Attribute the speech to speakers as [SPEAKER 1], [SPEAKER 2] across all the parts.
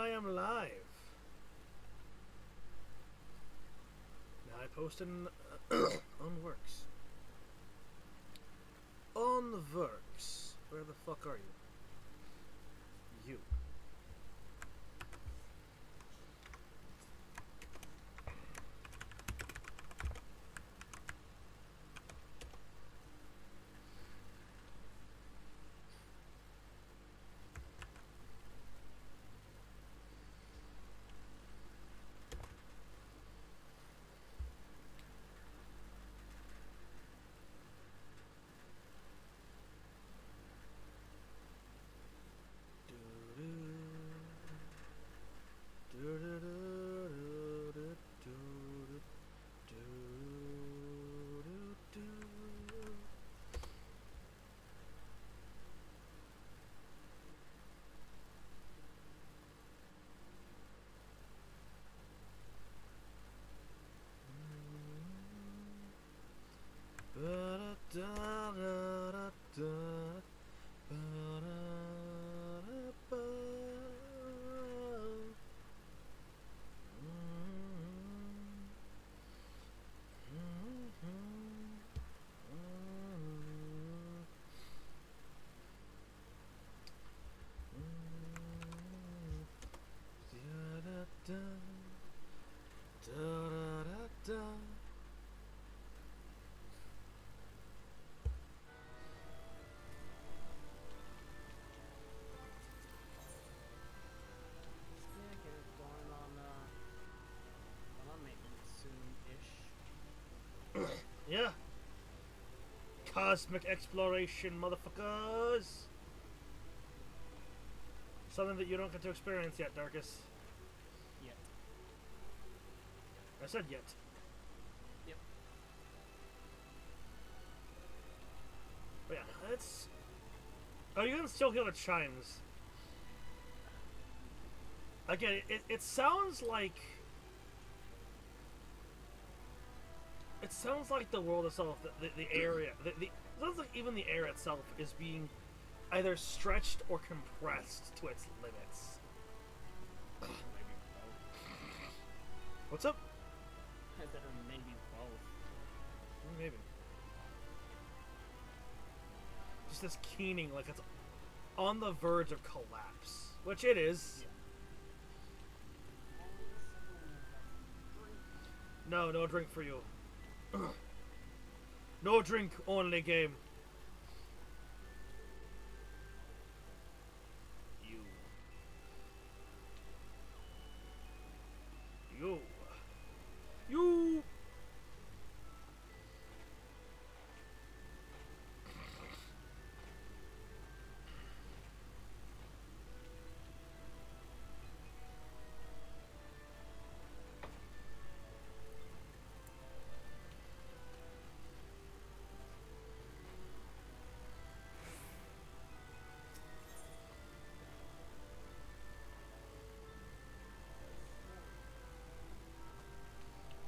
[SPEAKER 1] I am live. Now I posted on Works. On the Works. Where the fuck are you? You. Yeah. Cosmic exploration, motherfuckers. Something that you don't get to experience yet, Darkus.
[SPEAKER 2] Yet.
[SPEAKER 1] I said yet.
[SPEAKER 2] Yep.
[SPEAKER 1] But yeah, it's... Oh, you can still hear the chimes. Again, it sounds like... It sounds like the world itself, the area, it sounds like even the air itself is being either stretched or compressed to its limits.
[SPEAKER 2] Maybe both.
[SPEAKER 1] What's up?
[SPEAKER 2] I said maybe both.
[SPEAKER 1] Maybe. Just this keening, like it's on the verge of collapse, which it is.
[SPEAKER 2] Yeah.
[SPEAKER 1] No drink for you. No drink, only game. You.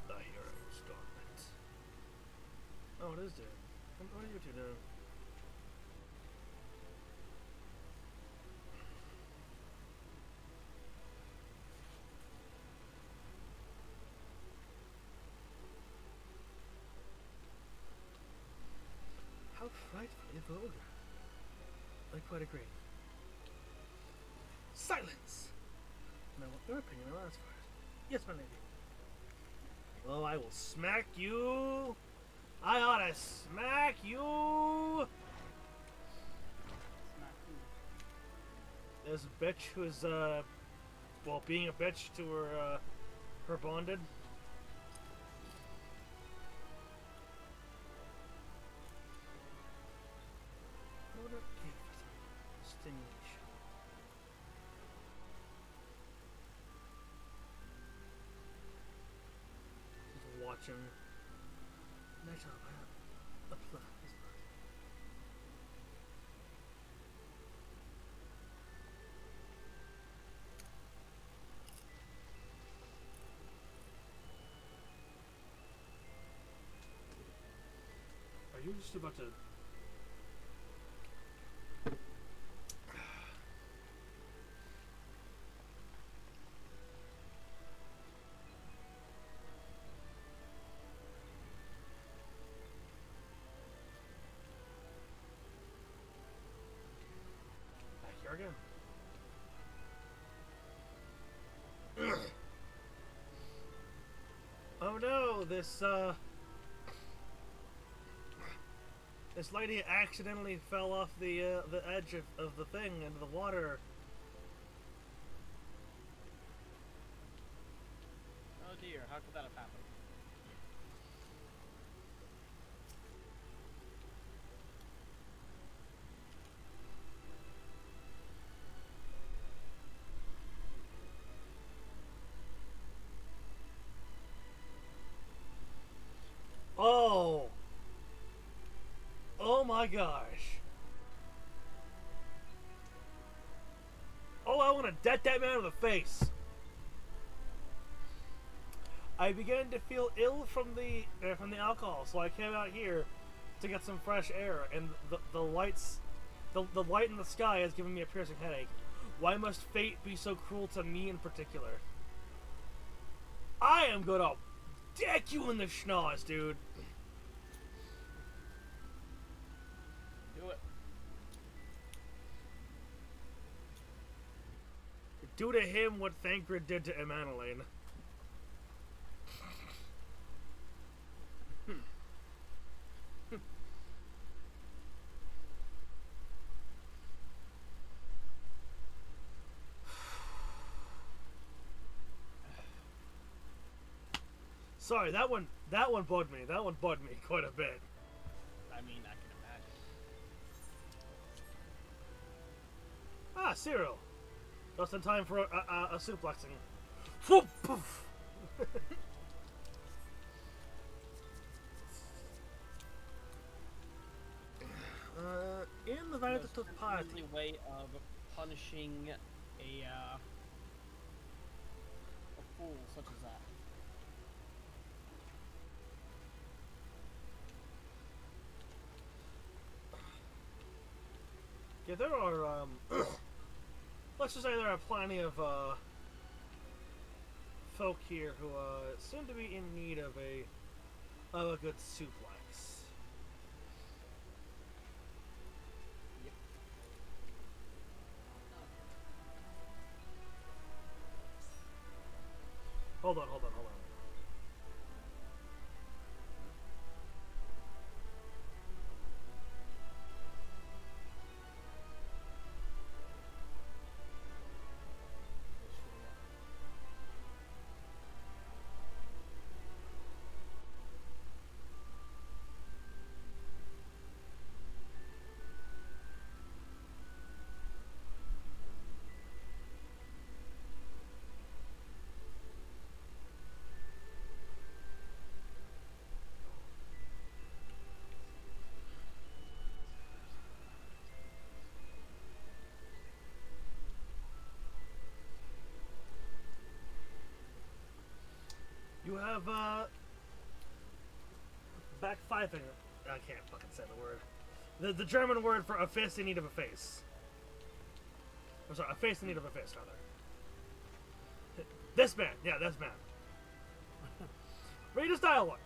[SPEAKER 1] The hero's dormant. Oh, it is dead. What are you two doing? How frightfully vulgar. I quite agree. Silence! And I want your opinion on as far as... Yes, my lady. Oh, I will smack you! I ought to smack you!
[SPEAKER 2] Smack who?
[SPEAKER 1] There's a bitch who's, well, being a bitch to her bonded. What a gift. Stimulation. Just watching. Next up, apply this part. Are you just about to... again. Oh no, this lady accidentally fell off the edge of the thing into the water.
[SPEAKER 2] Oh dear, how could that have happened?
[SPEAKER 1] Oh! Oh my gosh! Oh, I want to deck that man in the face! I began to feel ill from the alcohol, so I came out here to get some fresh air, and the light in the sky has given me a piercing headache. Why must fate be so cruel to me in particular? I am gonna deck you in the schnoz, dude.
[SPEAKER 2] Do it.
[SPEAKER 1] Do to him what Thancred did to Emmanuel. Sorry, that one bugged me. That one bugged me quite a bit.
[SPEAKER 2] I mean, I can imagine.
[SPEAKER 1] Ah, Cyril. Just in time for a suplexing. Whoop, poof. In the Valley of Party.
[SPEAKER 2] The way of punishing a fool such as that.
[SPEAKER 1] Yeah, there are, let's just say there are plenty of, folk here who, seem to be in need of a good suplex.
[SPEAKER 2] Yep.
[SPEAKER 1] Hold on. You have, backfiping. I can't fucking say the word. The German word for a fist in need of a face. I'm sorry, a face in need of a fist, rather. This man. Yeah, this man. Read his dialogue.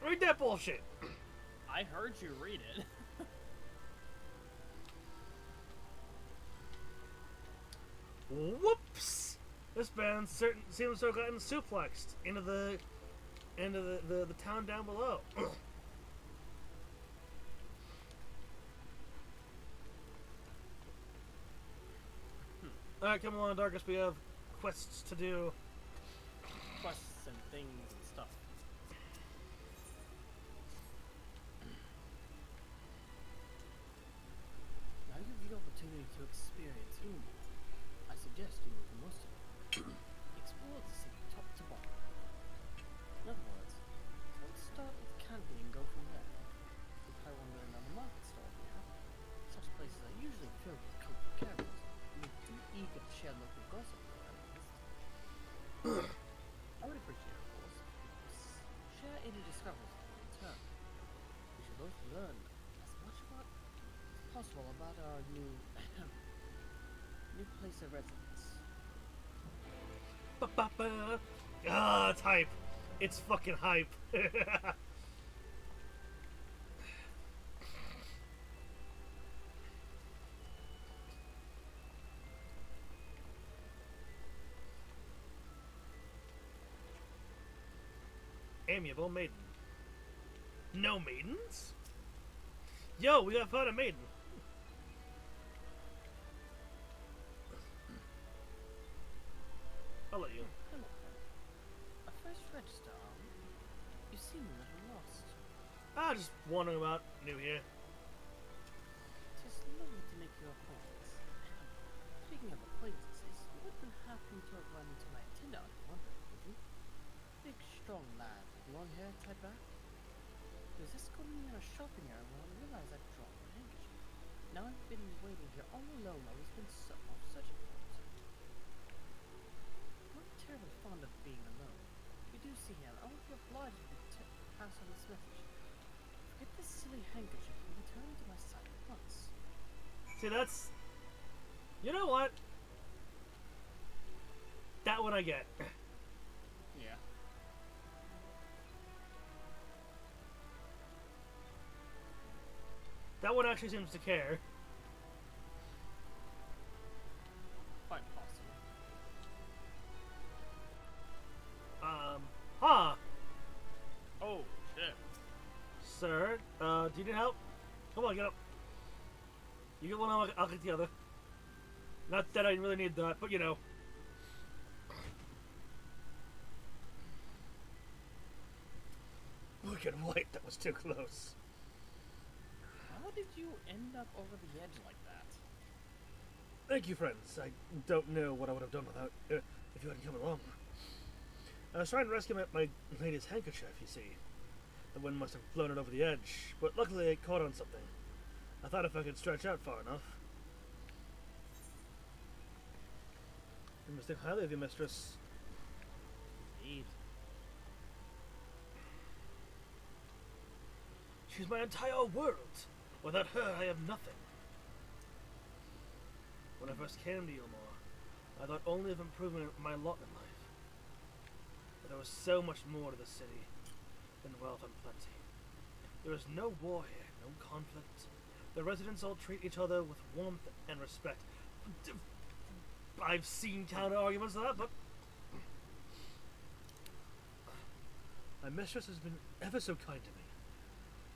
[SPEAKER 1] Read that bullshit.
[SPEAKER 2] I heard you read it.
[SPEAKER 1] Whoops! This man seems to have gotten suplexed into the town down below. Alright, come along, Darkus. We have quests to do.
[SPEAKER 2] Quests and things and stuff. Now you have the opportunity to experience Ilmo. I suggest you make the most of it. Explore the city top to bottom. In other words, let's start with camping and go from there. We'll probably wander another market stall here. Such places are usually filled with comfort caravans, and we're too eager to share local gossip with our enemies. I would appreciate, of course, share any discoveries in return. We should both learn as much as possible about our new place of residence.
[SPEAKER 1] Ba-ba-ba. Ah, it's hype. It's fucking hype. amiable maiden. No maidens? Yo, we got found a maiden. I'll let you.
[SPEAKER 2] Hello. A first register, you seem a little lost.
[SPEAKER 1] Just wandering about, new here.
[SPEAKER 2] Tis lovely to make your acquaintance. Speaking of acquaintances, you wouldn't happen to have run into my attendant on wondering, would you? Big, strong lad, with long hair tied back. He was escorting me in a shopping area when I realized I'd dropped my handkerchief. Now I've been waiting here all alone while he's been off searching for it. I'm not terribly fond of being alone. If you do see him, I will be obliged if you pass on this message. Forget this silly handkerchief and return to my side at once.
[SPEAKER 1] See, that's... You know what? That one I get.
[SPEAKER 2] Yeah.
[SPEAKER 1] That one actually seems to care.
[SPEAKER 2] Quite possible.
[SPEAKER 1] Huh.
[SPEAKER 2] Oh, shit.
[SPEAKER 1] Sir, do you need help? Come on, get up. You get one, I'll get the other. Not that I really need that, but you know. Wicked white, that was too close.
[SPEAKER 2] How did you end up over the edge like that?
[SPEAKER 1] Thank you, friends. I don't know what I would have done without if you hadn't come along. I was trying to rescue my lady's handkerchief, you see. The wind must have blown it over the edge, but luckily it caught on something. I thought if I could stretch out far enough. You must think highly of your mistress.
[SPEAKER 2] Indeed.
[SPEAKER 1] She's my entire world. Without her, I have nothing. When I first came to Yulmore, I thought only of improving my lot in life. But there was so much more to the city than wealth and plenty. There is no war here, no conflict. The residents all treat each other with warmth and respect. I've seen counter-arguments to that, but... My mistress has been ever so kind to me.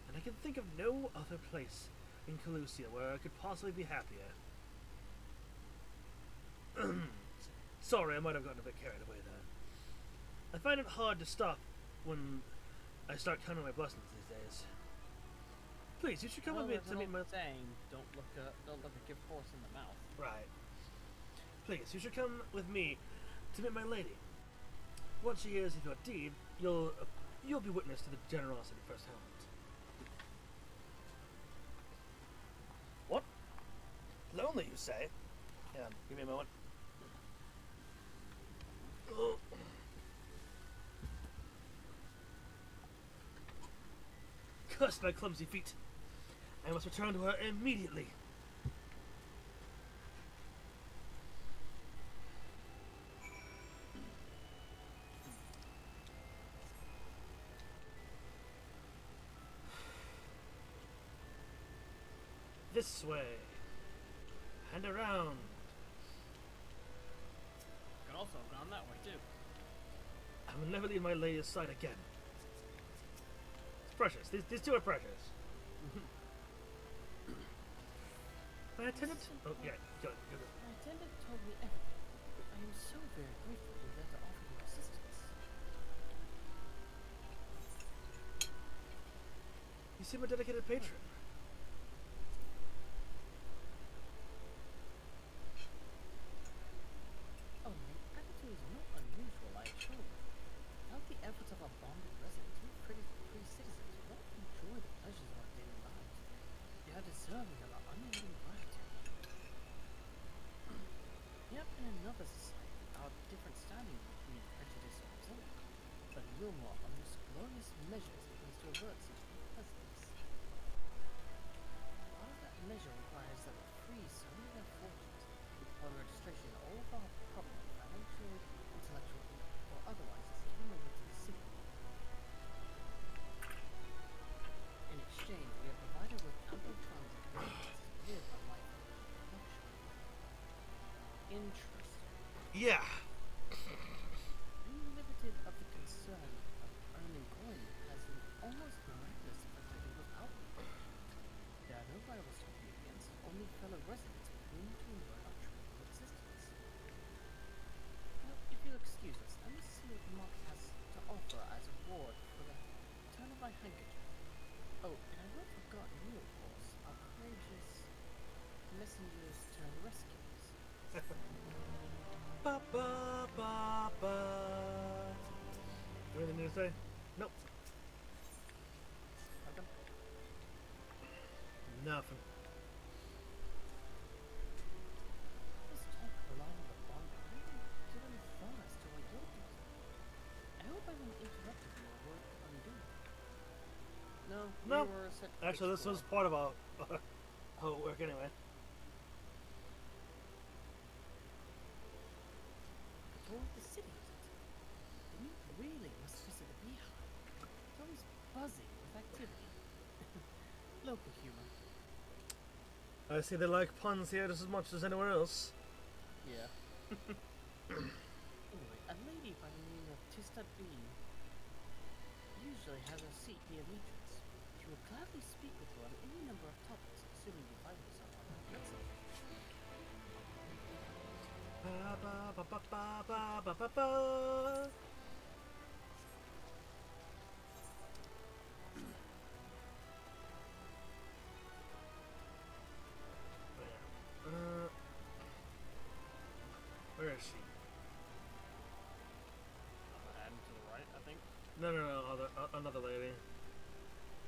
[SPEAKER 1] And I can think of no other place in Calusia where I could possibly be happier. Sorry, I might have gotten a bit carried away there. I find it hard to stop when I start counting my blessings these days. Please, you should come with me to meet my...
[SPEAKER 2] saying, don't look a gift horse in the mouth.
[SPEAKER 1] Right. Please, you should come with me to meet my lady. Once she hears of your deed, you'll be witness to the generosity firsthand. What? Lonely, you say? Yeah, give me a moment. Oh. Curse my clumsy feet. I must return to her immediately. This way. And around.
[SPEAKER 2] Could also have gone that way too.
[SPEAKER 1] I will never leave my lady's side again. It's precious. These two are precious. My attendant... Oh, yeah. Go.
[SPEAKER 2] My attendant told me everything. I am so very grateful to them to offer you assistance.
[SPEAKER 1] You seem a dedicated patron.
[SPEAKER 2] Oh, my attitude is not unusual, I assure you. Without the efforts of our bonded residents, we free citizens will not enjoy the pleasures of our daily lives. They are deserving of our unending gratitude. Yet in another society, our different standing would be prejudice or result. But Yulmore, on most glorious measures, begins to avert such unpleasantness. Part of that measure requires that we free some of their fortunes, upon registration all of our property, financial, intellectual, or otherwise, is given over to the city. In exchange, we are provided with ample funds and resources to live a life of luxury. Interesting.
[SPEAKER 1] Yeah.
[SPEAKER 2] Being limited of the concern of earning coin only fellow residents with whom to enjoy our tranquil existence. Now, if you'll excuse us, I must see what the market has to offer as a reward for the turn of my handkerchief. Oh, and I've not forgotten you, of course, our courageous messengers to rescues.
[SPEAKER 1] Ba ba ba ba. Anything new to say? Nope.
[SPEAKER 2] Welcome.
[SPEAKER 1] Nothing.
[SPEAKER 2] This talk along the bond really given thought as to what you're doing. I hope I haven't interrupted your work unduly. No,
[SPEAKER 1] No.
[SPEAKER 2] you were set to
[SPEAKER 1] Actually, this was
[SPEAKER 2] explore.
[SPEAKER 1] part of how it worked anyway.
[SPEAKER 2] Toward the city, is it? Then you really must visit the beehive. It's always buzzing with activity. Local humor.
[SPEAKER 1] I see they like puns here just as much as anywhere else.
[SPEAKER 2] Yeah. Anyway, a lady by the name of Tista Bean usually has a seat near the entrance. She will gladly speak with you on any number of topics, assuming you find yourself on her website.
[SPEAKER 1] Ba ba ba ba ba ba ba ba ba. Where is she?
[SPEAKER 2] And to the right, I think.
[SPEAKER 1] No, another lady.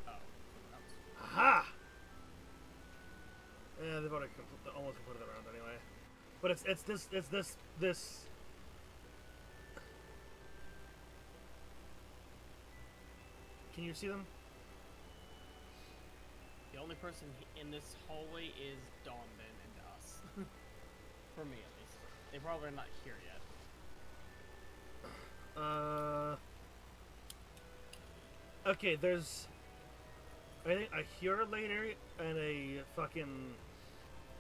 [SPEAKER 2] Oh, someone else.
[SPEAKER 1] Aha! Yeah, they've already almost completed the round anyway. But it's this. Can you see them?
[SPEAKER 2] The only person in this hallway is Dawn, then, and us. For me, at least. They probably are not here yet.
[SPEAKER 1] Okay, there's. I think a Hura lady and a fucking.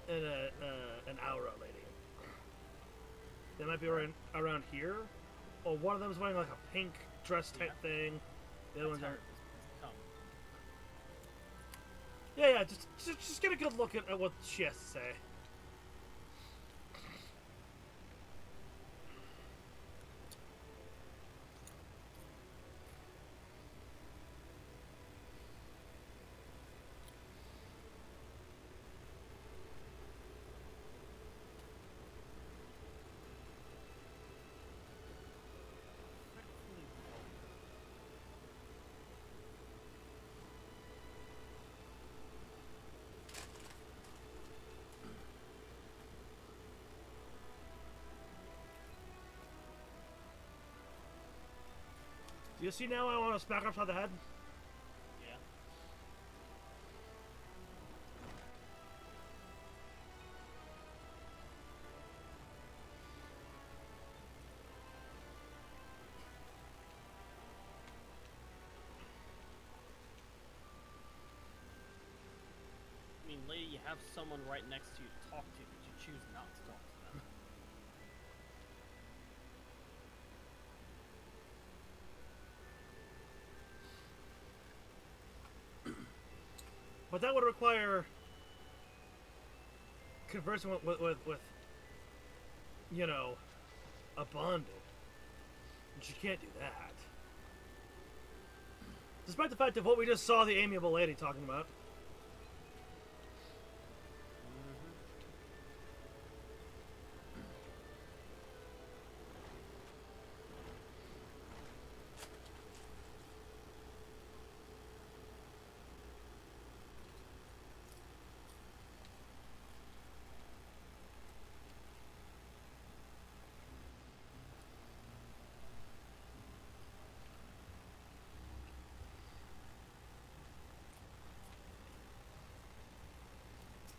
[SPEAKER 1] And an Aura lady. They might be around here. Or one of them's wearing like a pink dress type thing. The other ones aren't.
[SPEAKER 2] Come.
[SPEAKER 1] Yeah, just get a good look at what she has to say. Do you see now I want to smack her upside the head?
[SPEAKER 2] Yeah. I mean, lady, you have someone right next to you to talk to, but you choose not to talk to them.
[SPEAKER 1] But that would require conversing with you know, a bonded. And she can't do that. Despite the fact of what we just saw the amiable lady talking about.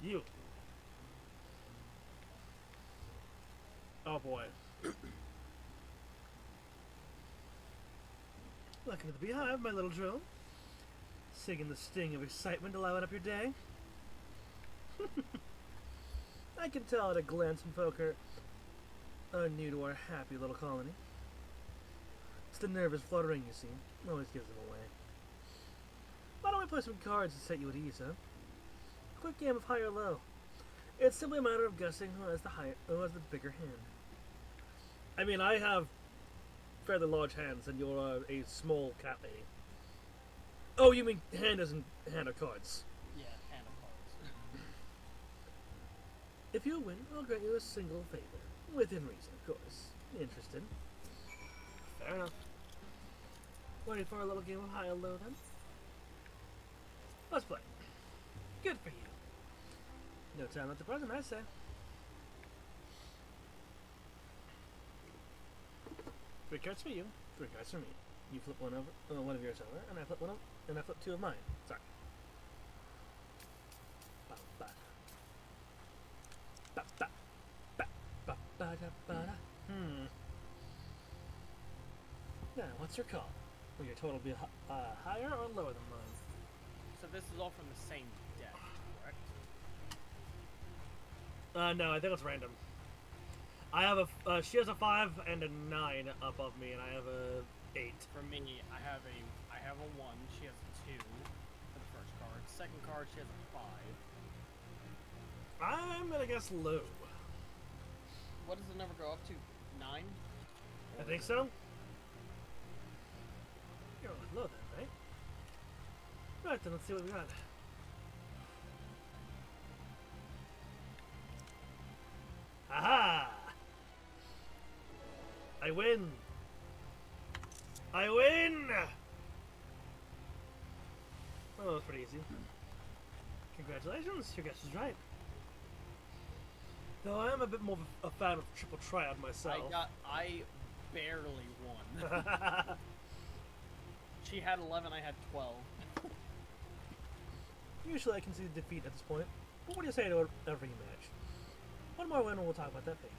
[SPEAKER 1] You. Oh boy. Welcome to the beehive, my little drone. Singing the sting of excitement to liven up your day. I can tell at a glance when folk are new to our happy little colony. It's the nervous fluttering, you see. Always gives them away. Why don't we play some cards to set you at ease, huh? Quick game of high or low. It's simply a matter of guessing who has the bigger hand. I mean, I have fairly large hands, and you're a small cat lady. Oh, you mean hand as in hand of cards?
[SPEAKER 2] Yeah, hand of cards.
[SPEAKER 1] If you win, I'll grant you a single favor. Within reason, of course. Interested? Fair enough. Ready for a little game of high or low, then? Let's play. Good for you. No time at the present, I say. 3 cards for you, 3 cards for me. You flip one of yours over, and I flip one up, and I flip 2 of mine. Sorry. Ba ba ba ba ba ba ba da ba da. Now, what's your call? Will your total be higher or lower than mine?
[SPEAKER 2] So this is all from the same deck, correct?
[SPEAKER 1] No, I think it's random. I have she has a 5 and a 9 above me, and I have a 8.
[SPEAKER 2] For me, I have a 1. She has a 2 for the first card. Second card, she has a 5.
[SPEAKER 1] I'm gonna guess low.
[SPEAKER 2] What does the number go up to? 9?
[SPEAKER 1] I think so. You're low then, right? Right, then let's see what we got. Aha! I win! I win! Oh, that was pretty easy. Congratulations, your guess was right. Though I am a bit more of a fan of triple triad myself.
[SPEAKER 2] I barely won. She had 11, I had 12.
[SPEAKER 1] Usually I concede defeat at this point, but what do you say to a rematch? One more win and we'll talk about that later.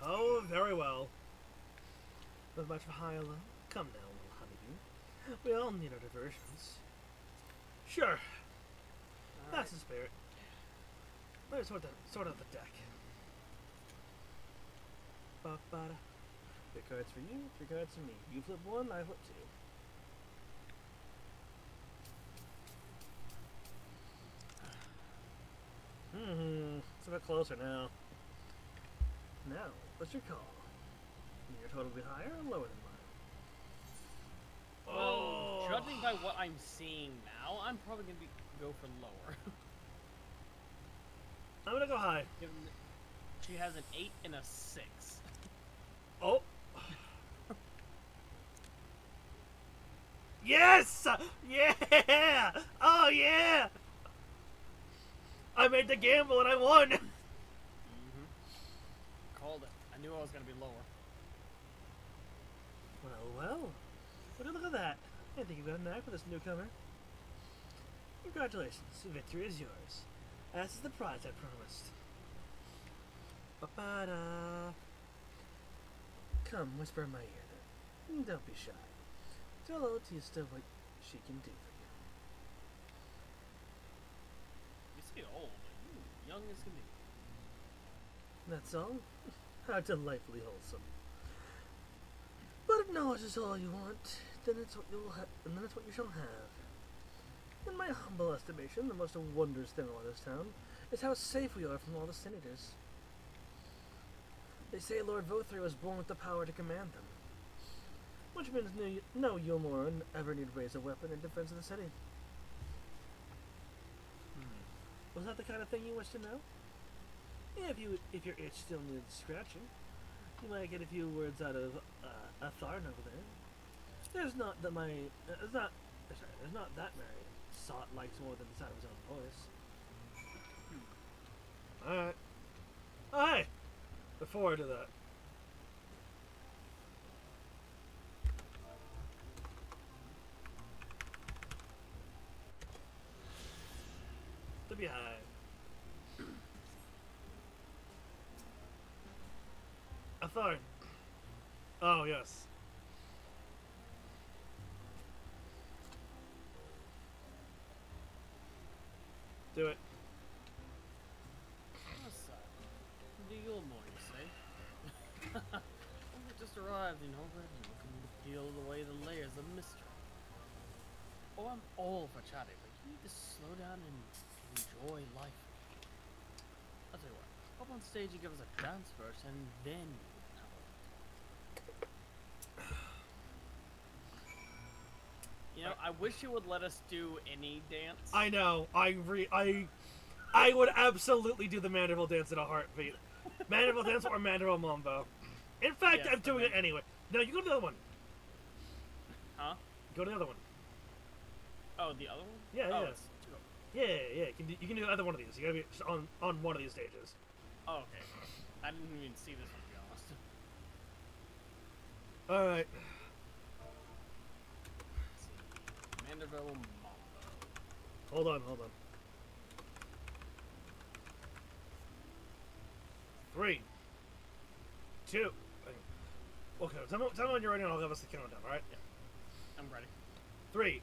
[SPEAKER 1] Oh, very well. Not much for high or low. Come now, little honeybee. We all need our diversions. Sure. That's the spirit. Let's sort out the deck. Ba-ba-da. 3 cards for you, 3 cards for me. You flip 1, I flip 2. It's a bit closer now. Now, what's your call? Will your total be higher or lower than mine?
[SPEAKER 2] Well, judging by what I'm seeing now, I'm probably gonna go for lower.
[SPEAKER 1] I'm gonna go high.
[SPEAKER 2] She has an 8 and a 6.
[SPEAKER 1] Oh! Yes! Yeah! Oh yeah! I made the gamble and I won!
[SPEAKER 2] Called it. I knew I was gonna be lower.
[SPEAKER 1] Well. Look at that. I think you've got a knack for this newcomer. Congratulations. Victory is yours. As is the prize I promised. Ba-ba-da. Come, whisper in my ear then. Don't be shy. Tell Autista what she can do for you.
[SPEAKER 2] You say old, but young as can be.
[SPEAKER 1] That's all? How delightfully wholesome. But if knowledge is all you want, then it's what you shall have. In my humble estimation, the most wondrous thing about this town is how safe we are from all the senators. They say Lord Vothri was born with the power to command them, which means no Yomoran ever need raise a weapon in defense of the city. Was that the kind of thing you wish to know? If your itch still needs scratching, you might get a few words out of Atharn over there. There's not that many Sot likes more than the sound of his own voice. Alright. Oh, hey! Before I do that. To be high. Atharn. Oh, yes. Do it.
[SPEAKER 2] What's that? The Yulmore, you say? We just arrived in Hobart and looking to peel away the layers of mystery. Oh, I'm all for chatting, but you need to slow down and enjoy life. I'll tell you what. Up on stage, you give us a dance first, and then we can have a talk. You know, I wish you would let us do any dance.
[SPEAKER 1] I know. I would absolutely do the Mandible Dance in a heartbeat. Mandible Dance or Mandible Mambo. In fact,
[SPEAKER 2] Yes,
[SPEAKER 1] I'm doing it anyway. No, you go to the other one.
[SPEAKER 2] Huh?
[SPEAKER 1] Go to the other one.
[SPEAKER 2] Oh, the other one?
[SPEAKER 1] Yeah,
[SPEAKER 2] oh,
[SPEAKER 1] yeah.
[SPEAKER 2] it's two.
[SPEAKER 1] Yeah. You can do either one of these. You gotta be on one of these stages.
[SPEAKER 2] Oh, okay. I didn't even see this one, to be honest.
[SPEAKER 1] Alright.
[SPEAKER 2] Let's see. Mandible Mambo.
[SPEAKER 1] Hold on. 3, 2. Okay, tell me when you're ready and I'll give us the countdown, alright?
[SPEAKER 2] Yeah. I'm ready.
[SPEAKER 1] 3,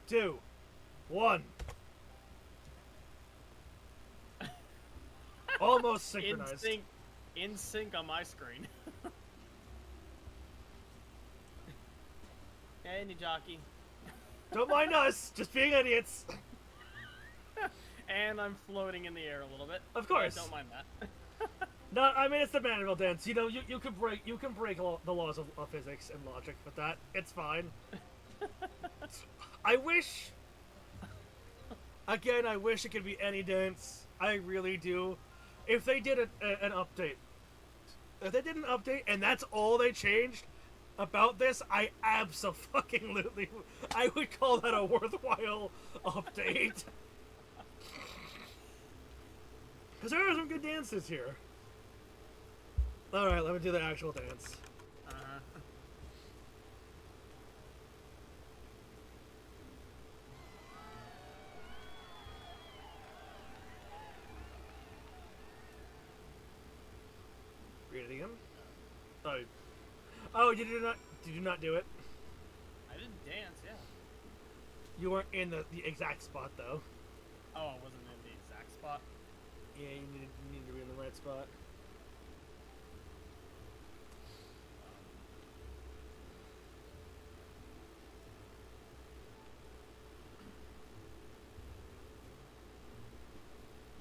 [SPEAKER 1] 2, 1. Almost synchronized.
[SPEAKER 2] In sync on my screen. Hey, new jockey.
[SPEAKER 1] Don't mind us, just being idiots.
[SPEAKER 2] And I'm floating in the air a little bit.
[SPEAKER 1] Of course.
[SPEAKER 2] Don't mind that.
[SPEAKER 1] No, I mean it's the Mandible Dance. You know, you can break the laws of physics and logic with that. It's fine. I wish it could be any dance. I really do. If they did an update, and that's all they changed about this, I absolutely I would call that a worthwhile update. Because there are some good dances here. Alright, let me do the actual dance.
[SPEAKER 2] Uh-huh.
[SPEAKER 1] Read it again. Oh, did you not do it?
[SPEAKER 2] I didn't dance, yeah.
[SPEAKER 1] You weren't in the exact spot though.
[SPEAKER 2] Oh, I wasn't in the exact spot.
[SPEAKER 1] Yeah, you need to be in the right spot.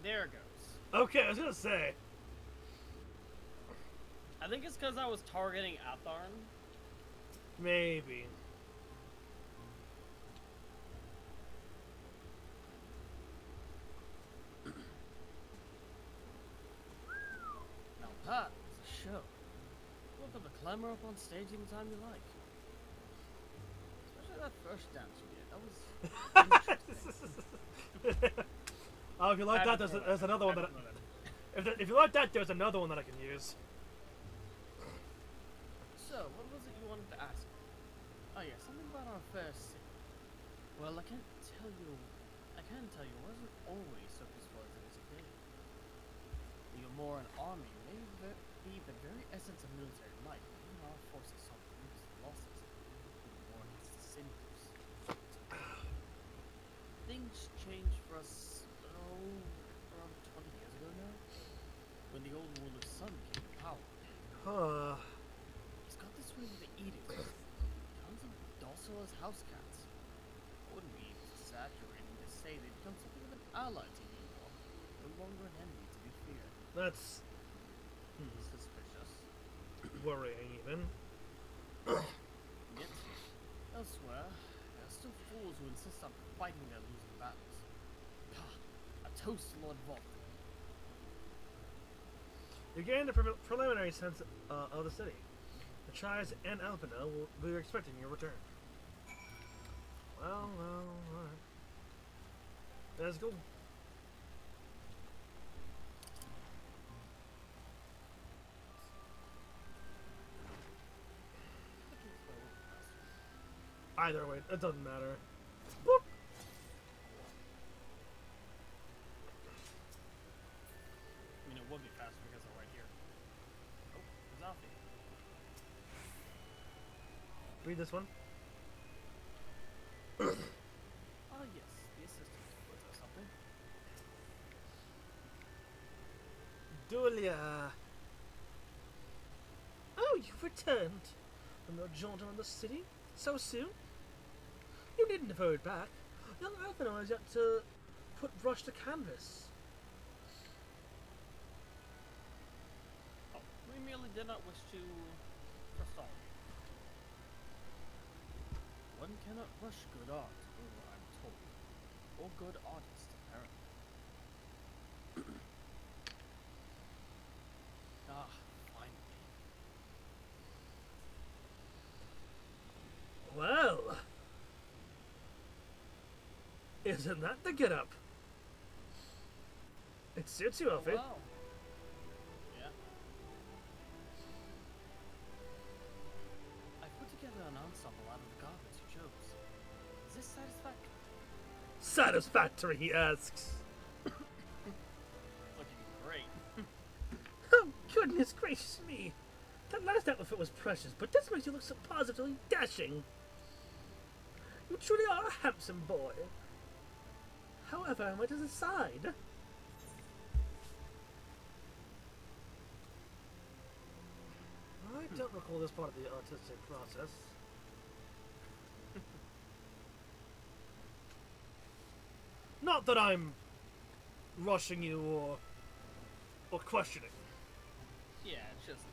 [SPEAKER 2] There it goes.
[SPEAKER 1] Okay, I was gonna say.
[SPEAKER 2] I think it's because I was targeting Atharn.
[SPEAKER 1] Maybe.
[SPEAKER 2] Now that was a show. Look at the climber up on stage anytime you like. Especially that first dance you did. That was interesting.
[SPEAKER 1] Oh, if you like that, there's another one that. If you like that, there's another one that I can use.
[SPEAKER 2] So, what was it you wanted to ask? Oh yeah, something about our first city. Well, I can tell you it wasn't always so peaceful as it is today. You're more an army, maybe the very essence of military might. Even our forces saw previous losses. The war against the sinners. Things changed for us, around 20 years ago now, when the old ruler's son came to power.
[SPEAKER 1] Huh.
[SPEAKER 2] He's got this ring of the edict. Tons of docile as house cats. I wouldn't be exaggerating to say they've become something of an ally to you all. No longer an enemy to be feared.
[SPEAKER 1] That's
[SPEAKER 2] Suspicious.
[SPEAKER 1] worrying, even.
[SPEAKER 2] Yet, elsewhere, there are still fools who insist on fighting their losing battles. A toast to Lord Volk.
[SPEAKER 1] You gained a preliminary sense of the city. The Chais and Alpina will be expecting your return. Well, alright. Let's go. Either way, it doesn't matter. Boop.
[SPEAKER 2] I mean, it would be faster because I'm right here. Oh, there's Alfie.
[SPEAKER 1] Read this one.
[SPEAKER 2] Ah, yes, the assistant. Was there something?
[SPEAKER 1] Dulia. Oh, you've returned from your jaunt around the city so soon? You needn't have hurried back. Young Alpino has yet to put brush to canvas.
[SPEAKER 2] Oh, we merely did not wish to forestall. One cannot rush good art, I'm told. Or good artists, apparently. Ah, finally.
[SPEAKER 1] Well, isn't that the get-up? It suits you, Alfie.
[SPEAKER 2] Wow. Yeah. I put together an ensemble out of the garments you chose. Is this satisfactory?
[SPEAKER 1] Satisfactory, he asks.
[SPEAKER 2] Looking great.
[SPEAKER 1] Oh, goodness gracious me. That last outfit was precious, but this makes you look so positively dashing. You truly are a handsome boy. However, am I to decide? I don't recall this part of the artistic process. Not that I'm rushing you or questioning.
[SPEAKER 2] Yeah, it's just...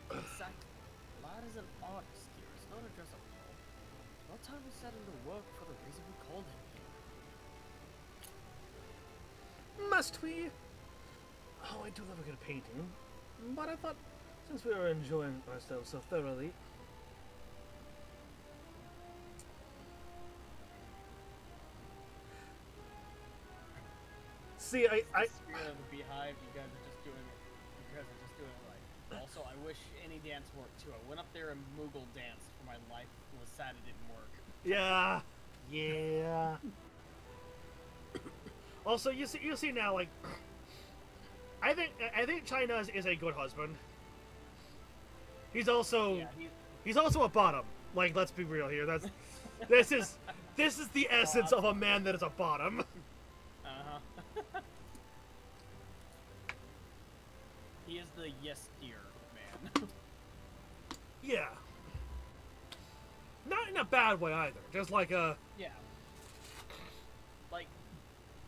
[SPEAKER 2] Exactly. Lad is an artist here. It's not a dress-up role. What time we set him to work for the reason we called him here?
[SPEAKER 1] Must we? Oh, I do love a good painting. But I thought, since we were enjoying ourselves so thoroughly... See, I
[SPEAKER 2] Spirit of the Beehive, you guys are just doing it. You guys are just doing it right. Also, I wish any dance worked too. I went up there and Moogle danced for my life. It was sad it didn't work.
[SPEAKER 1] Yeah. Yeah. Also, you see now, like, I think China is a good husband. He's also
[SPEAKER 2] Yeah,
[SPEAKER 1] he's also a bottom. Like, let's be real here. This is the essence of a man that is a bottom.
[SPEAKER 2] Uh-huh. He is the yes dear man.
[SPEAKER 1] Yeah. Not in a bad way either. Just like a...
[SPEAKER 2] Yeah. Like,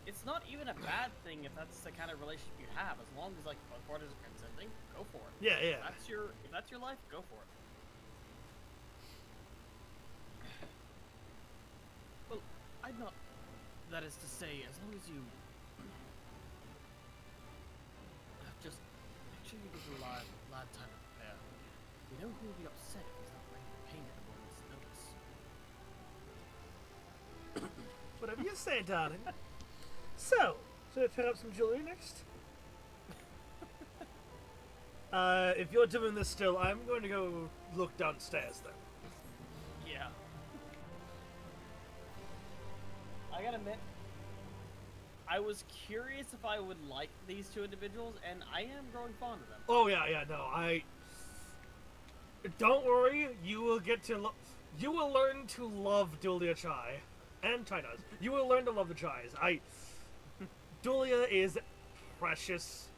[SPEAKER 2] it's not even a bad thing if that's the kind of relationship you have. As long as, like, both parties are consenting, go for it.
[SPEAKER 1] Yeah, yeah.
[SPEAKER 2] If that's your life, go for it. Well, I'd not... That is to say, as long as you... Just make sure you give the lad time to prepare. We know who will be upset if he's not ready to paint at a moment's notice.
[SPEAKER 1] Whatever you say, darling. So, should I pick up some jewelry next? If you're doing this still, I'm going to go look downstairs then.
[SPEAKER 2] Yeah. I gotta admit, I was curious if I would like these two individuals, and I am growing fond of them.
[SPEAKER 1] Oh yeah, no, don't worry, you will get to you will learn to love Dulia Chai. And Chai does. You will learn to love the Chais. Dulia is precious.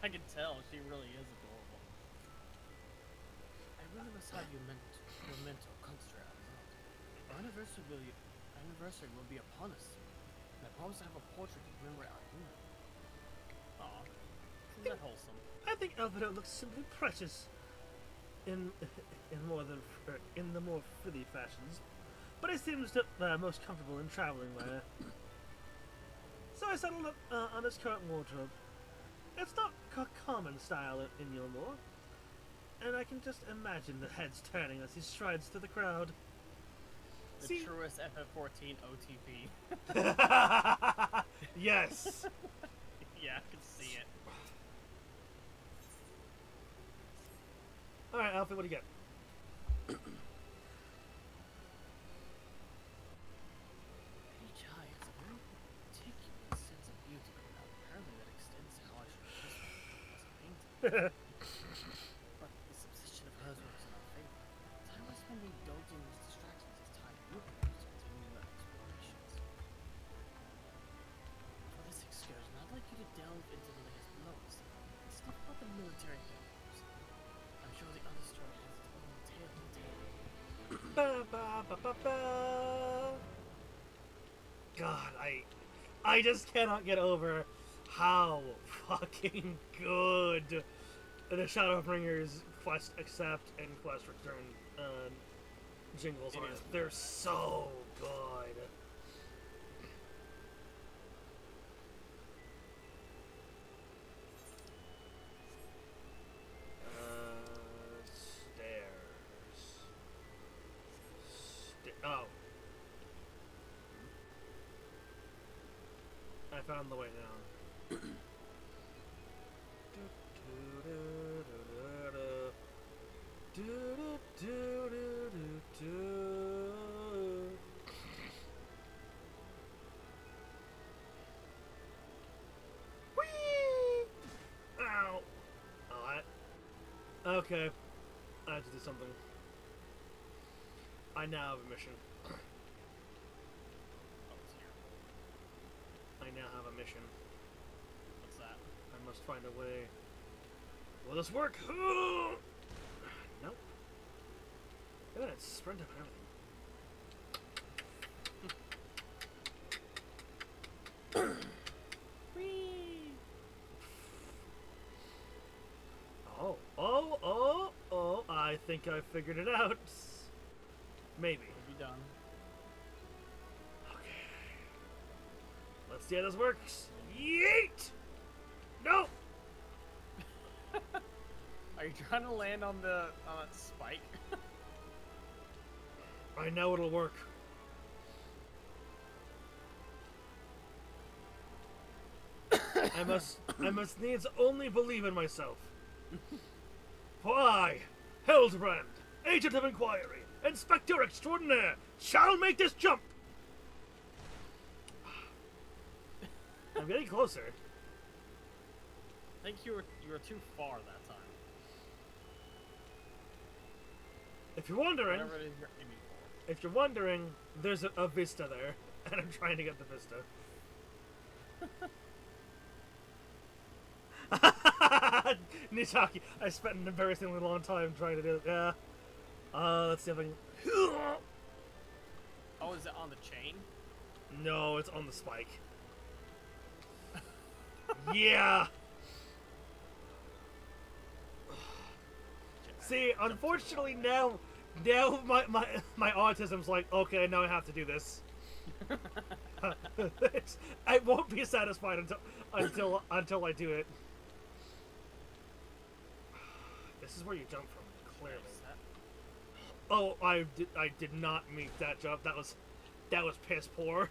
[SPEAKER 2] I can tell, she really is adorable. I really must have your mental construct. Our anniversary will be upon us, and I promise to have a portrait to remember our union. Aw, isn't that wholesome?
[SPEAKER 1] I think Alvaro looks simply precious in the more frilly fashions, but he seems to most comfortable in traveling wear. So I settled on his current wardrobe. It's not common style in Yulmore, and I can just imagine the heads turning as he strides through the crowd.
[SPEAKER 2] The truest FF14 OTP.
[SPEAKER 1] Yes.
[SPEAKER 2] Yeah, I can see it.
[SPEAKER 1] Alright, Alfie, what do you get?
[SPEAKER 2] Lady Chai has a very particular sense of beauty, and apparently that extends to how I should dress as a painter. But this obsession of hers works in our favor. Time I spend indulging in these distractions is time you can use to continue your explorations. For this excursion, I'd like you to delve into the layers below us and sniff out the military headquarters. I'm sure the understory has its own tale to tell.
[SPEAKER 1] Ba ba ba ba ba. God, I just cannot get over how fucking good the Shadowbringers quest accept and quest return jingles are. They're so good. Stairs. Oh. I found the way down. Whee! Ow! Alright. Okay. I have to do something. I now have a mission. I now have a mission.
[SPEAKER 2] What's that?
[SPEAKER 1] I must find a way. Will this work? Nope. Look at that sprint up and everything.
[SPEAKER 2] Whee!
[SPEAKER 1] Oh, I think I figured it out. Maybe.
[SPEAKER 2] We'll be done.
[SPEAKER 1] Okay. Let's see how this works. Yeet! No!
[SPEAKER 2] Are you trying to land on that spike?
[SPEAKER 1] I know it'll work. I must needs only believe in myself. For I, Hildebrand, Agent of Inquiry, Inspector Extraordinaire, shall make this jump! I'm getting closer.
[SPEAKER 2] I think you were too far that time.
[SPEAKER 1] If you're wondering,
[SPEAKER 2] Whatever it is you're aiming for.
[SPEAKER 1] if you're wondering, there's a vista there, and I'm trying to get the vista. Nitaki, I spent an embarrassingly long time trying to do it. Yeah. Let's see if I can.
[SPEAKER 2] Oh, is it on the chain?
[SPEAKER 1] No, it's on the spike. Yeah. See, unfortunately now my autism's like, okay, now I have to do this. I won't be satisfied until I do it. This is where you jump from, clearly. Oh, I did not meet that jump. That was piss poor.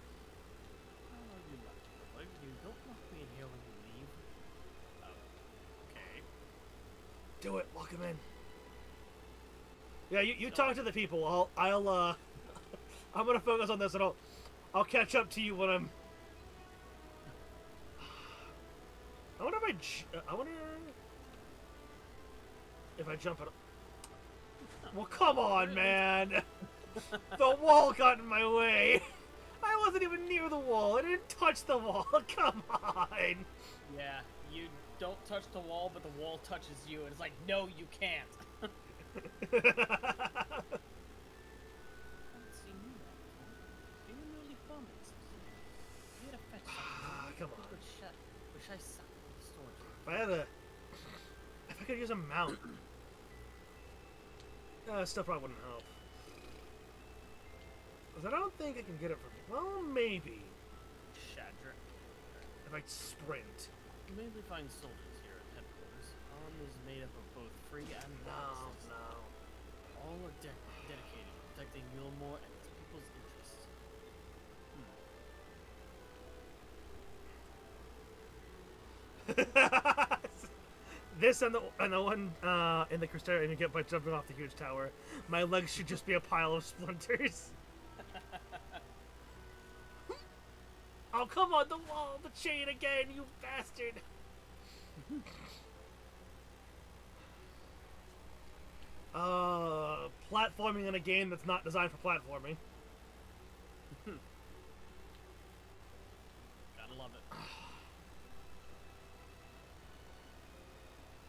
[SPEAKER 2] You don't lock me in here when you leave. Oh, okay.
[SPEAKER 1] Do it. Lock him in. Yeah, you talk to the people. I'll I'm gonna focus on this, and I'll catch up to you when I'm. I wonder if I jump it. Well, come on, man. The wall got in my way. I wasn't even near the wall. I didn't touch the wall. Come on.
[SPEAKER 2] Yeah, you don't touch the wall, but the wall touches you, and it's like, no, you can't. I haven't seen you that before. You were nearly bumming something. You had a fetch something.
[SPEAKER 1] Come on.
[SPEAKER 2] Wish I sat in the storage.
[SPEAKER 1] If I could use a mount. Stuff probably wouldn't help. 'Cause I don't think I can get it from here. Well, maybe.
[SPEAKER 2] Shadrick.
[SPEAKER 1] If I sprint.
[SPEAKER 2] You mainly find soldiers here at headquarters. Arm is made up of both free and
[SPEAKER 1] No.
[SPEAKER 2] all are dedicated to protecting Mulemore and its people's interests.
[SPEAKER 1] This and the one in the Crystarium you get by jumping off the huge tower. My legs should just be a pile of splinters. Oh, come on, the wall, the chain again, you bastard! Platforming in a game that's not designed for platforming.
[SPEAKER 2] Gotta love it.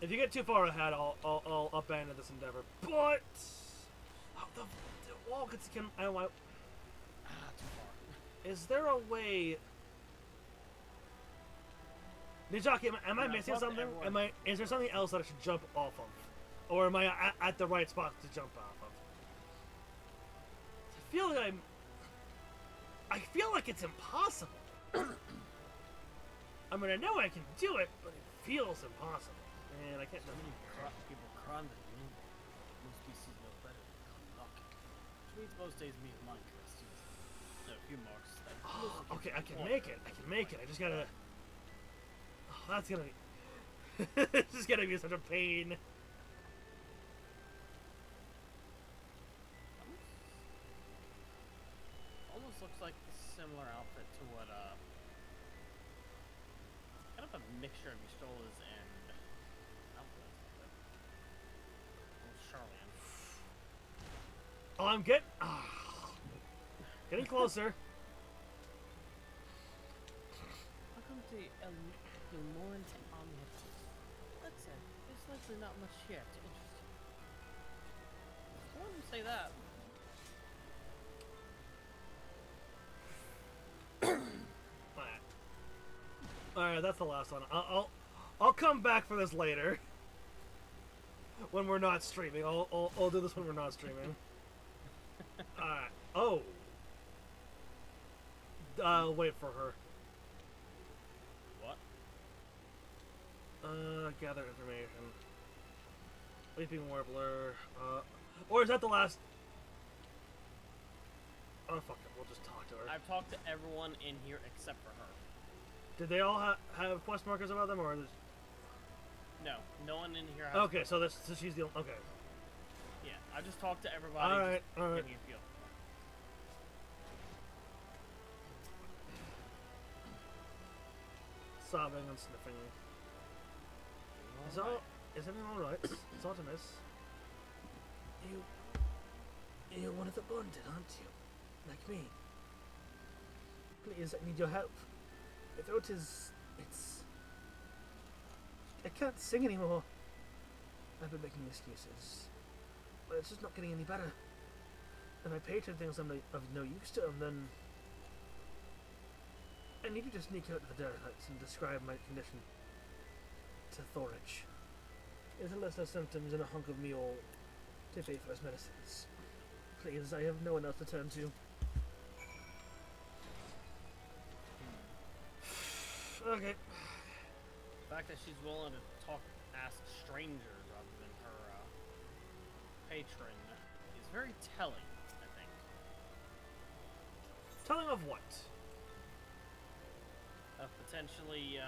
[SPEAKER 1] If you get too far ahead, I'll abandon this endeavor. But the wall can. I don't want.
[SPEAKER 2] Too far.
[SPEAKER 1] Is there a way... Nijaki, am I missing something? Is there something else that I should jump off of? Or am I at the right spot to jump off of? I feel like it's impossible. I mean, I know I can do it, but it feels impossible. And I can't...
[SPEAKER 2] So many people crying that you most species know better than luck. Which means most days me and mine questions. There are a few marks that...
[SPEAKER 1] Oh, okay, I can make it. I can make it. I just gotta... Oh, that's gonna be... This is gonna be such a pain.
[SPEAKER 2] Almost looks like a similar outfit to what, kind of a mixture of Ystolas and... Charlian.
[SPEAKER 1] Oh, I'm getting... Oh, getting closer.
[SPEAKER 2] Welcome to El Morant Omnibus. That said, there's likely not much here to interest you. I wouldn't say that.
[SPEAKER 1] Alright, that's the last one. I'll come back for this later. When we're not streaming. I'll do this when we're not streaming. Alright. Oh. I'll wait for her.
[SPEAKER 2] What?
[SPEAKER 1] Gather information. Weeping Warbler. Or is that the last? Oh, fuck it. We'll just talk to her.
[SPEAKER 2] I've talked to everyone in here except for her.
[SPEAKER 1] Did they all have quest markers about them, or?
[SPEAKER 2] No, no one in here has.
[SPEAKER 1] Okay, so she's the only. Okay.
[SPEAKER 2] Yeah, I just talked to everybody.
[SPEAKER 1] All right, all right.
[SPEAKER 2] Getting a feel.
[SPEAKER 1] Sobbing and sniffing. Is everything all right? It's Artemis. You're one of the bonded, aren't you? Like me. Please, I need your help. My throat it's... I can't sing anymore. I've been making excuses. But it's just not getting any better. And my patron thinks I'm of no use to him, then... I need you to sneak out to the Dark Heights and describe my condition to Thorich. There's a list of symptoms and a hunk of meal to pay for his medicines. Please, I have no one else to turn to. Okay.
[SPEAKER 2] The fact that she's willing to ask strangers rather than her patron is very telling, I think.
[SPEAKER 1] Telling of what?
[SPEAKER 2] Of potentially,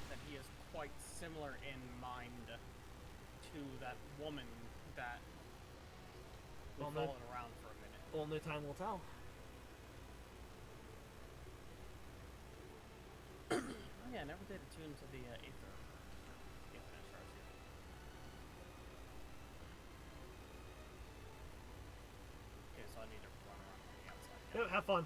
[SPEAKER 2] that he is quite similar in mind to that woman that we followed around for a minute.
[SPEAKER 1] Only time will tell.
[SPEAKER 2] Oh yeah, I never did attune to the Aether. Okay, so I need to run around from the outside.
[SPEAKER 1] Yep, have fun.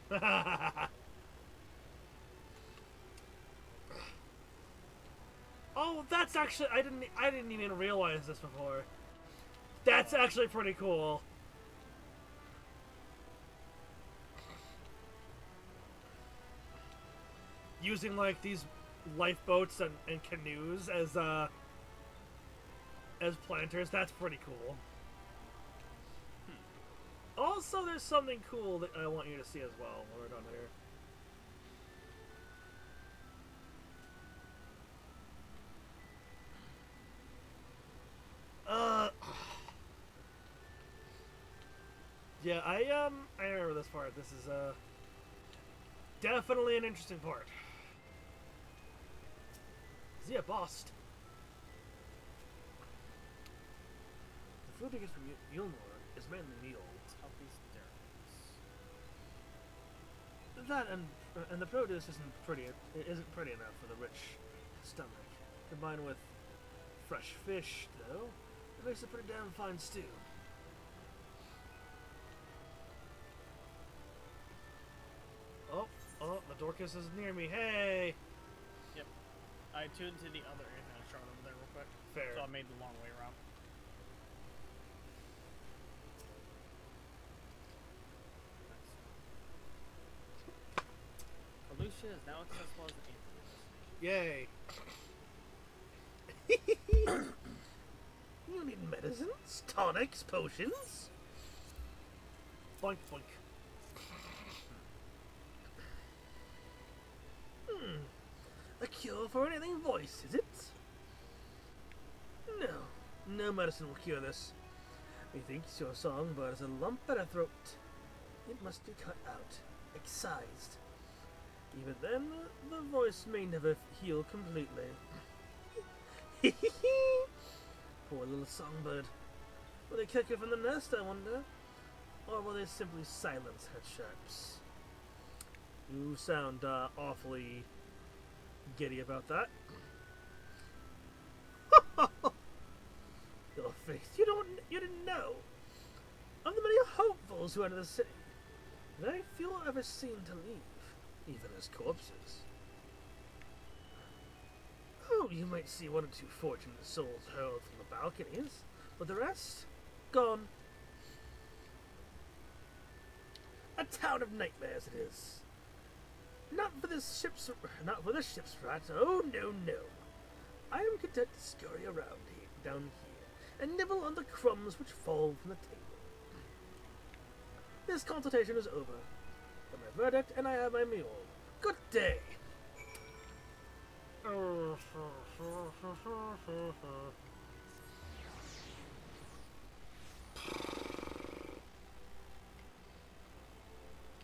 [SPEAKER 1] Oh, that's actually I didn't even realize this before. That's actually pretty cool. Using like these lifeboats and canoes as planters, that's pretty cool. Also, there's something cool that I want you to see as well when we're done here. Yeah, I remember this part. This is definitely an interesting part. Is he a boss? The food he gets from Yulmor is mainly meal.
[SPEAKER 2] Southeast Darkus.
[SPEAKER 1] That and the produce isn't pretty enough for the rich stomach. Combined with fresh fish, though, it makes a pretty damn fine stew. Oh, the Darkus is near me. Hey!
[SPEAKER 2] Yep. I tuned to the other internet chart over there real quick.
[SPEAKER 1] Fair.
[SPEAKER 2] So I made the long way around. potion is now accessible as an
[SPEAKER 1] Yay. You need medicines, tonics, potions. Boink, boink. A cure for anything voice, is it? No, no medicine will cure this. Methinks your song bears a lump at her throat. It must be cut out, excised. Even then, the voice may never heal completely. Poor little songbird. Will they kick her from the nest, I wonder? Or will they simply silence her chirps? You sound awfully giddy about that. Your face, you didn't know. Of the many hopefuls who enter the city, very few are ever seen to leave, even as corpses. Oh, you might see one or two fortunate souls hurled from the balconies, but the rest, gone. A town of nightmares it is. Not for this ship's rat. Oh no, no. I am content to scurry around down here and nibble on the crumbs which fall from the table. This consultation is over. For my verdict, and I have my meal. Good day.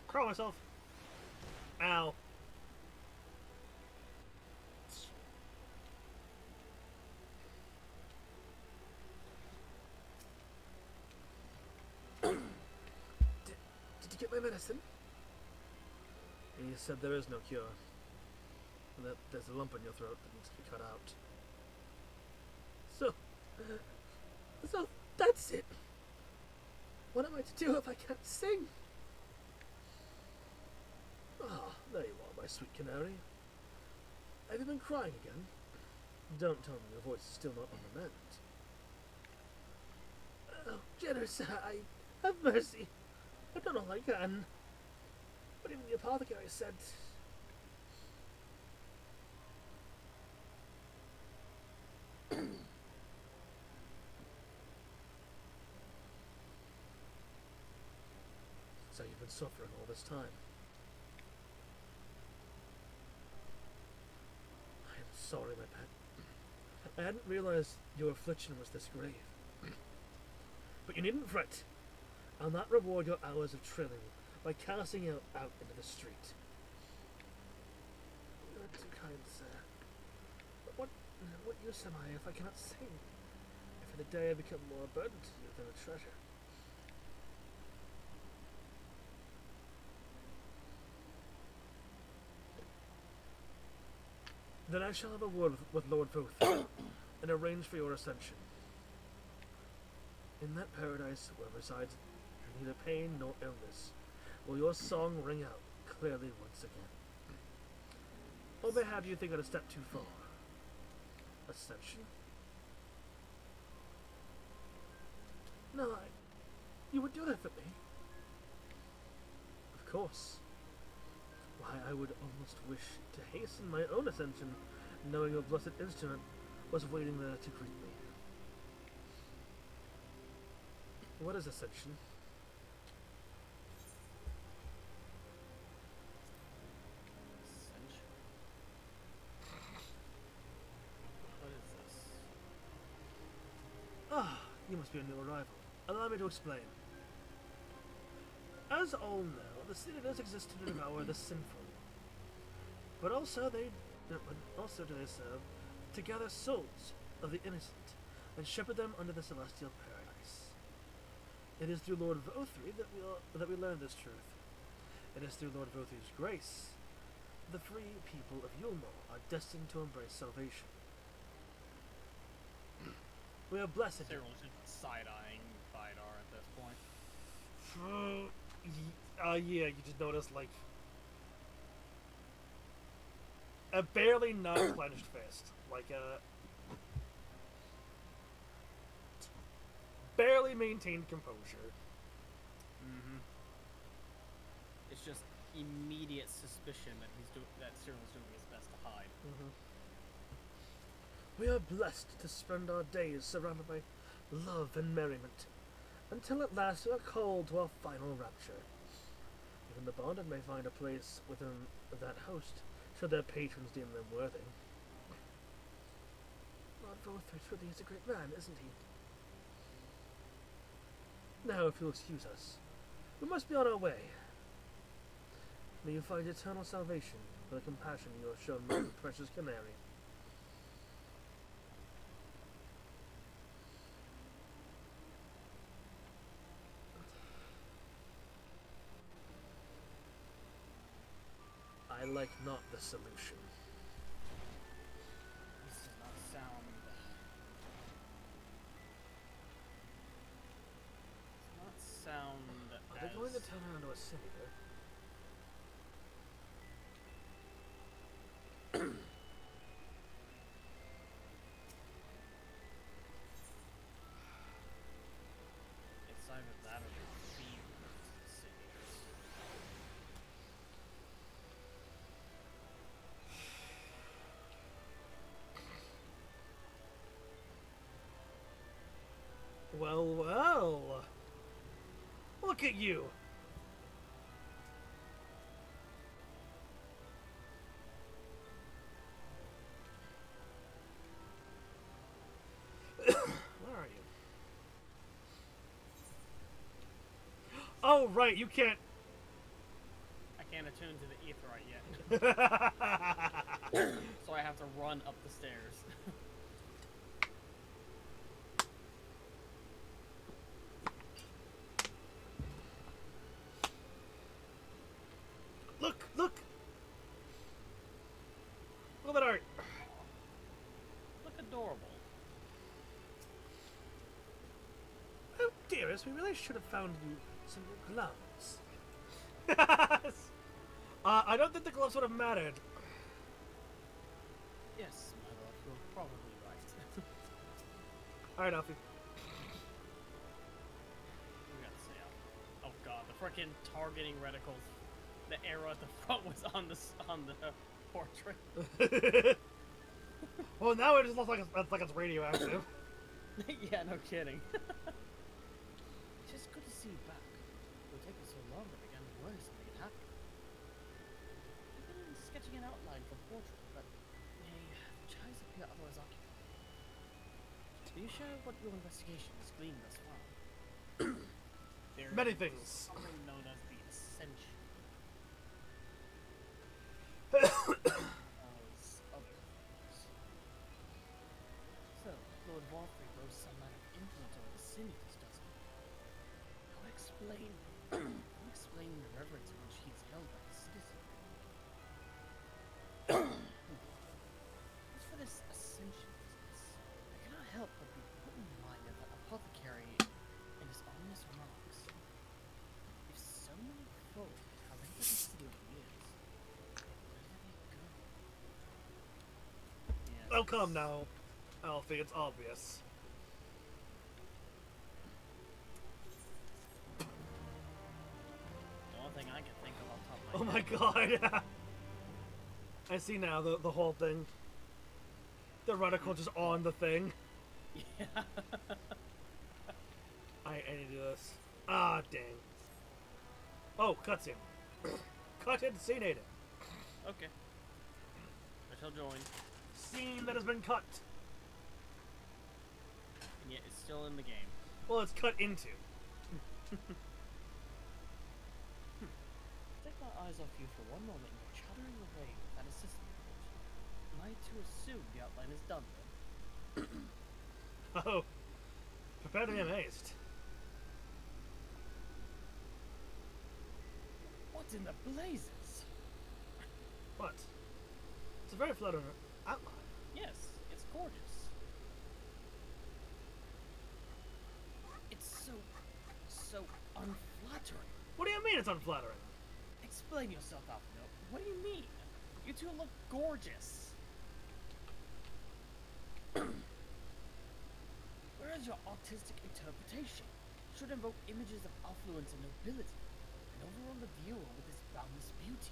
[SPEAKER 1] Crawl myself. Ow. Did you get my medicine? You said there is no cure. That there's a lump in your throat that needs to be cut out. So that's it. What am I to do if I can't sing? Ah, there you are, my sweet canary. Have you been crying again? Don't tell me your voice is still not on the mend. Oh, generous sir, have mercy. I've done all I can. But even the apothecary said... So you've been suffering all this time. I am sorry, my pet. I hadn't realized your affliction was this grave. But you needn't fret. I'll not reward your hours of trilling by casting you out into the street. You're too kind, sir. But what use am I if I cannot sing? If for the day I become more a burden to you than a treasure. Then I shall have a word with Lord Voth and arrange for your ascension. In that paradise where resides neither pain nor illness, will your song ring out clearly once again. Or mayhap you think it a step too far? Ascension? No, you would do that for me. Of course. Why, I would almost wish to hasten my own ascension, knowing your blessed instrument was waiting there to greet me. What is ascension?
[SPEAKER 2] Ascension? What is this?
[SPEAKER 1] Ah, you must be a new arrival. Allow me to explain. As all know, the city does exist to devour the sinful, but also do they serve to gather souls of the innocent and shepherd them under the celestial paradise. It is through Lord Vothri that we learn this truth. It is through Lord Vothri's grace the free people of Yulmore are destined to embrace salvation. We are blessed.
[SPEAKER 2] Everyone's just side-eyeing Vidar at this point.
[SPEAKER 1] Yeah, you just noticed, like, a barely not clenched fist. Like, barely maintained composure.
[SPEAKER 2] Mm-hmm. It's just, immediate suspicion that Cyril's doing his best to hide.
[SPEAKER 1] We are blessed to spend our days surrounded by love and merriment, until at last we are called to our final rapture. Even the bonded may find a place within that host, should their patrons deem them worthy. Lord Vorthrid truly is a great man, isn't he? Now, if you'll excuse us, we must be on our way. May you find eternal salvation for the compassion you have shown my precious canary. I like not the solution.
[SPEAKER 2] This does not sound.
[SPEAKER 1] Are they going to turn her into a city?
[SPEAKER 2] It's either that or they're feeding the cities.
[SPEAKER 1] Well, well. Look at you. Where are you? Oh, right, you can't.
[SPEAKER 2] I can't attune to the aetheryte yet. So I have to run up the stairs.
[SPEAKER 1] Look, look. Look at that art.
[SPEAKER 2] Look adorable.
[SPEAKER 1] Oh, dearest, we really should have found you some new gloves. I don't think the gloves would have mattered.
[SPEAKER 2] Yes, my love, you're probably right.
[SPEAKER 1] Alright, Alfie.
[SPEAKER 2] We gotta say, oh god, the frickin' targeting reticles. The arrow at the front was on the portrait.
[SPEAKER 1] Well, now it just looks like it's radioactive.
[SPEAKER 2] Yeah, no kidding. It's just good to see you back. It would take us so long to begin to worry something had happened. I've been sketching an outline for the portrait, but the chairs appear otherwise occupied. Can you share what your investigation has gleaned thus far? There
[SPEAKER 1] Many
[SPEAKER 2] is
[SPEAKER 1] things.
[SPEAKER 2] something known as the Ascension. As other things. So, Lord Vorthrid grows some kind of influence over the Sinius, doesn't he? How explain the reverence in which he is held by the citizen? As for this Ascension business, I cannot help but be put in mind of that apothecary and his ominous remarks. If so many folk have entered the city over the years,
[SPEAKER 1] Oh, come now, Alfie, it's obvious.
[SPEAKER 2] The only thing I can think of off the top
[SPEAKER 1] Oh
[SPEAKER 2] of my
[SPEAKER 1] my
[SPEAKER 2] head.
[SPEAKER 1] god. I see now the whole thing. The reticle just on the thing.
[SPEAKER 2] Yeah.
[SPEAKER 1] I need to do this. Ah, dang. Oh, cutscene. Cut it, scene it.
[SPEAKER 2] Okay. I shall join.
[SPEAKER 1] Scene that has been cut.
[SPEAKER 2] And yet it's still in the game.
[SPEAKER 1] Well, it's cut into.
[SPEAKER 2] Take my eyes off you for one moment and you're chattering away with that assistant. Am I to assume the outline is done then?
[SPEAKER 1] Oh. Prepare to be amazed.
[SPEAKER 2] What in the blazes?
[SPEAKER 1] What? It's a very flattering outline.
[SPEAKER 2] Yes, it's gorgeous. It's so unflattering.
[SPEAKER 1] What do you mean it's unflattering?
[SPEAKER 2] Explain yourself, Alfino. What do you mean? You two look gorgeous. Whereas your artistic interpretation should invoke images of affluence and nobility, and overrun the viewer with this boundless beauty.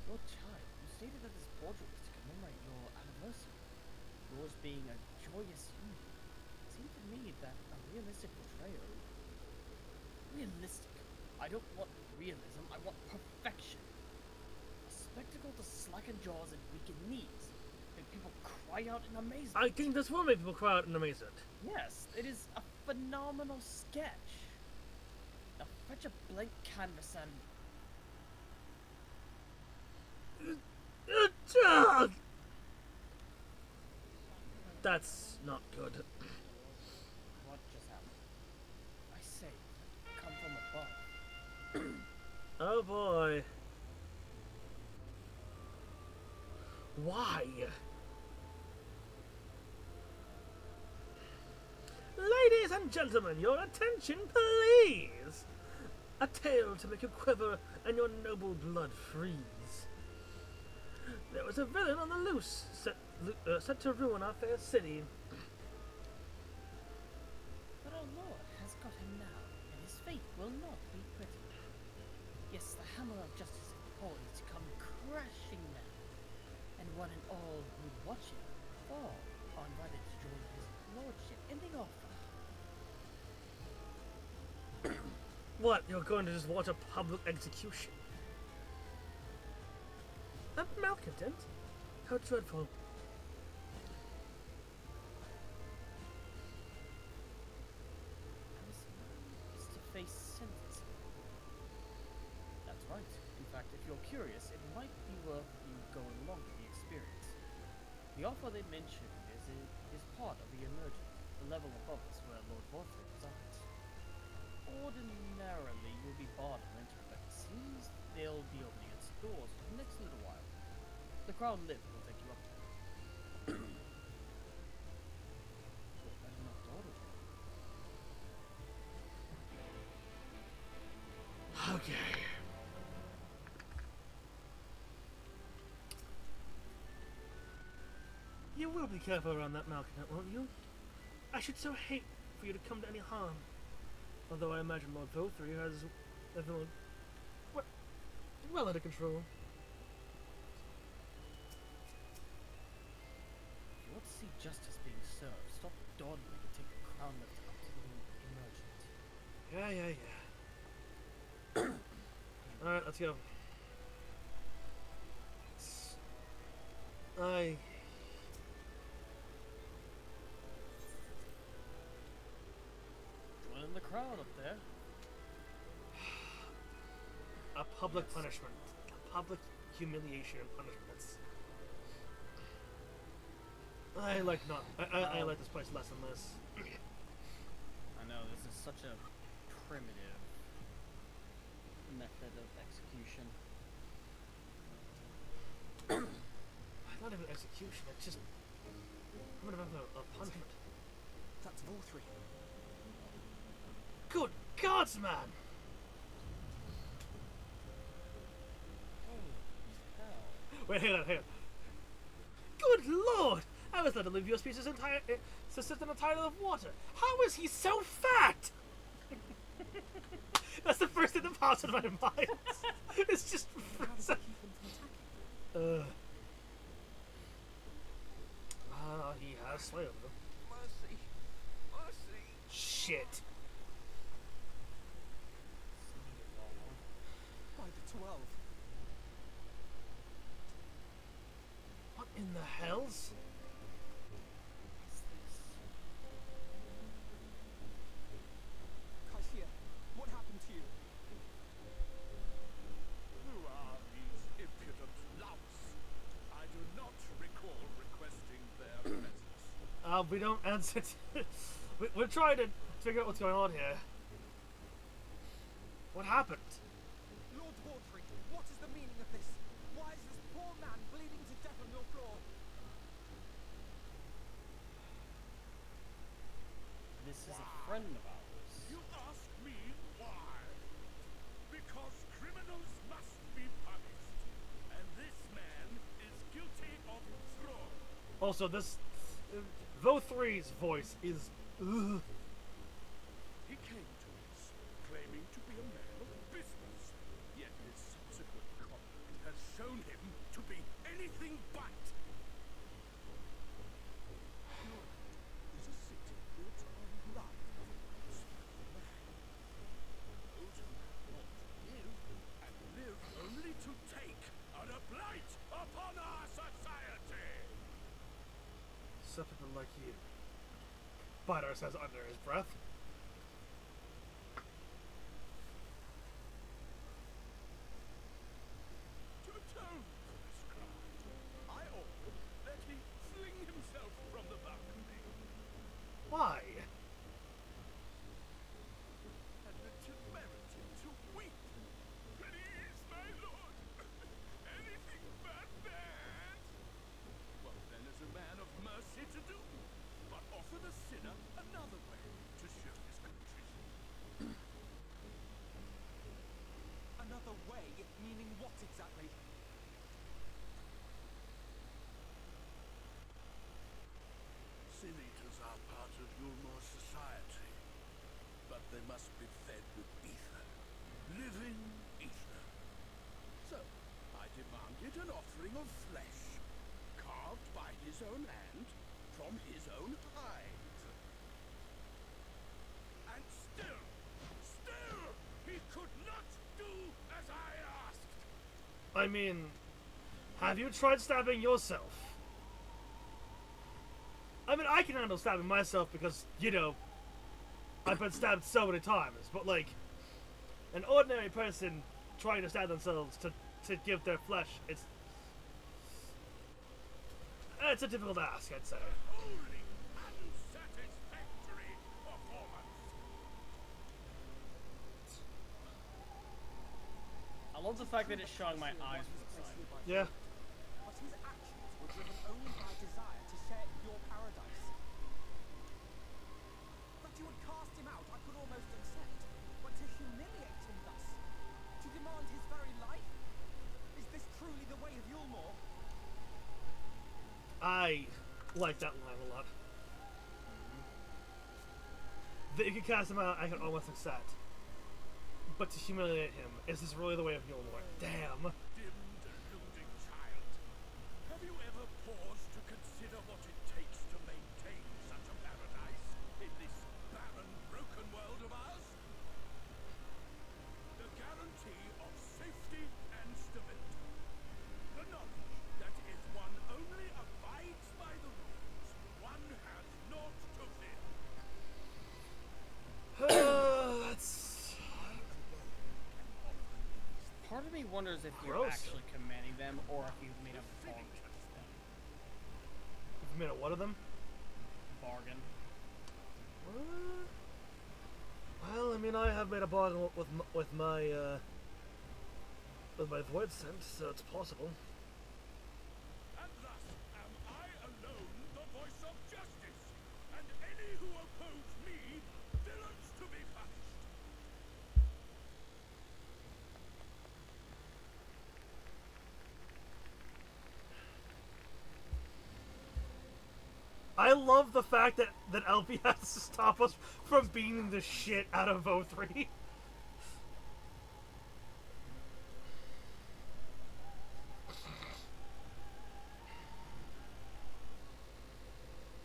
[SPEAKER 2] Lord Chai, you stated that this portrait was to commemorate your anniversary, yours being a joyous union. It seemed to me that a realistic portrayal... Realistic? I don't want realism, I want perfection. A spectacle to slacken jaws and weaken knees. Make people cry out in amazement.
[SPEAKER 1] I think this will make people cry out in amazement.
[SPEAKER 2] Yes, it is a phenomenal sketch. Now fetch a blank canvas and...
[SPEAKER 1] That's not good.
[SPEAKER 2] What just happened? I say, come from above.
[SPEAKER 1] Oh boy. Why? Ladies and gentlemen, your attention, please! A tale to make you quiver and your noble blood freeze. There was a villain on the loose, set to ruin our fair city.
[SPEAKER 2] But our Lord has got him now, and his fate will not be pretty. Yes, the hammer of justice is poised to come crashing down, and one and all who watch it fall are invited to join his lordship in the offer.
[SPEAKER 1] What, you're going to just watch a public execution? A malcontent? How dreadful.
[SPEAKER 2] This man is to face sentencing. That's right. In fact, if you're curious, it might be worth you going along with the experience. The offer they mentioned is part of the emergent, the level above us where Lord Vorthry resides. Ordinarily, you'll be barred from entering, but it seems they'll be opening its doors for the next little while. The Crown Lift will take you up there. So better not dawdle here.
[SPEAKER 1] Okay. You will be careful around that malcontent, won't you? I should so hate for you to come to any harm. Although I imagine Lord Vorthry has everyone well under control.
[SPEAKER 2] If you want to see justice being served, stop dawdling and take the Crown Lift up to the emergent.
[SPEAKER 1] Yeah. Alright, let's go.
[SPEAKER 2] Join the crowd up there.
[SPEAKER 1] A public punishment. A public humiliation and punishments. I like this place less and less.
[SPEAKER 2] I know, this is such a primitive method of execution.
[SPEAKER 1] Not even execution, it's just I'm gonna have a punishment.
[SPEAKER 3] That's Vorthry.
[SPEAKER 1] Good gods, man!
[SPEAKER 2] Holy hell.
[SPEAKER 1] Wait, hang on. Good lord! I was led to leave your species to sit in a tidal of water. How is he so fat? That's the first thing that pops in my mind. It's just.
[SPEAKER 3] How does it keep him from attacking?
[SPEAKER 1] He has sway over them.
[SPEAKER 3] Mercy. Mercy.
[SPEAKER 1] Shit.
[SPEAKER 3] By the 12.
[SPEAKER 1] What in the hells?
[SPEAKER 2] What is this?
[SPEAKER 3] Kaishia, what happened to you?
[SPEAKER 4] Who are these impudent louts? I do not recall requesting their presence.
[SPEAKER 1] We don't answer we're trying to figure out what's going on here. What happened?
[SPEAKER 3] Lord Vorthry, what is the meaning of this? Why is this poor man bleeding to death on your floor?
[SPEAKER 2] This is a friend of ours.
[SPEAKER 4] You ask me why? Because criminals must be punished, and this man is guilty of fraud.
[SPEAKER 1] Also, this Vo3's voice is like you. Butter says under his breath.
[SPEAKER 4] To atone for this crime, I ordered that he fling himself from the balcony.
[SPEAKER 1] Why?
[SPEAKER 4] Had the temerity to weep. Please, my lord, anything but that. What then is a man of mercy to do? But offer the sinner another way to show his contrition.
[SPEAKER 3] Another way, meaning what exactly?
[SPEAKER 4] Sin eaters are part of Yulmore society, but they must be fed with ether. Living ether. So, I demanded an offering of flesh, carved by his own hand, from his own hide. And still, he could not do as I asked.
[SPEAKER 1] I mean, have you tried stabbing yourself? I mean, I can handle stabbing myself because, you know, I've been stabbed so many times. But, like, an ordinary person trying to stab themselves to give their flesh, it's a difficult ask, I'd say.
[SPEAKER 4] Wholly unsatisfactory performance.
[SPEAKER 2] I love the fact that it's showing my eyes from the side.
[SPEAKER 1] Yeah.
[SPEAKER 3] But his actions were driven only by desire to share your paradise. That you would cast him out, I could almost accept. But to humiliate him thus, to demand his very life, is this truly the way of Yulmore?
[SPEAKER 1] I like that line a lot. That you can cast him out, I can almost accept. But to humiliate him, is this really the way of Yulmore? Damn.
[SPEAKER 4] Dim, deluding child. Have you ever paused to consider what it takes to maintain such a paradise in this barren, broken world of ours? The guarantee of safety and stability. The knowledge that if one only abides by the rules, one has naught to fear.
[SPEAKER 1] That's
[SPEAKER 2] Part of me wonders if you're
[SPEAKER 1] Gross.
[SPEAKER 2] actually commanding them or if you've made a bargain with them.
[SPEAKER 1] you've made a what of them?
[SPEAKER 2] Bargain.
[SPEAKER 1] Well, I mean, I have made a bargain with my void scent, so it's possible.
[SPEAKER 4] And thus am I alone the voice of justice, and any who oppose me, villains to be punished.
[SPEAKER 1] I love the fact that LP has to stop us from beating the shit out of O3.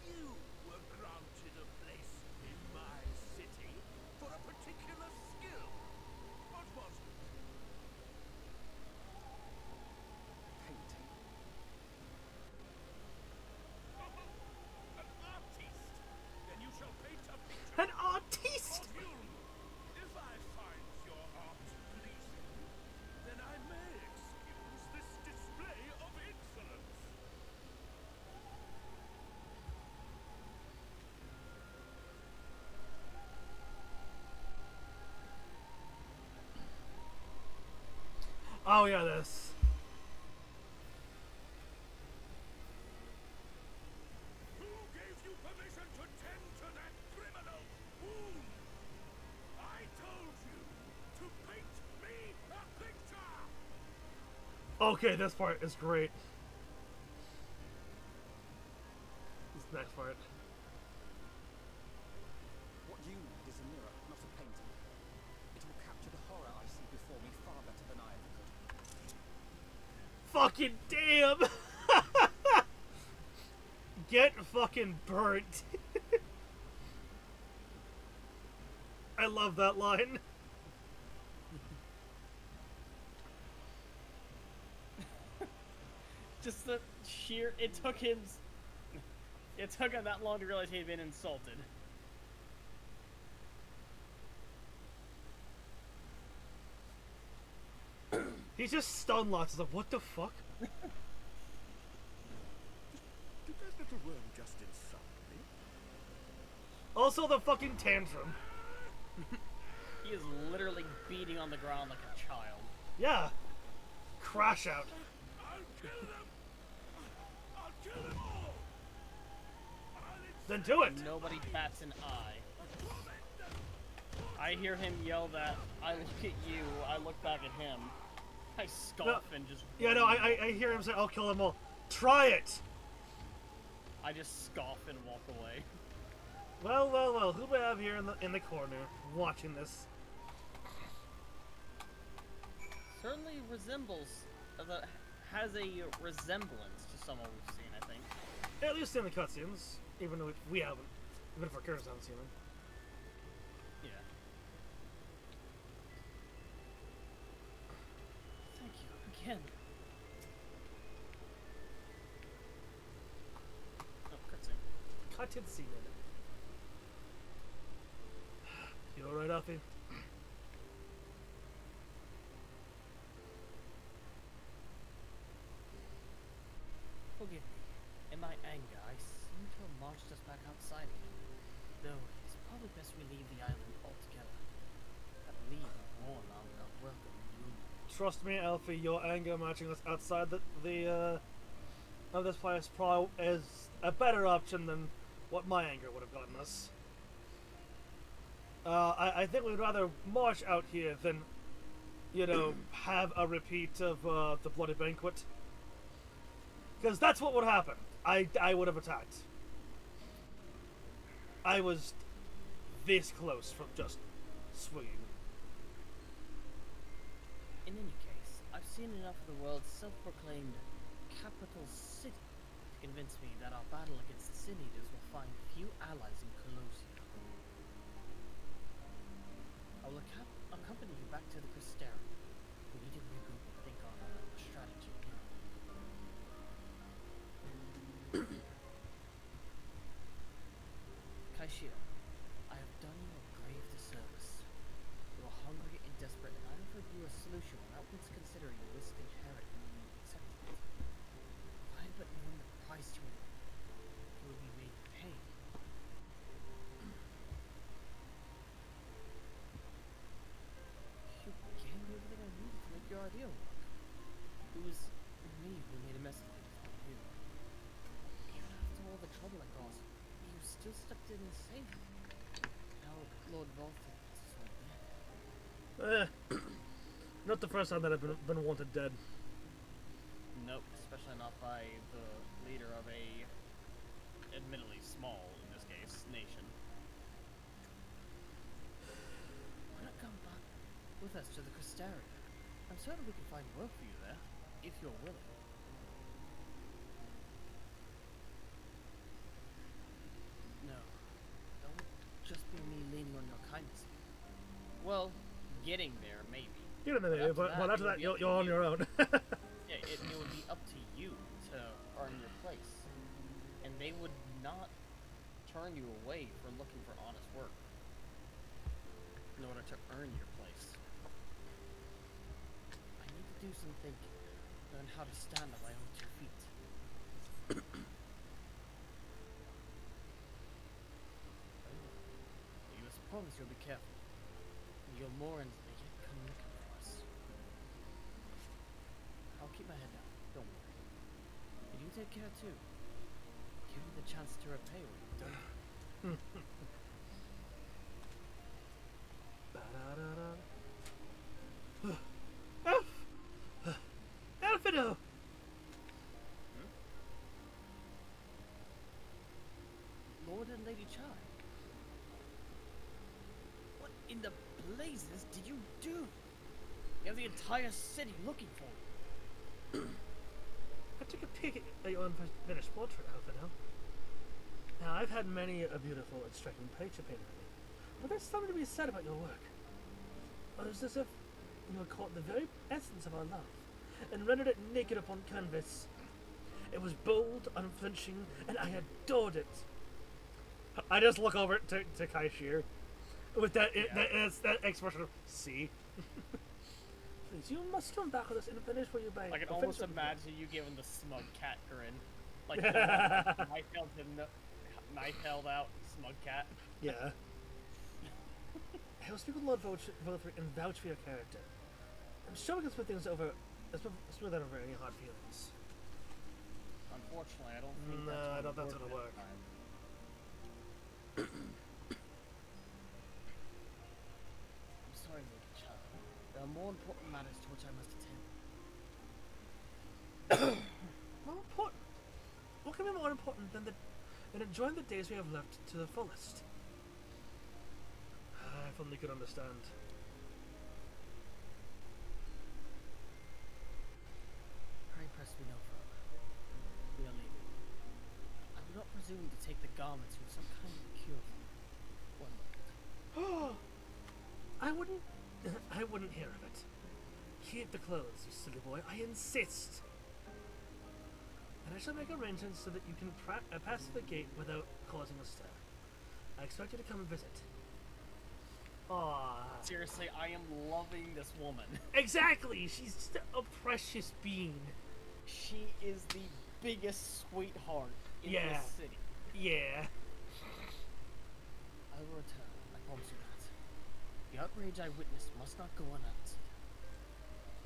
[SPEAKER 4] You were granted a place in my city for a particular skill. What was it?
[SPEAKER 3] Painting.
[SPEAKER 4] An artiste. Then you shall paint a picture
[SPEAKER 1] An artiste!
[SPEAKER 4] of you. If I find your art pleasing, then I may excuse this display of insolence.
[SPEAKER 1] Oh yeah, this.
[SPEAKER 4] Who gave you permission to tend to that criminal wound? I told you to paint me a picture!
[SPEAKER 1] Okay, this part is great. This next part.
[SPEAKER 3] What you need is a mirror, not a painting. It will capture the horror I see before me far better than I ever could.
[SPEAKER 1] Fucking damn! Get fucking burnt. I love that line.
[SPEAKER 2] Just the sheer. It took him. It took him that long to realize he'd been insulted.
[SPEAKER 1] He's just stunned lots. He's like, what the fuck?
[SPEAKER 4] Did that little worm just insult me?
[SPEAKER 1] Also the fucking tantrum.
[SPEAKER 2] He is literally beating on the ground like a child.
[SPEAKER 1] Yeah. Crash out.
[SPEAKER 4] I'll kill them! I'll kill them all!
[SPEAKER 1] Then do it.
[SPEAKER 2] Nobody bats an eye. I hear him yell that, I look at you, I look back at him. I scoff and just...
[SPEAKER 1] Yeah, no, I hear him say, I'll kill them all. Try it!
[SPEAKER 2] I just scoff and walk away.
[SPEAKER 1] Well, who do we have here in the corner watching this?
[SPEAKER 2] Certainly resembles, has a resemblance to someone we've seen, I think.
[SPEAKER 1] At least in the cutscenes, even though we haven't. Even if our characters haven't seen them.
[SPEAKER 2] Yeah. Thank you again. Oh, cutscene.
[SPEAKER 1] Cutscene in it. You alright, Alfie?
[SPEAKER 2] Forgive me. In my anger, I seem to have marched us back outside again. Though, it's probably best we leave the island altogether. I believe more are not welcome in you.
[SPEAKER 1] Trust me, Alfie, your anger matching us outside of this place probably is a better option than what my anger would have gotten us. I think we'd rather march out here than, you know, have a repeat of the Bloody Banquet. Because that's what would happen. I would have attacked. I was this close from just swinging.
[SPEAKER 2] In any case, I've seen enough of the world's self-proclaimed capital city to convince me that our battle against the Sin Eaters will find few allies in Colossia. I will accompany you back to the Crystera. We need to regroup and think on a strategy. Kaishira, I have done you a grave disservice. You are hungry and desperate, and I offered you a solution without once considering the risk inherent in accepting it. If I had but known the price you would be made to pay. You gave me everything I needed to make your idea work. It was me who made a mess of things, not you. Even after all the trouble I caused, you still stepped in and saved me. Now Lord Volta is so dead.
[SPEAKER 1] Not the first time that I've been wanted dead.
[SPEAKER 2] Nope, especially not by the leader of a, admittedly small, in this case, nation. Why not come back with us to the Crystera? I'm certain we can find work for you there, if you're willing. No, that would just be me leaning on your kindness. Well, getting there, maybe.
[SPEAKER 1] Get in there, but after that, you're on your own.
[SPEAKER 2] Yeah, it would be up to you to earn your place. And they would not turn you away for looking for honest work in order to earn your place. I need to do some thinking, learn how to stand on my own 2 feet. You must promise you'll be careful. Your Morans may yet come looking for us. I'll keep my head down, don't worry. And you take care too. Give me the chance to repay what you've done.
[SPEAKER 1] Alfido!
[SPEAKER 2] Lord and Lady Chai. What in the blazes did you do? You have the entire city looking for you.
[SPEAKER 1] I took a peek at your unfinished portrait, Alfido. Now, I've had many a beautiful and striking picture painted of me, but there's something to be said about your work. Well, it's as if you had caught the very essence of our love and rendered it naked upon canvas. It was bold, unflinching, and I adored it. I just look over to Kaishir with that that expression of see. Please, you must come back with us and finish what you buy.
[SPEAKER 2] I can
[SPEAKER 1] or
[SPEAKER 2] almost
[SPEAKER 1] finish what you
[SPEAKER 2] imagine you giving the smug cat grin. Like, knife held out, smug cat.
[SPEAKER 1] Yeah. I will speak with Lord Vothric and vouch for your character. I'm sure we can smooth things over. Smooth that over any hard feelings.
[SPEAKER 2] Unfortunately, I don't think
[SPEAKER 1] No, I don't think
[SPEAKER 2] that's
[SPEAKER 1] that's gonna work.
[SPEAKER 2] I'm sorry, little child. There are more important matters to which I must attend.
[SPEAKER 1] More important? What can be more important than enjoying the days we have left to the fullest? If only could understand.
[SPEAKER 2] Pray press me no further. We are leaving. I do not presume to take the garments you have some kind of cure for. One moment.
[SPEAKER 1] I wouldn't hear of it. Keep the clothes, you silly boy. I insist. And I shall make arrangements so that you can pass through the gate without causing a stir. I expect you to come and visit. Aww.
[SPEAKER 2] Seriously, I am loving this woman.
[SPEAKER 1] Exactly! She's just a precious being.
[SPEAKER 2] She is the biggest sweetheart in
[SPEAKER 1] Yeah.
[SPEAKER 2] this city.
[SPEAKER 1] Yeah.
[SPEAKER 2] I will return, I promise you that. The outrage I witnessed must not go unanswered.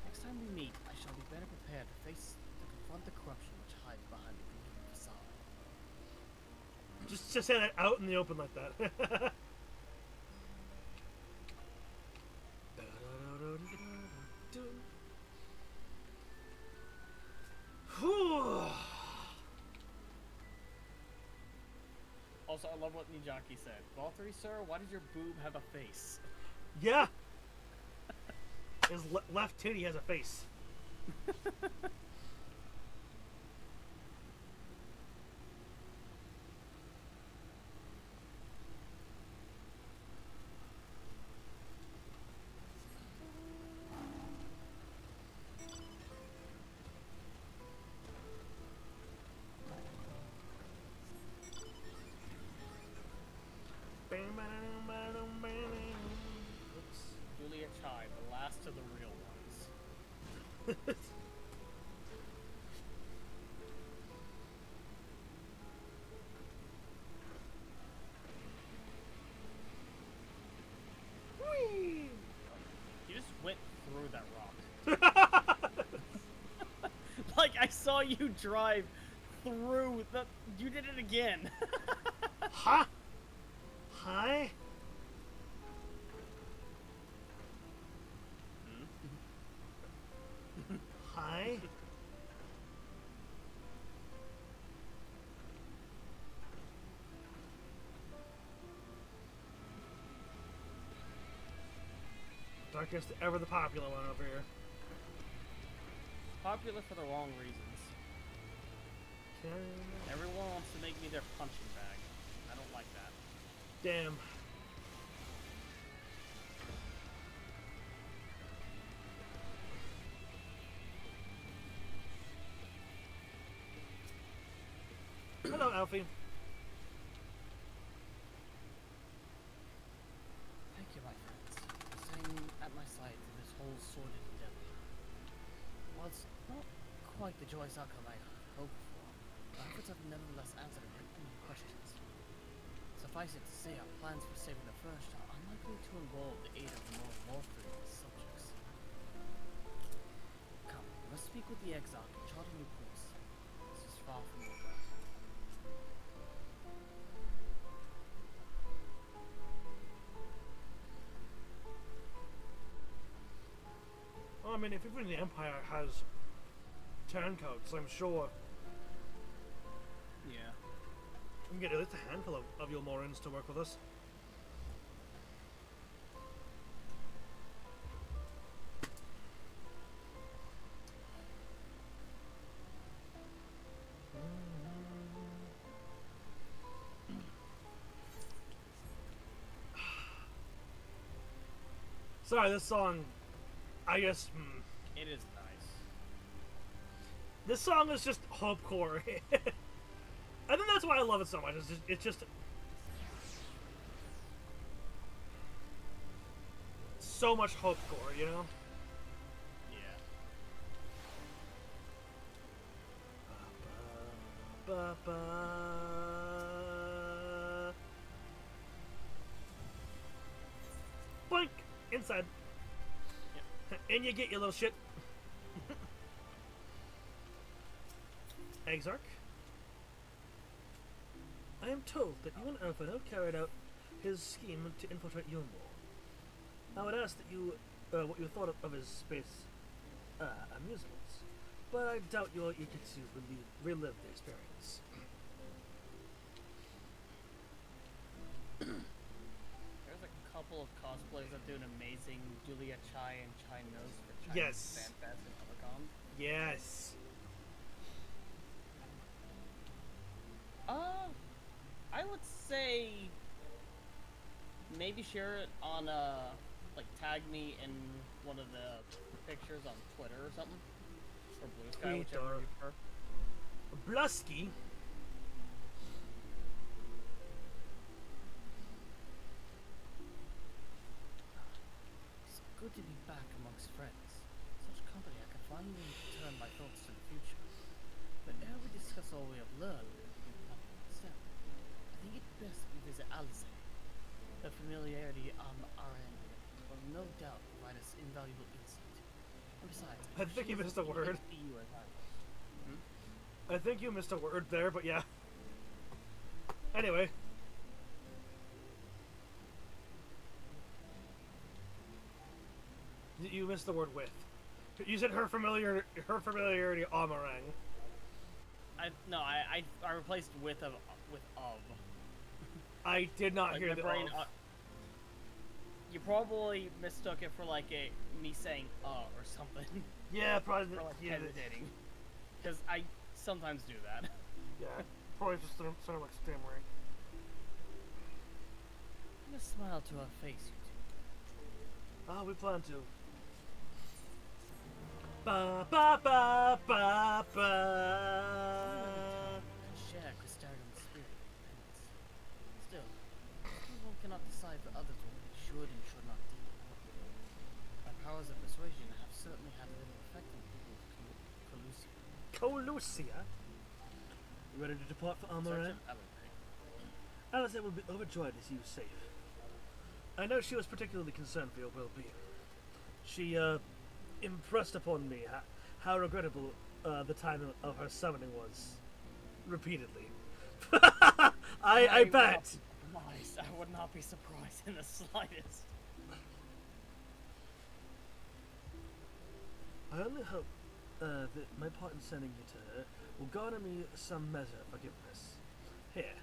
[SPEAKER 2] Next time we meet, I shall be better prepared to confront the corruption which hides behind the gleaming facade.
[SPEAKER 1] Just say that out in the open like that.
[SPEAKER 2] Also, I love what Nijaki said. Valtteri, sir, why does your boob have a face?
[SPEAKER 1] Yeah. His left titty has a face. Oops.
[SPEAKER 2] Julia Chai, the last of the real ones.
[SPEAKER 1] Whee!
[SPEAKER 2] You just went through that rock. Like, I saw you drive through the... You did it again.
[SPEAKER 1] Huh? Hi? Hi? Darkus, ever the popular one over here.
[SPEAKER 2] Popular for the wrong reasons. Everyone wants to make me their punching bag. I don't like that.
[SPEAKER 1] Damn. Hello, Alfie.
[SPEAKER 2] Thank you, my friends, for staying at my side through this whole sordid endeavor. While it's not quite the joyous outcome I hoped for, my efforts have nevertheless answered a great many questions. Suffice it to say, our plans for saving the First are unlikely to involve the aid of the more warfaring subjects. Come, let's speak with the Exarch and chart a new course. This is far from over.
[SPEAKER 1] Well, I mean, if even the Empire has turncoats, I'm sure
[SPEAKER 2] Yeah.
[SPEAKER 1] we can get at least a handful of Yulmorans to work with us. Sorry, this song, I guess,
[SPEAKER 2] It is nice.
[SPEAKER 1] This song is just hopecore. I think that's why I love it so much. It's just so much hopecore, you know?
[SPEAKER 2] Yeah.
[SPEAKER 1] Ba, ba. Boink! Inside.
[SPEAKER 2] Yep.
[SPEAKER 1] And you get your little shit. Exarch. I am told that you and Alphino carried out his scheme to infiltrate Yulmore. I would ask that you, what you thought of his space amusements, but I doubt you're eager to relive the experience.
[SPEAKER 2] There's a couple of cosplayers that do an amazing Julia Chai and Chai Nose for Chinese
[SPEAKER 1] Yes.
[SPEAKER 2] Fan Fest and Comic-Con.
[SPEAKER 1] Yes.
[SPEAKER 2] I would say maybe share it on like tag me in one of the pictures on Twitter or something, or Blue Sky,
[SPEAKER 1] Tweet
[SPEAKER 2] whichever
[SPEAKER 1] or-
[SPEAKER 2] you prefer.
[SPEAKER 1] Blusky.
[SPEAKER 2] It's good to be back amongst friends. Such company I can finally turn my thoughts to the future. But ere we discuss all we have learned, I think it's best we visit Alice. Her familiarity on our end will no doubt provide us invaluable insight. And besides,
[SPEAKER 1] I think you missed a word.
[SPEAKER 2] EU as I was.
[SPEAKER 1] I think you missed a word there, but yeah. Anyway. You missed the word with. You said her familiarity Amarang.
[SPEAKER 2] I replaced with of.
[SPEAKER 1] I did not
[SPEAKER 2] Like
[SPEAKER 1] hear
[SPEAKER 2] my
[SPEAKER 1] the
[SPEAKER 2] brain.
[SPEAKER 1] of.
[SPEAKER 2] You probably mistook it for like me saying or something,
[SPEAKER 1] Yeah, probably.
[SPEAKER 2] or like
[SPEAKER 1] Yeah,
[SPEAKER 2] hesitating, because I sometimes do that.
[SPEAKER 1] yeah, probably just sounded like stammering.
[SPEAKER 2] Bring a smile to our face, you two.
[SPEAKER 1] Oh, we plan to. Ba ba ba ba ba.
[SPEAKER 2] Can share Crystarium's spirit of independence. Still, one cannot decide for others what they should and should not do. My powers of persuasion have certainly had a little effect on people of Colusia.
[SPEAKER 1] Colusia. You ready to depart for Amaran? Alice will be overjoyed to see you safe. I know she was particularly concerned for your well-being. She impressed upon me how regrettable the time of her summoning was. Repeatedly. I bet.
[SPEAKER 2] I would not be surprised in the slightest.
[SPEAKER 1] I only hope that my part in sending you to her will garner me some measure of forgiveness. Here,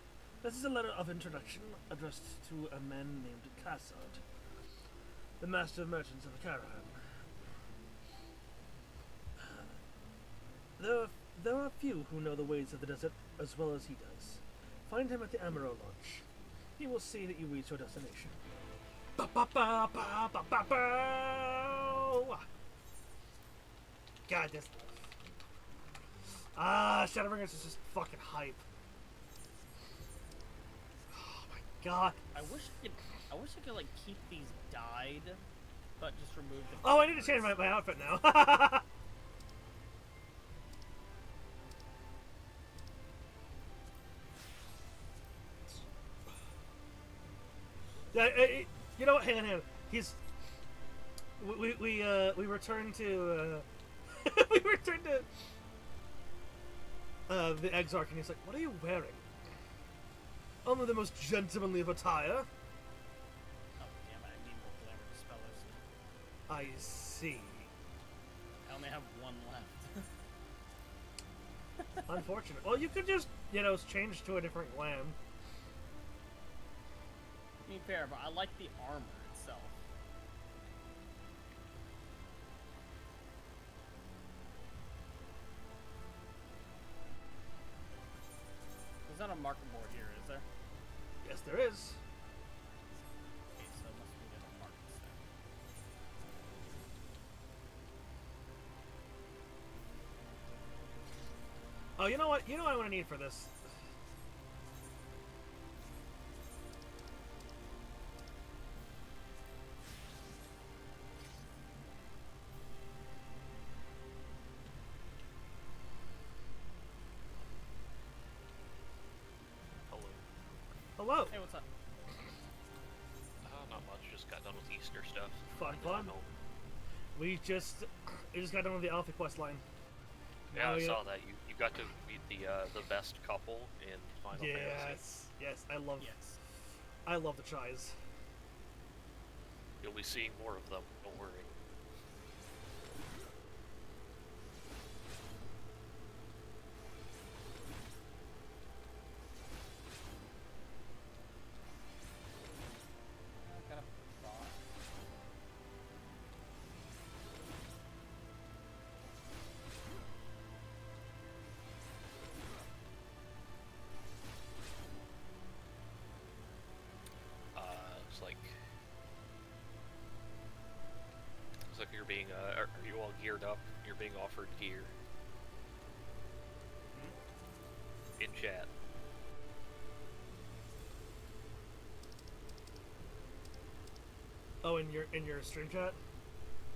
[SPEAKER 1] this is a letter of introduction addressed to a man named Cassard, the master of merchants of Carahan. There are few who know the ways of the desert as well as he does. Find him at the Amaro launch. He will see that you reach your destination. Ba ba ba ba ba ba ba. God, this. Shadowbringers is just fucking hype. Oh my god.
[SPEAKER 2] I wish I could like keep these dyed, but just remove the.
[SPEAKER 1] Oh, I need to change my outfit now. Yeah, you know what? Hang on. We returned to we returned to the Exarch, and he's like, "What are you wearing?" Only the most gentlemanly of attire.
[SPEAKER 2] Oh damn it! I need more glamour dispellers.
[SPEAKER 1] I see.
[SPEAKER 2] I only have one left.
[SPEAKER 1] Unfortunate. Well, you could just, change to a different glam.
[SPEAKER 2] I mean, fair, but I like the armor itself. There's not a marker board here, is there?
[SPEAKER 1] Yes, there is.
[SPEAKER 2] Okay, so it must be different markers then.
[SPEAKER 1] Oh, you know what? You know what I'm gonna need for this?
[SPEAKER 5] Hello.
[SPEAKER 1] Hello.
[SPEAKER 2] Hey, what's up?
[SPEAKER 5] Not much. Just got done with Easter stuff.
[SPEAKER 1] Fun,
[SPEAKER 5] Just
[SPEAKER 1] fun.
[SPEAKER 5] home.
[SPEAKER 1] We just got done with the Alpha quest line.
[SPEAKER 5] Yeah,
[SPEAKER 1] Now
[SPEAKER 5] I
[SPEAKER 1] we-
[SPEAKER 5] saw that. You got to meet the best couple in Final Fantasy.
[SPEAKER 1] Yes, I
[SPEAKER 2] Yes.
[SPEAKER 1] love the tries.
[SPEAKER 5] You'll be seeing more of them. Don't worry.
[SPEAKER 2] Got a thought.
[SPEAKER 5] It's like you're being are you all geared up? You're being offered gear in chat.
[SPEAKER 1] Oh, in your stream chat?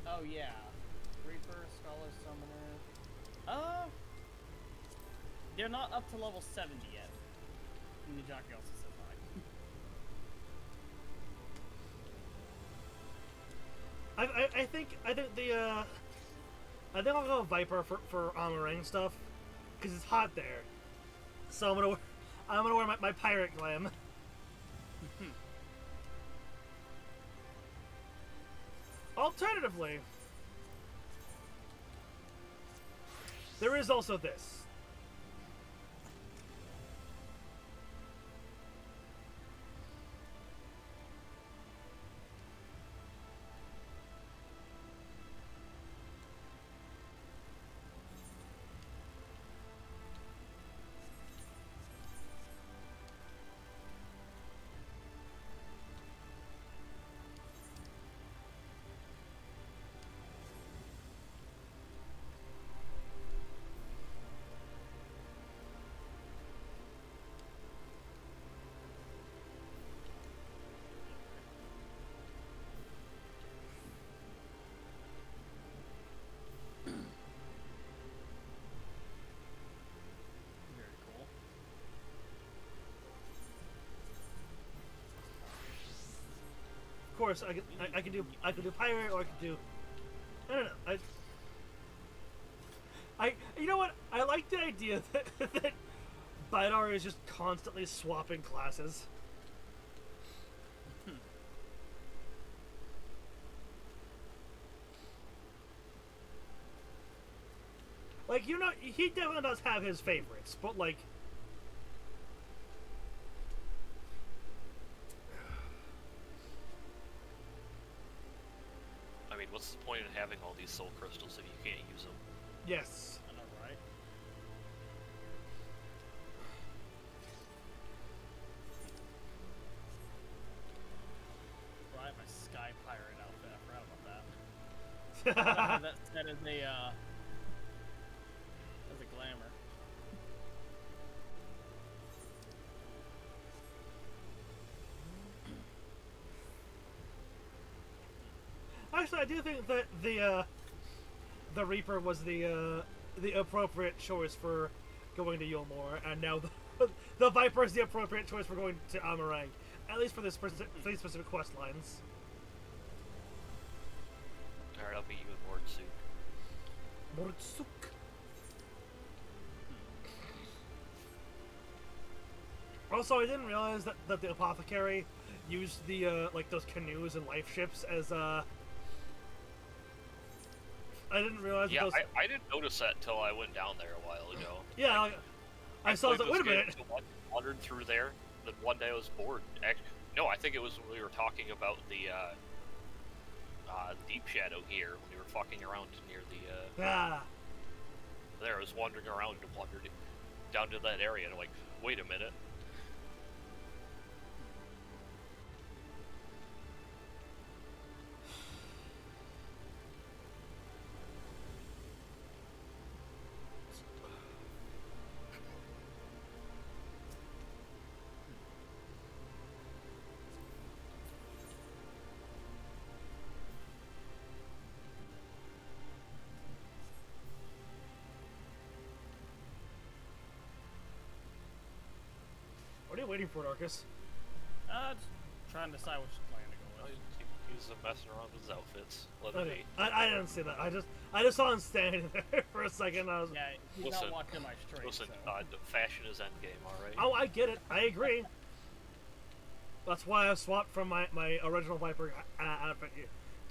[SPEAKER 2] Oh yeah, Reaper, Scholar Summoner. They're not up to level 70 yet. And the jockey also says hi.
[SPEAKER 1] I think I'll go Viper for armoring stuff, cause it's hot there. So I'm gonna wear my pirate glam. Alternatively, there is also this.
[SPEAKER 2] Very cool.
[SPEAKER 1] Of course, I can do pirate, or I can do. I don't know. You know what? I like the idea that Bidar is just constantly swapping classes. Like, you know, he definitely does have his favorites, but like,
[SPEAKER 5] I mean, what's the point in having all these soul crystals if you can't use them?
[SPEAKER 1] yes.
[SPEAKER 2] I know, right? Bro, I have my Sky Pirate outfit. I forgot about that. That is a glamour.
[SPEAKER 1] Actually, I do think that the Reaper was the appropriate choice for going to Yulmore, and now the Viper is the appropriate choice for going to Amarang, at least for these specific quest lines.
[SPEAKER 5] Alright, I'll beat you with Mordsuk.
[SPEAKER 1] Mortsuk. Also, I didn't realize that the apothecary used the like those canoes and life ships as I didn't realize
[SPEAKER 5] Yeah,
[SPEAKER 1] that those.
[SPEAKER 5] I didn't notice that until I went down there a while ago.
[SPEAKER 1] Yeah, like, I saw. I was like, wait a minute.
[SPEAKER 5] Wandered through there. Then one day I was bored. No, I think it was when we were talking about the Deep Shadow here when we were fucking around near the.
[SPEAKER 1] Ah.
[SPEAKER 5] There, I was wandering around and wandered down to that area, and I'm like, wait a minute.
[SPEAKER 1] you waiting for, Darkus?
[SPEAKER 2] Just trying to decide which plan to go with.
[SPEAKER 5] He's messing around with his outfits. Let it
[SPEAKER 1] Okay.
[SPEAKER 5] be.
[SPEAKER 1] I didn't see that. I just saw him standing there for a second. I was.
[SPEAKER 2] Yeah, he's
[SPEAKER 5] Listen,
[SPEAKER 2] not walking my straight.
[SPEAKER 5] Listen,
[SPEAKER 2] So.
[SPEAKER 5] fashion is endgame, alright?
[SPEAKER 1] Oh, I get it. I agree. That's why I swapped from my original Viper outfit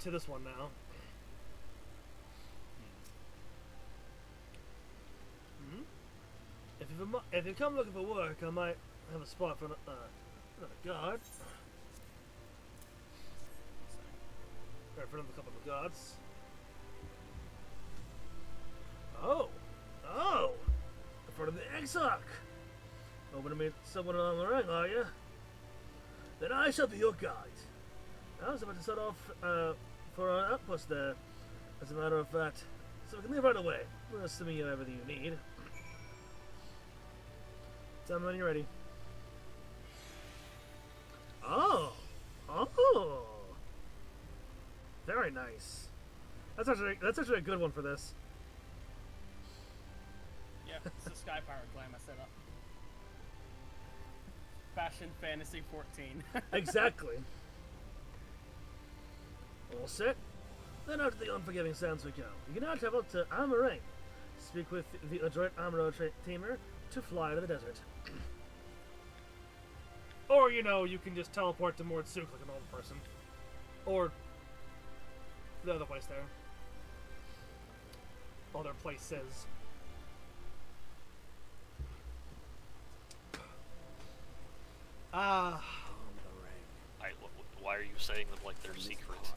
[SPEAKER 1] to this one now. Hmm? If you come looking for work, I might have a spot for another guard. Right, for another couple of guards. Oh! In front of the Exarch! Hoping to meet someone along the ring, are you? Then I shall be your guide. I was about to set off for our outpost there, as a matter of fact, so we can leave right away. We're assuming you have everything you need. Tell me when you're ready. Oh! Very nice. That's actually a good one for this.
[SPEAKER 2] Yeah, it's the Sky Pirate clan I set up. Fashion Fantasy 14.
[SPEAKER 1] Exactly. All set? Then out to the unforgiving sands we go. You can now travel to Amarang. Speak with the adroit Amaro teamer to fly to the desert. Or, you know, you can just teleport to Mordsuk like an old person. Or the other place there. Other places.
[SPEAKER 5] Why are you saying them like they're secrets?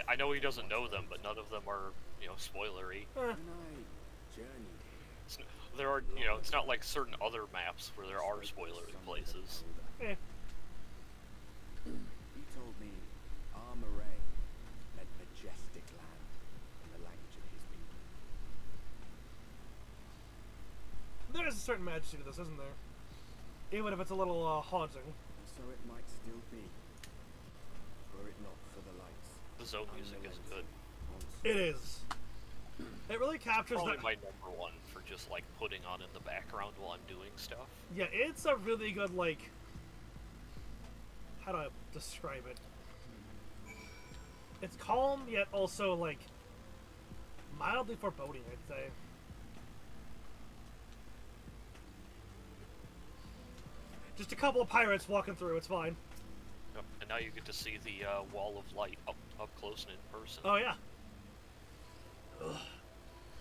[SPEAKER 5] I know he doesn't know them, but none of them are, spoilery. There are, it's not like certain other maps where there are spoilery places.
[SPEAKER 1] Eh.
[SPEAKER 6] He told me Armoray meant majestic land in the language of his people.
[SPEAKER 1] There is a certain majesty to this, isn't there? Even if it's a little haunting.
[SPEAKER 6] And so it might still be, were it not for the lights.
[SPEAKER 5] The zone music is good.
[SPEAKER 1] It is. It really captures
[SPEAKER 5] Probably
[SPEAKER 1] that.
[SPEAKER 5] my number one for just like putting on in the background while I'm doing stuff.
[SPEAKER 1] Yeah, it's a really good, like, how do I describe it? It's calm, yet also, like, mildly foreboding, I'd say. Just a couple of pirates walking through, it's fine.
[SPEAKER 5] Yep. And now you get to see the wall of light up close and in person.
[SPEAKER 1] Oh, yeah. Ugh.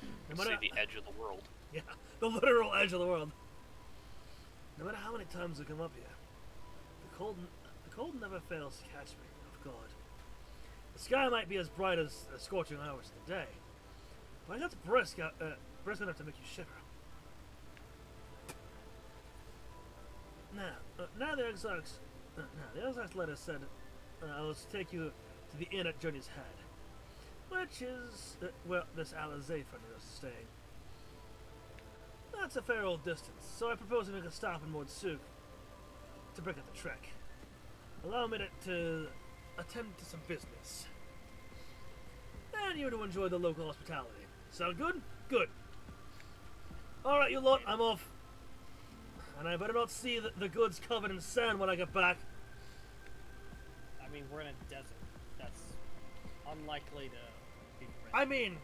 [SPEAKER 5] You
[SPEAKER 1] No
[SPEAKER 5] see
[SPEAKER 1] matter-
[SPEAKER 5] the edge of the world.
[SPEAKER 1] Yeah, the literal edge of the world. No matter how many times we come up here, the cold never fails to catch me, of God. The sky might be as bright as the scorching hours of the day, but it gets brisk enough to make you shiver. Now the Exarch's letter said I was to take you to the inn at Journey's Head, which is where this Alizé friend is staying. That's a fair old distance, so I propose to make a stop in Mordsuk to break up the trek. Allow me to attend to some business. And you to enjoy the local hospitality. Sound good? Good. Alright, you lot, I'm off. And I better not see the goods covered in sand when I get back.
[SPEAKER 2] I mean, we're in a desert. That's unlikely to be ready.
[SPEAKER 1] I mean,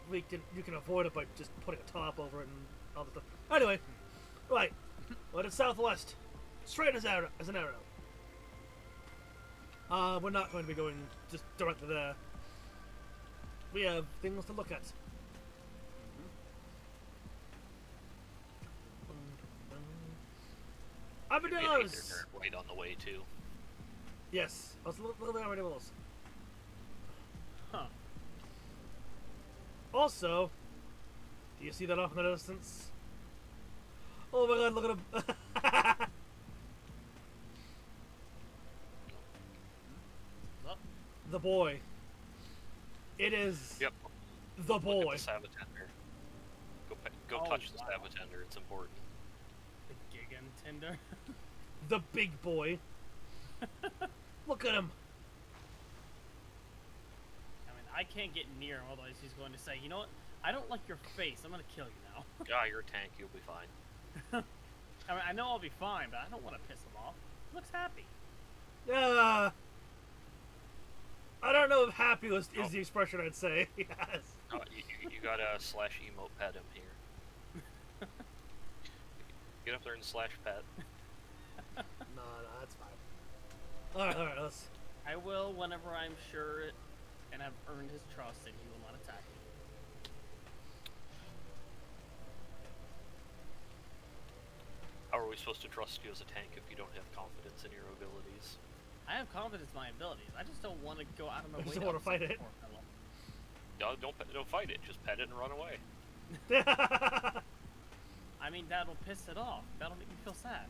[SPEAKER 1] you can avoid it by just putting a top over it and all the stuff. Anyway, right. Well, it's southwest. Straight as an arrow. We're not going to be going just directly there. We have things to look at. I've been doing
[SPEAKER 5] Maybe
[SPEAKER 1] those.
[SPEAKER 5] they're right on the way too.
[SPEAKER 1] Yes, I was looking at my nibbles.
[SPEAKER 2] Huh.
[SPEAKER 1] Also, do you see that off in the distance? Oh my God! Look at him.
[SPEAKER 2] Look,
[SPEAKER 1] The boy. It is
[SPEAKER 5] Yep.
[SPEAKER 1] the
[SPEAKER 5] Look
[SPEAKER 1] boy.
[SPEAKER 5] at the Sabatender. Go
[SPEAKER 2] Oh,
[SPEAKER 5] touch the
[SPEAKER 2] wow.
[SPEAKER 5] Sabatender. It's important.
[SPEAKER 2] the Gigan Tinder.
[SPEAKER 1] The big boy. Look at him.
[SPEAKER 2] I mean, I can't get near him, otherwise he's going to say, you know what? I don't like your face. I'm going to kill you now.
[SPEAKER 5] Ah, you're a tank. You'll be fine.
[SPEAKER 2] I mean, I know I'll be fine, but I don't want to piss him off. He looks happy.
[SPEAKER 1] I don't know if happy is the expression I'd say. Yes.
[SPEAKER 5] Oh, you gotta slash emote pet him here. Get up there and slash pet.
[SPEAKER 1] No, that's fine. Alright, let's...
[SPEAKER 2] I will whenever I'm sure and have earned his trust and he will not attack me.
[SPEAKER 5] How are we supposed to trust you as a tank if you don't have confidence in your abilities?
[SPEAKER 2] I have confidence in my abilities. I just don't want to go out of my way.
[SPEAKER 1] I just don't want to fight it.
[SPEAKER 5] No, don't fight it. Just pet it and run away.
[SPEAKER 2] I mean, that'll piss it off. That'll make me feel sad.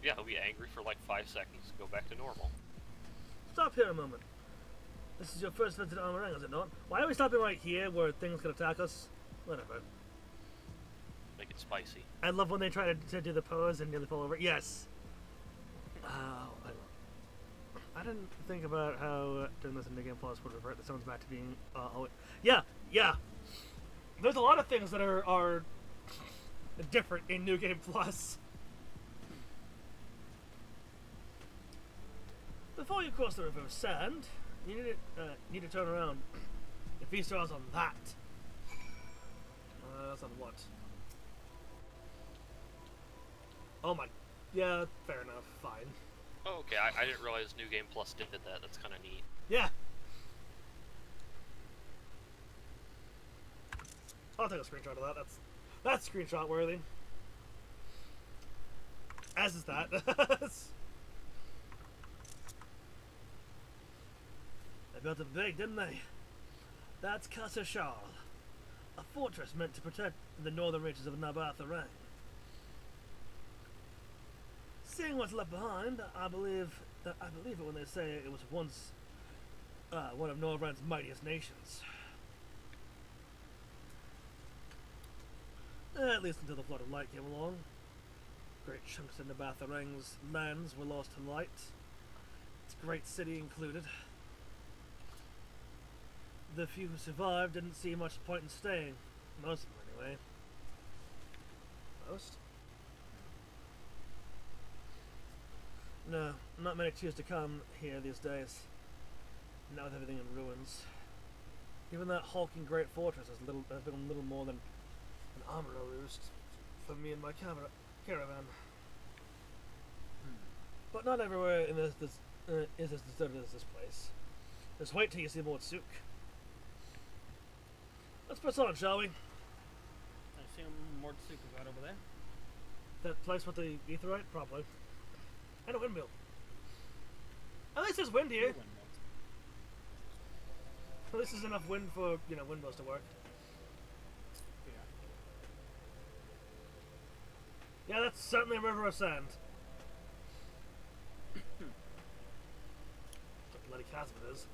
[SPEAKER 5] Yeah, he'll be angry for like 5 seconds and go back to normal.
[SPEAKER 1] Stop here a moment. This is your first visit to Armorang, is it not? Why are we stopping right here where things can attack us? Whatever.
[SPEAKER 5] Make it spicy.
[SPEAKER 1] I love when they try to do the pose and nearly fall over. Yes. I didn't think about how doing this in New Game Plus would revert the sounds back to being. Yeah. There's a lot of things that are different in New Game Plus. Before you cross the River of Sand, you need to turn around. If feast your eyes on that. That's on what? Oh my. Yeah, fair enough. Fine.
[SPEAKER 5] Oh, okay. I didn't realize New Game Plus did that. That's kind of neat.
[SPEAKER 1] Yeah. I'll take a screenshot of that. That's screenshot worthy. As is that. They built it big, didn't they? That's Casa Shal, a fortress meant to protect the northern reaches of Nabatha Rang. Seeing what's left behind, I believe it when they say it was once one of Norvrand's mightiest nations. At least until the flood of light came along. Great chunks of Nabatha Rang's lands were lost to light, its great city included. The few who survived didn't see much point in staying. Most of them, anyway. Most? No, not many choose to come here these days. Now with everything in ruins. Even that hulking great fortress has been little more than an armor roost for me and my caravan. But not everywhere in this is as deserted as this place. Just wait till you see more Tsuk. Let's press on, shall we?
[SPEAKER 2] I assume Mortsuka is right over there.
[SPEAKER 1] That place with the etherite? Probably. And a windmill. At least there's wind here. At least there's enough wind for, windmills to work. Yeah, that's certainly a river of sand. What a bloody chasm it is.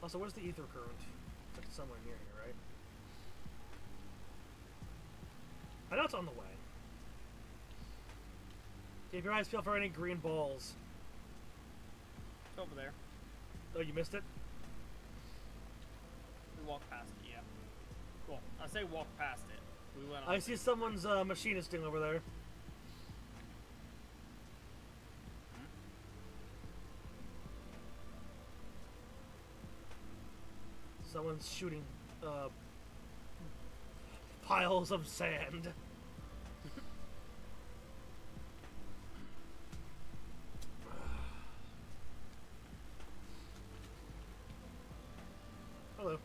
[SPEAKER 1] Also, where's the ether current? It's like somewhere near here, right? I know it's on the way. Keep your eyes peeled for any green balls.
[SPEAKER 2] It's over there.
[SPEAKER 1] Oh, you missed it?
[SPEAKER 2] We walked past it, yeah. Well, I say walk past it. We went on.
[SPEAKER 1] I see someone's machinisting over there. Someone's shooting piles of sand. Hello.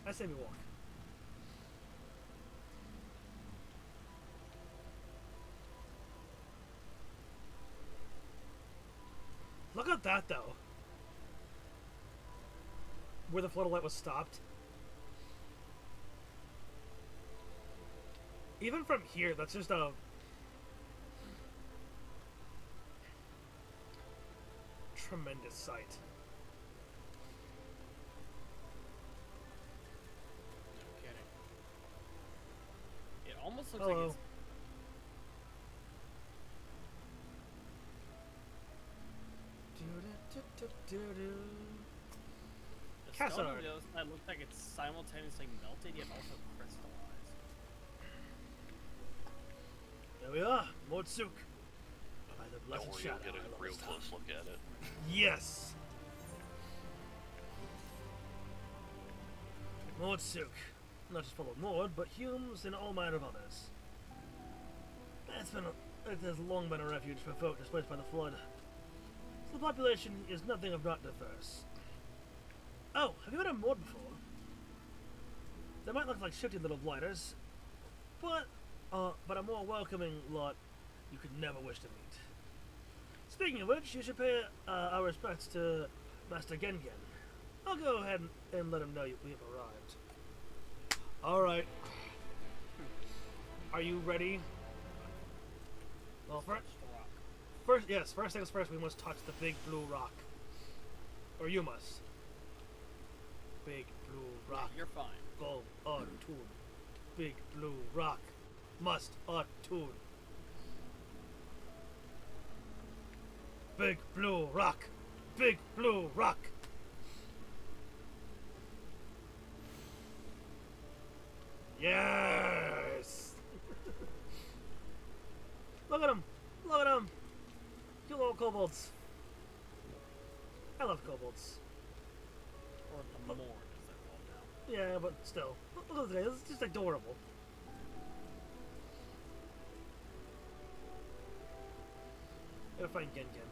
[SPEAKER 1] I say we walk. Look at that, though. Where the flood of light was stopped. Even from here, that's just a tremendous sight.
[SPEAKER 2] No kidding. It almost looks
[SPEAKER 1] Hello.
[SPEAKER 2] like it's... The stone on the other side looks like it's simultaneously melted yet also crystallized.
[SPEAKER 1] There we are, Mordsuk. By the
[SPEAKER 5] Don't
[SPEAKER 1] blessed
[SPEAKER 5] worry,
[SPEAKER 1] shadow.
[SPEAKER 5] you'll get
[SPEAKER 1] I
[SPEAKER 5] a
[SPEAKER 1] love
[SPEAKER 5] real
[SPEAKER 1] this
[SPEAKER 5] close
[SPEAKER 1] town.
[SPEAKER 5] look at it.
[SPEAKER 1] Yes. Mordsuk. Not just full of Mord, but Humes and all manner of others. It has long been a refuge for folk displaced by the flood. So the population is nothing if not diverse. Oh, have you been on Mord before? They might look like shifty little blighters, but a more welcoming lot you could never wish to meet. Speaking of which, you should pay our respects to Master Gengen. I'll go ahead and let him know we have arrived. Alright. Are you ready? Well, first things first, we must touch the big blue rock. Or you must. Big blue rock.
[SPEAKER 2] You're fine.
[SPEAKER 1] Go attune. Big blue rock. Must attune. Big blue rock. Big blue rock. Yes! Look at him! Look at him! You little kobolds. I love kobolds.
[SPEAKER 2] Or the Mord, as they're called now.
[SPEAKER 1] Yeah, but still. Look at this. It's just adorable. Gotta find Gengen.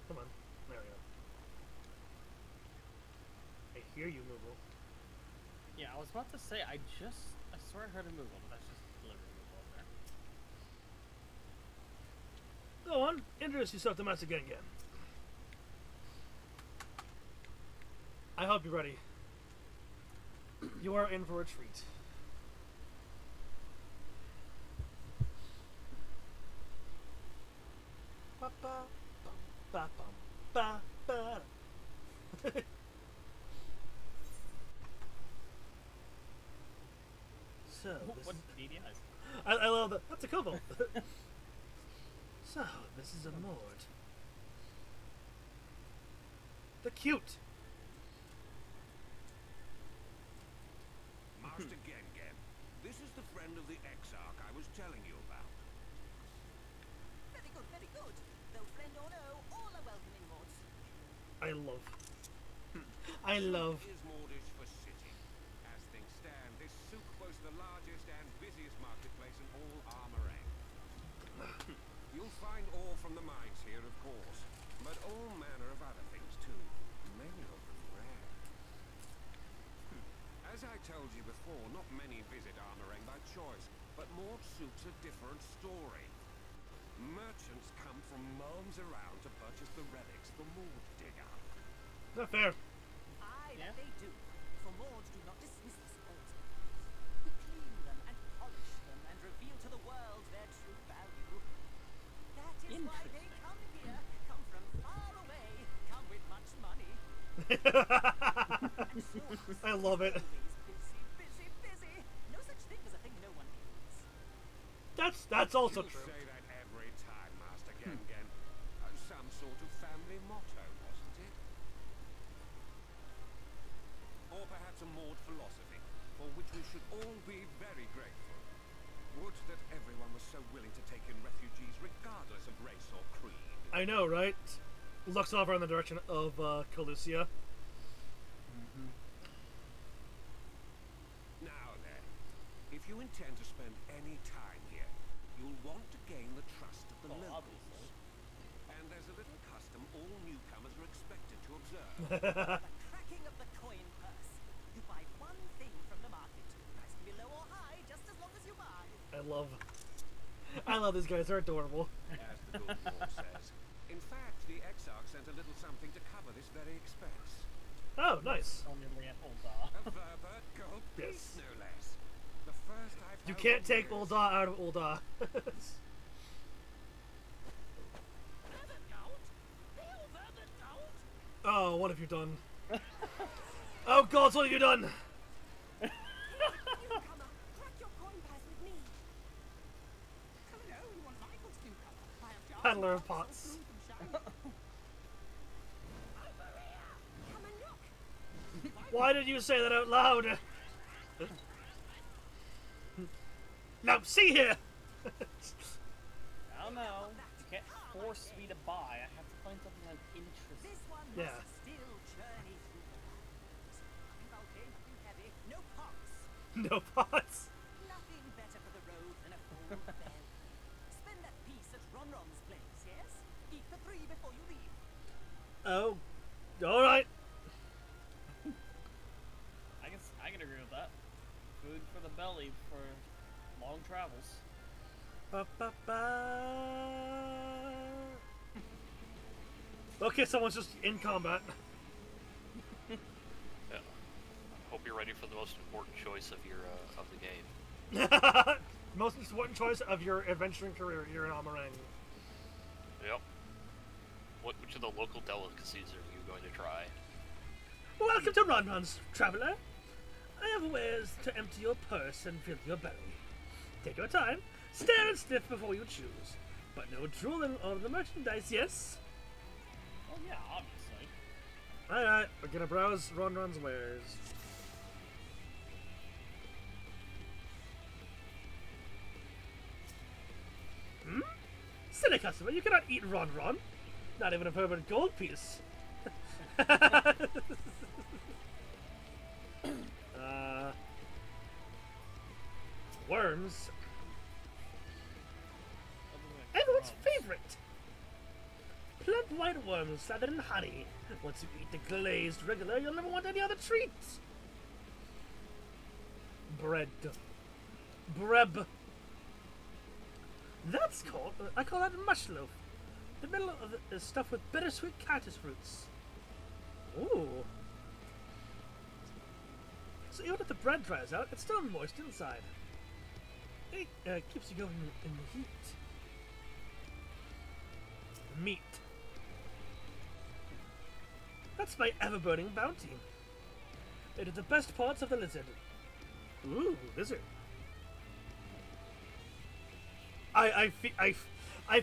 [SPEAKER 1] Come on. There we go. I hear you, Moogle.
[SPEAKER 2] Yeah, I was about to say, I swear I heard a Moogle, but that's just literally Moogle up there.
[SPEAKER 1] Go on, introduce yourself to Master Gengen. I hope you're ready. You are in for a treat. Ba ba ba ba ba ba. So
[SPEAKER 2] What beady eyes?
[SPEAKER 1] I love that. That's a kobold. So this is a Mord. The cute.
[SPEAKER 4] Master Gengen, this is the friend of the Exarch I was telling you about.
[SPEAKER 3] Very good, very good. Though friend or no, all are welcome in Mords.
[SPEAKER 1] I love.
[SPEAKER 4] Is Mordish for city. As things stand, this souk boasts the largest and busiest marketplace in all Armorang. You'll find ore from the mines here, of course, but all manner of other things too. Many of them rare. As I told you before, not many visit Armorang by choice, but Mordsuk's a different story. Merchants come from miles around to purchase the relics the Mord dig up.
[SPEAKER 1] Not fair.
[SPEAKER 3] Aye,
[SPEAKER 2] Yeah.
[SPEAKER 3] that they do. For Mords do not dismiss the old We clean them and polish them and reveal to the world their true value. That is why they come here, come from far away, come with much money. And swords
[SPEAKER 1] I love it.
[SPEAKER 3] always busy, busy, busy. No such thing as a thing no one needs.
[SPEAKER 1] That's also
[SPEAKER 4] You
[SPEAKER 1] true.
[SPEAKER 4] say that every time, Master Gengen. Some sort of family motto, wasn't it? Or perhaps a Mord philosophy, for which we should all be very grateful. Would that everyone was so willing to take in refugees regardless of race or creed.
[SPEAKER 1] I know, right? Looks over in the direction of Calusia.
[SPEAKER 4] Now then, if you intend to spend any time here, you'll want to gain the trust of the
[SPEAKER 2] Well,
[SPEAKER 4] locals.
[SPEAKER 2] obviously.
[SPEAKER 4] And there's a little custom all newcomers are expected to observe.
[SPEAKER 3] The cracking of the coin purse. You buy one thing from the market. Price can be low or high, just as long as you buy.
[SPEAKER 1] I love these guys. They're adorable.
[SPEAKER 4] As the good Lord says. In fact, the Exarch sent a little something to cover this very expense.
[SPEAKER 1] Oh, nice.
[SPEAKER 2] Only at
[SPEAKER 4] A
[SPEAKER 2] Ulda.
[SPEAKER 4] Verbert gold piece,
[SPEAKER 1] Yes.
[SPEAKER 4] no less. The first I've
[SPEAKER 1] You
[SPEAKER 4] held
[SPEAKER 1] can't
[SPEAKER 4] in
[SPEAKER 1] take
[SPEAKER 4] years.
[SPEAKER 1] Ulda out of Ulda.
[SPEAKER 3] Verbert gold? Real verbert gold?
[SPEAKER 1] Oh, what have you done? Oh, gods, what have you done?
[SPEAKER 3] Newcomer, crack your coin purse with me. Hello, you want Michael's newcomer? I have jars
[SPEAKER 1] Peddler of
[SPEAKER 3] of
[SPEAKER 1] pots.
[SPEAKER 3] Over here! Come and look!
[SPEAKER 1] Why did you say that out loud? Now, see here!
[SPEAKER 2] I don't know. You can't force me to buy. I have to find something I'm interested
[SPEAKER 3] This one
[SPEAKER 1] Yeah.
[SPEAKER 3] must still journey through the lands. Nothing bulky, nothing heavy, no pots.
[SPEAKER 1] No pots.
[SPEAKER 3] Nothing better for the road than a full belly. Spend that piece at Ronron's place, yes? Eat for 3 before you leave.
[SPEAKER 1] Oh, alright.
[SPEAKER 2] I can agree with that. Food for the belly for long travels.
[SPEAKER 1] Ba, ba, ba. Okay, someone's just in combat.
[SPEAKER 5] Yeah. Hope you're ready for the most important choice of your of the game.
[SPEAKER 1] Most important choice of your adventuring career here in Amarang.
[SPEAKER 5] Yep. Which of the local delicacies are you going to try?
[SPEAKER 1] Welcome to Ronron's, traveler. I have ways to empty your purse and fill your belly. Take your time, stare and sniff before you choose. But no drooling over the merchandise, yes?
[SPEAKER 2] Oh yeah, obviously.
[SPEAKER 1] Alright, we're gonna browse Ronron's wares. Silly customer, you cannot eat Ron. Not even a permanent gold piece. Worms. Everyone's favorite. Plump white worms slathered in honey. Once you eat the glazed regular, you'll never want any other treats. Bread. Breb. That's called, I call that mush loaf. The middle of it is stuffed with bittersweet cactus fruits. Ooh. So even if the bread dries out, it's still moist inside. It keeps you going in the heat. Meat. That's my ever-burning bounty. It is the best parts of the lizard. Ooh, lizard. I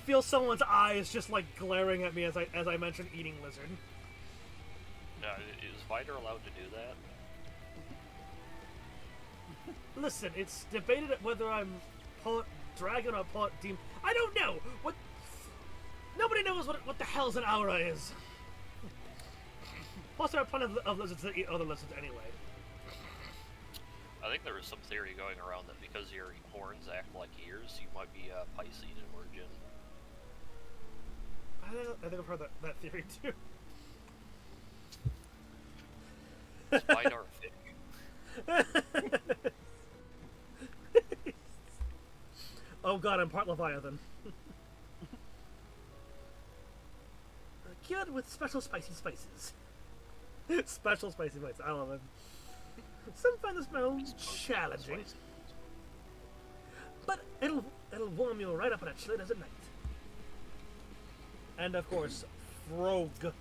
[SPEAKER 1] feel someone's eyes just like glaring at me as I mention eating lizard.
[SPEAKER 5] Is Vider allowed to do that?
[SPEAKER 1] Listen, it's debated whether I'm part dragon or part demon. I don't know. What? Nobody knows what the hell's an aura is. Plus, there are plenty of lizards that eat other lizards anyway.
[SPEAKER 5] I think there was some theory going around that because your horns act like ears, you might be Pisces in origin.
[SPEAKER 1] I think I've heard that theory too.
[SPEAKER 5] It's Vidar thick.
[SPEAKER 1] Oh god, I'm part Leviathan. Cured with special spicy spices. Special spicy spices, I love it. Some find the smell challenging, but it'll warm you right up on a chilly desert night. And of course, frog.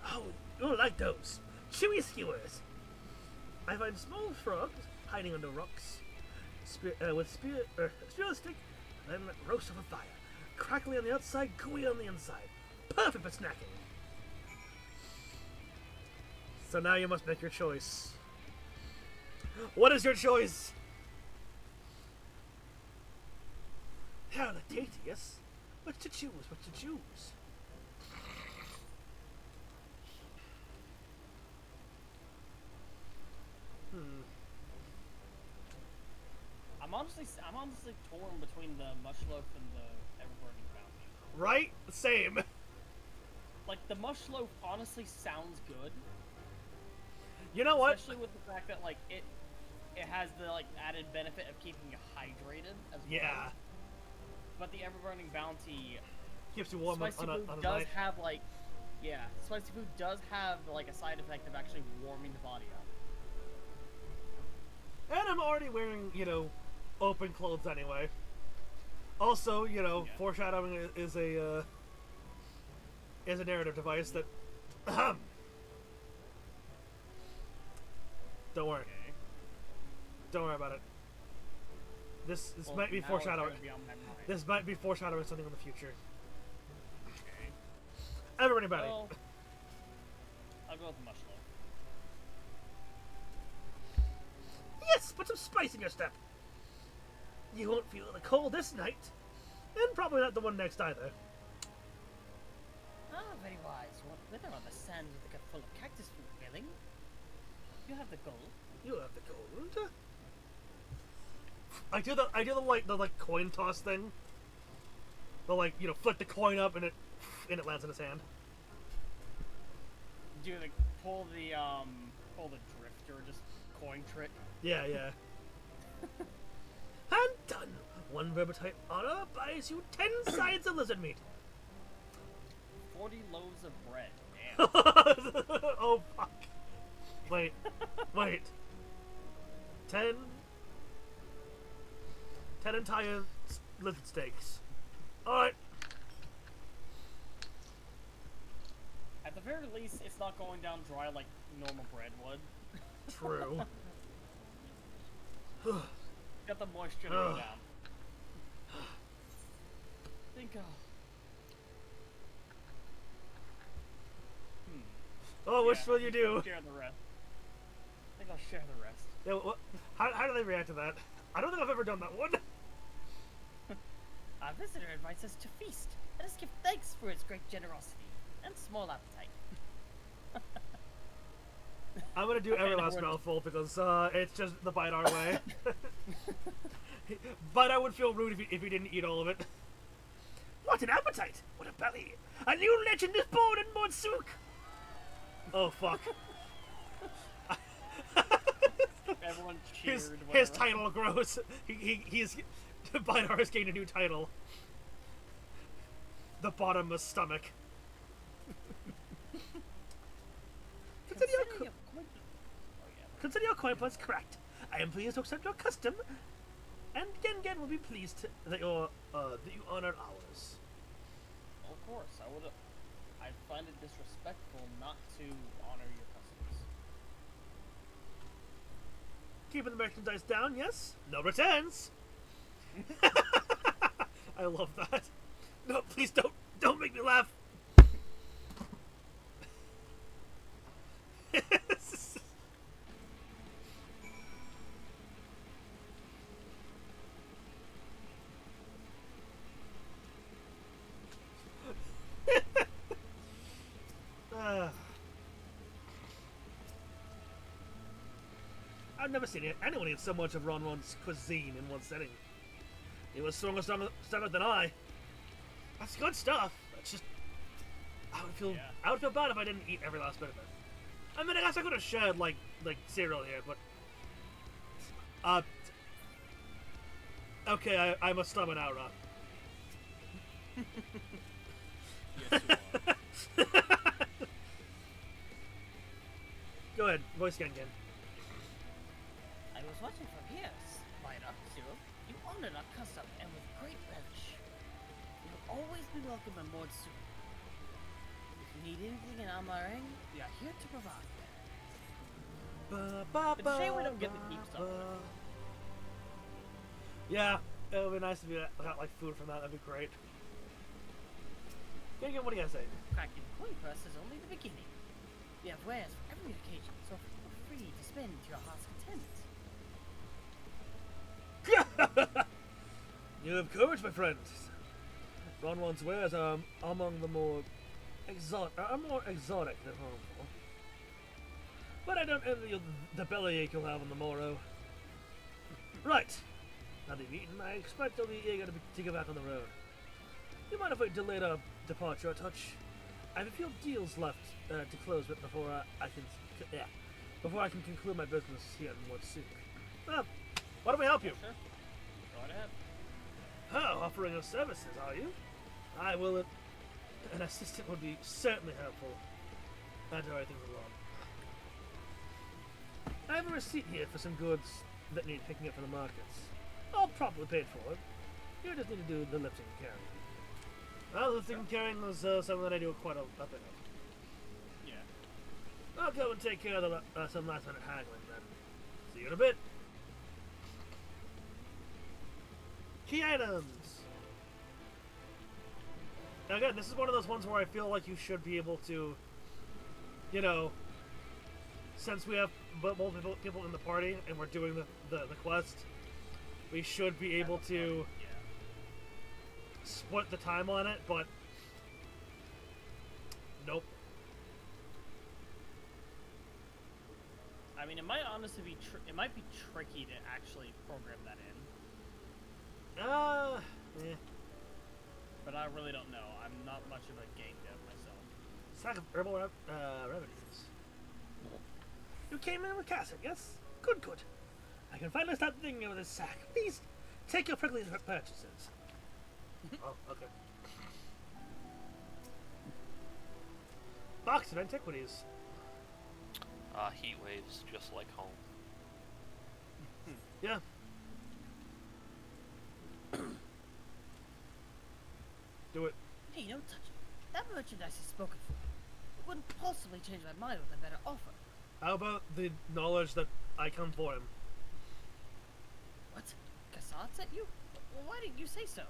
[SPEAKER 1] Oh, you'll like those chewy skewers. I find small frogs hiding under rocks with spear stick, then roast over fire, crackly on the outside, gooey on the inside. Perfect for snacking. So now you must make your choice. What is your choice? How the tastiest. What to choose? What to choose?
[SPEAKER 2] I'm honestly torn between the mush loaf and the ever-burning bounty.
[SPEAKER 1] Right? Same.
[SPEAKER 2] Like the mush loaf honestly sounds good.
[SPEAKER 1] You know what?
[SPEAKER 2] Especially with the fact that like it has the like added benefit of keeping you hydrated as well.
[SPEAKER 1] Yeah.
[SPEAKER 2] But the ever-burning bounty,
[SPEAKER 1] Keeps you warm
[SPEAKER 2] spicy
[SPEAKER 1] on
[SPEAKER 2] food
[SPEAKER 1] a
[SPEAKER 2] does
[SPEAKER 1] night.
[SPEAKER 2] have like, yeah, spicy food does have like a side effect of actually warming the body up.
[SPEAKER 1] And I'm already wearing, open clothes anyway. Also,
[SPEAKER 2] Yeah.
[SPEAKER 1] foreshadowing is a narrative device that. Don't worry.
[SPEAKER 2] Okay.
[SPEAKER 1] Don't worry about it. This
[SPEAKER 2] Well,
[SPEAKER 1] might be
[SPEAKER 2] now it's
[SPEAKER 1] foreshadowing.
[SPEAKER 2] gonna be on my mind.
[SPEAKER 1] This might be foreshadowing something in the future.
[SPEAKER 2] Okay.
[SPEAKER 1] Everybody,
[SPEAKER 2] Well, go with the mushroom.
[SPEAKER 1] Yes, put some spice in your step. You won't feel the cold this night, and probably not the one next either.
[SPEAKER 2] Ah, very wise. What wither on the sand with a cup full of cactus fruit filling? You have the gold.
[SPEAKER 1] You have the gold. I do the coin toss thing. The flip the coin up and it lands in his hand.
[SPEAKER 2] Do you like pull the drifter just coin trick?
[SPEAKER 1] Yeah, yeah. And done. One verbitype honor buys you 10 sides of lizard meat.
[SPEAKER 2] 40 loaves of bread. Damn.
[SPEAKER 1] Oh fuck. Wait. 10 entire lizard steaks. Alright.
[SPEAKER 2] At the very least, it's not going down dry like normal bread would.
[SPEAKER 1] True.
[SPEAKER 2] Got the moisture to go down. Think
[SPEAKER 1] Oh, which will you do?
[SPEAKER 2] Share the rest. I think I'll share the rest.
[SPEAKER 1] Yeah, how do they react to that? I don't think I've ever done that one.
[SPEAKER 2] Our visitor invites us to feast. Let us give thanks for his great generosity and small appetite.
[SPEAKER 1] I'm gonna do every last mouthful because it's just the bite our way. But I would feel rude if he didn't eat all of it. What an appetite! What a belly! A new legend is born in Montsook! Oh fuck.
[SPEAKER 2] Everyone cheered.
[SPEAKER 1] His title grows. He's Bidar has gained a new title. The bottomless stomach. Consider your coin points correct. I am pleased to accept your custom, and Gengen will be pleased that you honor ours.
[SPEAKER 2] Of course, I'd find it disrespectful not to honor your customs.
[SPEAKER 1] Keeping the merchandise down, yes? No returns. I love that. No, please don't make me laugh. I've never seen anyone eat so much of Ronron's cuisine in one setting. He was stronger stomach than I. That's good stuff. It's just I would feel bad if I didn't eat every last bit of it. I mean, I guess I could have shared like cereal here, but okay, I'm a stubborn Aura.
[SPEAKER 2] Yes, you are.
[SPEAKER 1] Go ahead, voice Gengen.
[SPEAKER 2] I was watching from here, Spider Zero. You honored our custom and with great relish. You will always be welcome on board soon. If you need anything in Amarang, we are here to provide. It's a shame we don't get the deep stuff.
[SPEAKER 1] Yeah, it would be nice if you got like food from that. That'd be great. Gengen, what do you guys say?
[SPEAKER 2] Cracking coin purse is only the beginning. We have wares for every occasion, so feel free to spend to your heart's content.
[SPEAKER 1] You have courage, my friend. Ronron's wares are among the more exotic than harmful. But I don't envy you the bellyache you'll have on the morrow. Right. Now that you've eaten, I expect you'll be eager to get back on the road. You mind if I delayed our departure a touch? I have a few deals left to close with before I can conclude my business here in Montsook. Well, why don't we help you?
[SPEAKER 2] Sure. Go ahead.
[SPEAKER 1] Oh, offering us services, are you? I will. An assistant would be certainly helpful. That's how things along. I have a receipt here for some goods that need picking up from the markets. All properly paid for. You just need to do the lifting and carrying. Well, lifting and carrying is something that I do quite a bit of.
[SPEAKER 2] Yeah.
[SPEAKER 1] I'll go and take care of some last minute haggling then. See you in a bit. Key items! Now again, this is one of those ones where I feel like you should be able to, you know, since we have multiple people in the party and we're doing the quest, we should be able to split the time on it, but nope.
[SPEAKER 2] I mean, it might honestly be it might be tricky to actually program that in.
[SPEAKER 1] Yeah.
[SPEAKER 2] But I really don't know. I'm not much of a game dev myself.
[SPEAKER 1] Sack of herbal remedies. You came in with Cassie, yes? Good, good. I can finally start thinking of this sack. Please, take your prickly purchases. Oh, okay. Box of antiquities.
[SPEAKER 5] Heat waves, just like home.
[SPEAKER 1] Yeah. Do it.
[SPEAKER 2] Hey, don't touch it. That merchandise is spoken for. It wouldn't possibly change my mind with a better offer.
[SPEAKER 1] How about the knowledge that I come for him?
[SPEAKER 2] What? Cassad sent you? Well, why didn't you say so?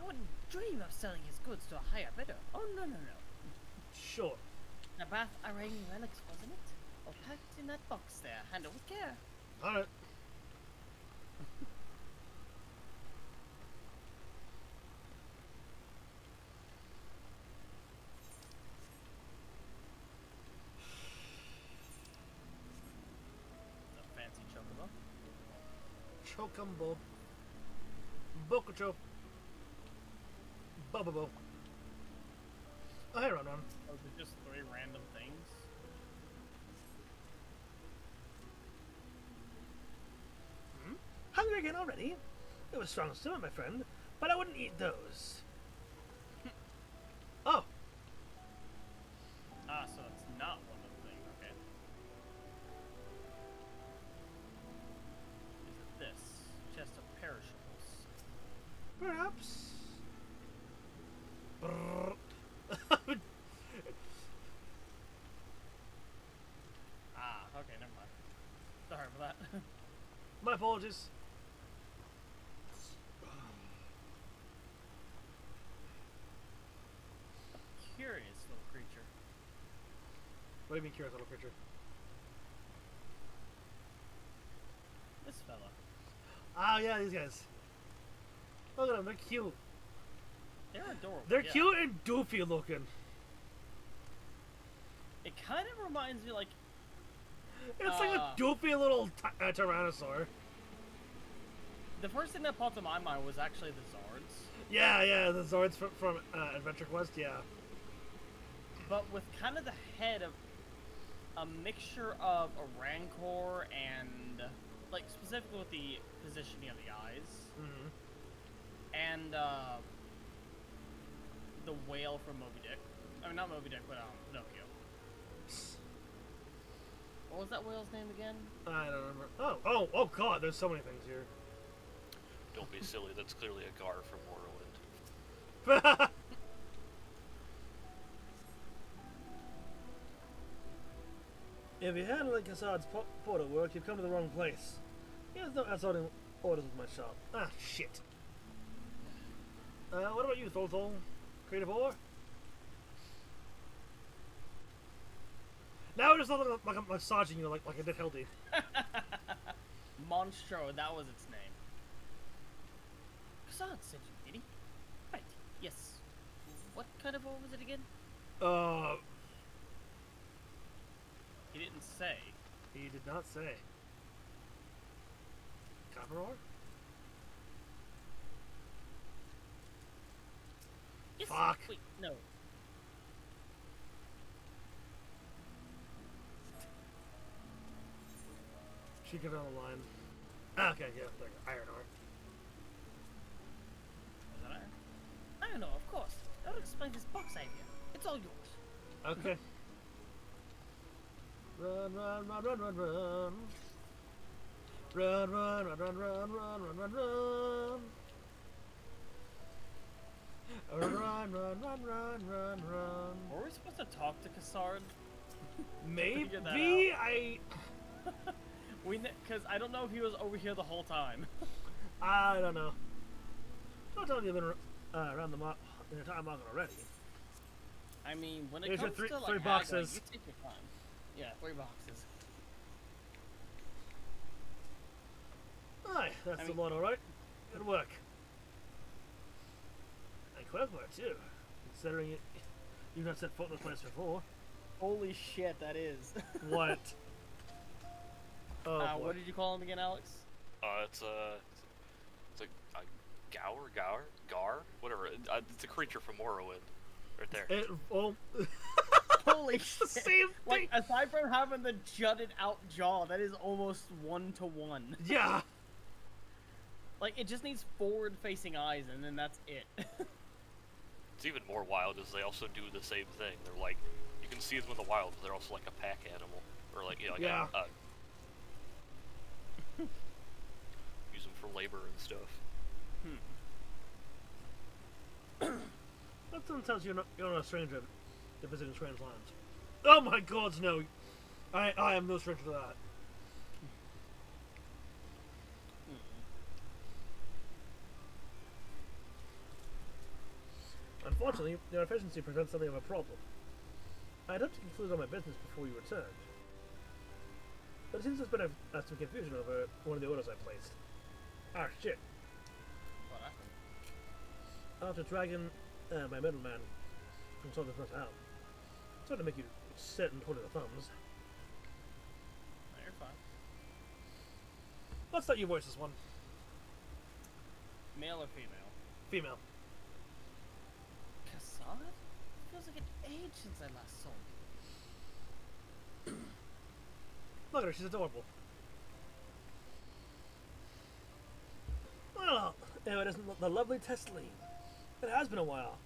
[SPEAKER 2] I wouldn't dream of selling his goods to a higher bidder. Oh, no, no, no.
[SPEAKER 1] Sure.
[SPEAKER 2] Nabath Iranian relics, wasn't it? All packed in that box there. Handle with care.
[SPEAKER 1] Alright.
[SPEAKER 2] A fancy chocobo.
[SPEAKER 1] Chocumbo. Bokucho. Bubabo. Oh, hey, Ron.
[SPEAKER 2] Those are just 3 random things.
[SPEAKER 1] Hungry again already? It was strong stomach, my friend, but I wouldn't eat those. Oh.
[SPEAKER 2] Ah, so it's not one of the things, okay. Is it this? Chest of perishables.
[SPEAKER 1] Perhaps.
[SPEAKER 2] Ah, okay, never mind. Sorry for that.
[SPEAKER 1] My apologies.
[SPEAKER 2] Curious little creature.
[SPEAKER 1] What do you mean, curious little creature?
[SPEAKER 2] This fella.
[SPEAKER 1] Oh, yeah, these guys. Look at them, they're cute.
[SPEAKER 2] They're adorable.
[SPEAKER 1] They're
[SPEAKER 2] yeah.
[SPEAKER 1] cute and doofy looking.
[SPEAKER 2] It kind of reminds me, like,
[SPEAKER 1] It's like a doofy little tyrannosaur.
[SPEAKER 2] the first thing that popped in my mind was actually the Zards.
[SPEAKER 1] Yeah, the Zords from Adventure Quest, yeah.
[SPEAKER 2] But with kind of the head of a mixture of a Rancor and, like, specifically with the positioning of the eyes.
[SPEAKER 1] Mm-hmm.
[SPEAKER 2] And, the whale from Moby Dick. I mean, not Moby Dick, but, Pinocchio. What was that whale's name again?
[SPEAKER 1] I don't remember. Oh god, there's so many things here.
[SPEAKER 5] Don't be silly, that's clearly a Gar from Morrowind.
[SPEAKER 1] If you handle Cassad's portal work, you've come to the wrong place. He has no outsourcing orders with my shop. Ah, shit. What about you, Thol? Creative ore? Now we're just looking like I'm massaging you like I did Hildy.
[SPEAKER 2] Monstro, that was its name. Cassad sent you, did he? Right, yes. What kind of ore was it again? He didn't say.
[SPEAKER 1] He did not say. Copper ore?
[SPEAKER 2] Yes.
[SPEAKER 1] Fuck.
[SPEAKER 2] Wait, no.
[SPEAKER 1] She got on the line. Ah, okay, yeah, like iron ore.
[SPEAKER 2] Was that iron? Iron ore, of course. That'll explain this box idea. It's all yours.
[SPEAKER 1] Okay. Run, run, run, run, run, run. Run, run, run, run, run, run, run, run, run. Run, run, run, run, run, run, run.
[SPEAKER 2] Were we supposed to talk to Cassard?
[SPEAKER 1] Maybe
[SPEAKER 2] Figure that
[SPEAKER 1] I
[SPEAKER 2] Because I don't know if he was over here the whole time.
[SPEAKER 1] I don't know. Don't tell me you've been around the entire market already.
[SPEAKER 2] I mean, when it
[SPEAKER 1] Here's your
[SPEAKER 2] comes to like
[SPEAKER 1] three
[SPEAKER 2] haggling,
[SPEAKER 1] boxes.
[SPEAKER 2] you take your time. Yeah, 3 boxes.
[SPEAKER 1] That's the motto, right? Good work. And quick work, too. Considering you've not set foot in this place before.
[SPEAKER 2] Holy shit, that is.
[SPEAKER 1] What? Oh, boy.
[SPEAKER 2] What did you call him again, Alex?
[SPEAKER 5] It's a gar, whatever. It's a creature from Morrowind, right there.
[SPEAKER 2] Holy
[SPEAKER 1] it's
[SPEAKER 2] shit.
[SPEAKER 1] the same thing.
[SPEAKER 2] Like, aside from having the jutted out jaw, that is almost 1-to-1.
[SPEAKER 1] Yeah.
[SPEAKER 2] Like, it just needs forward-facing eyes, and then that's it.
[SPEAKER 5] It's even more wild is they also do the same thing. They're like, you can see them in the wild, but they're also like a pack animal, or like, you know, like use them for labor and stuff.
[SPEAKER 1] That sometimes you're not a stranger to visiting strange lands. Oh my god, no! I am no stranger to that. Unfortunately, your efficiency presents something of a problem. I'd hoped to conclude all my business before you returned. But it seems there's been some confusion over one of the orders I placed. Ah, shit.
[SPEAKER 2] What happened?
[SPEAKER 1] After dragging my middleman from something not out. Sorry to make you sit and twiddle the thumbs.
[SPEAKER 2] No, you're fine.
[SPEAKER 1] Let's let you voice this one.
[SPEAKER 2] Male or female?
[SPEAKER 1] Female.
[SPEAKER 2] Cassad? Feels like an age since I last saw you.
[SPEAKER 1] Look at her, she's adorable. Well, if it isn't the lovely Tesseline. It has been a while,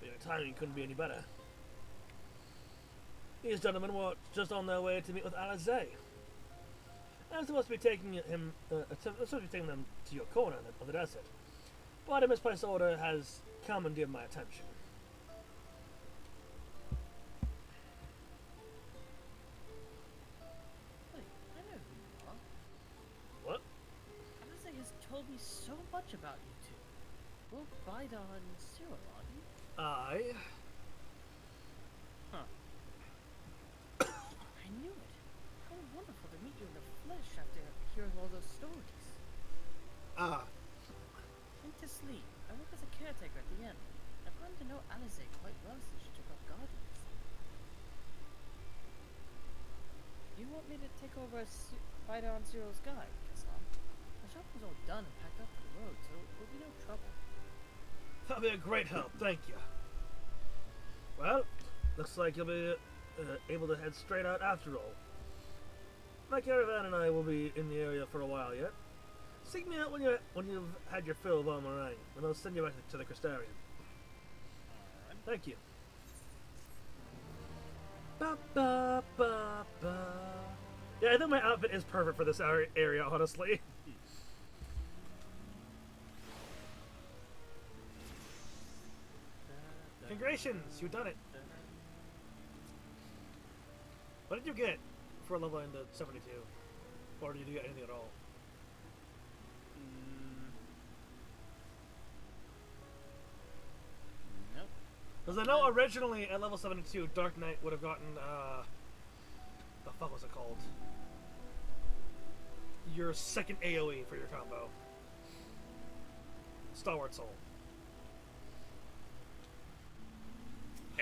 [SPEAKER 1] but your timing couldn't be any better. These gentlemen were just on their way to meet with Alizé. I'm supposed to be taking them to your corner of the desert, but a misplaced order has commandeered my attention.
[SPEAKER 2] Wait, I know who you are.
[SPEAKER 1] What?
[SPEAKER 2] Alizé has told me so much about you two. Well, Vidar and Cyril, aren't you?
[SPEAKER 1] I...
[SPEAKER 2] Huh. I knew it. How wonderful to meet you in the flesh after hearing all those stories.
[SPEAKER 1] Ah.
[SPEAKER 2] Went to sleep. I work as a caretaker at the inn. I've gotten to know Alizé quite well since she took up guardians. You want me to take over Vidar and Cyril's guide, Kassan? The shop was all done and packed up for the road, so there'll be no trouble.
[SPEAKER 1] That'll be a great help, thank you. Well, looks like you'll be able to head straight out after all. My caravan and I will be in the area for a while yet. Seek me out when you've had your fill of Almarang, and I'll send you back to the Crystarian. Thank you. Ba ba ba ba. Yeah, I think my outfit is perfect for this area, honestly. Congratulations, you've done it. What did you get for leveling to 72? Or did you get anything at all?
[SPEAKER 2] Nope.
[SPEAKER 1] Because I know originally at level 72, Dark Knight would have gotten, the fuck was it called? Your second AoE for your combo. Stalwart Soul.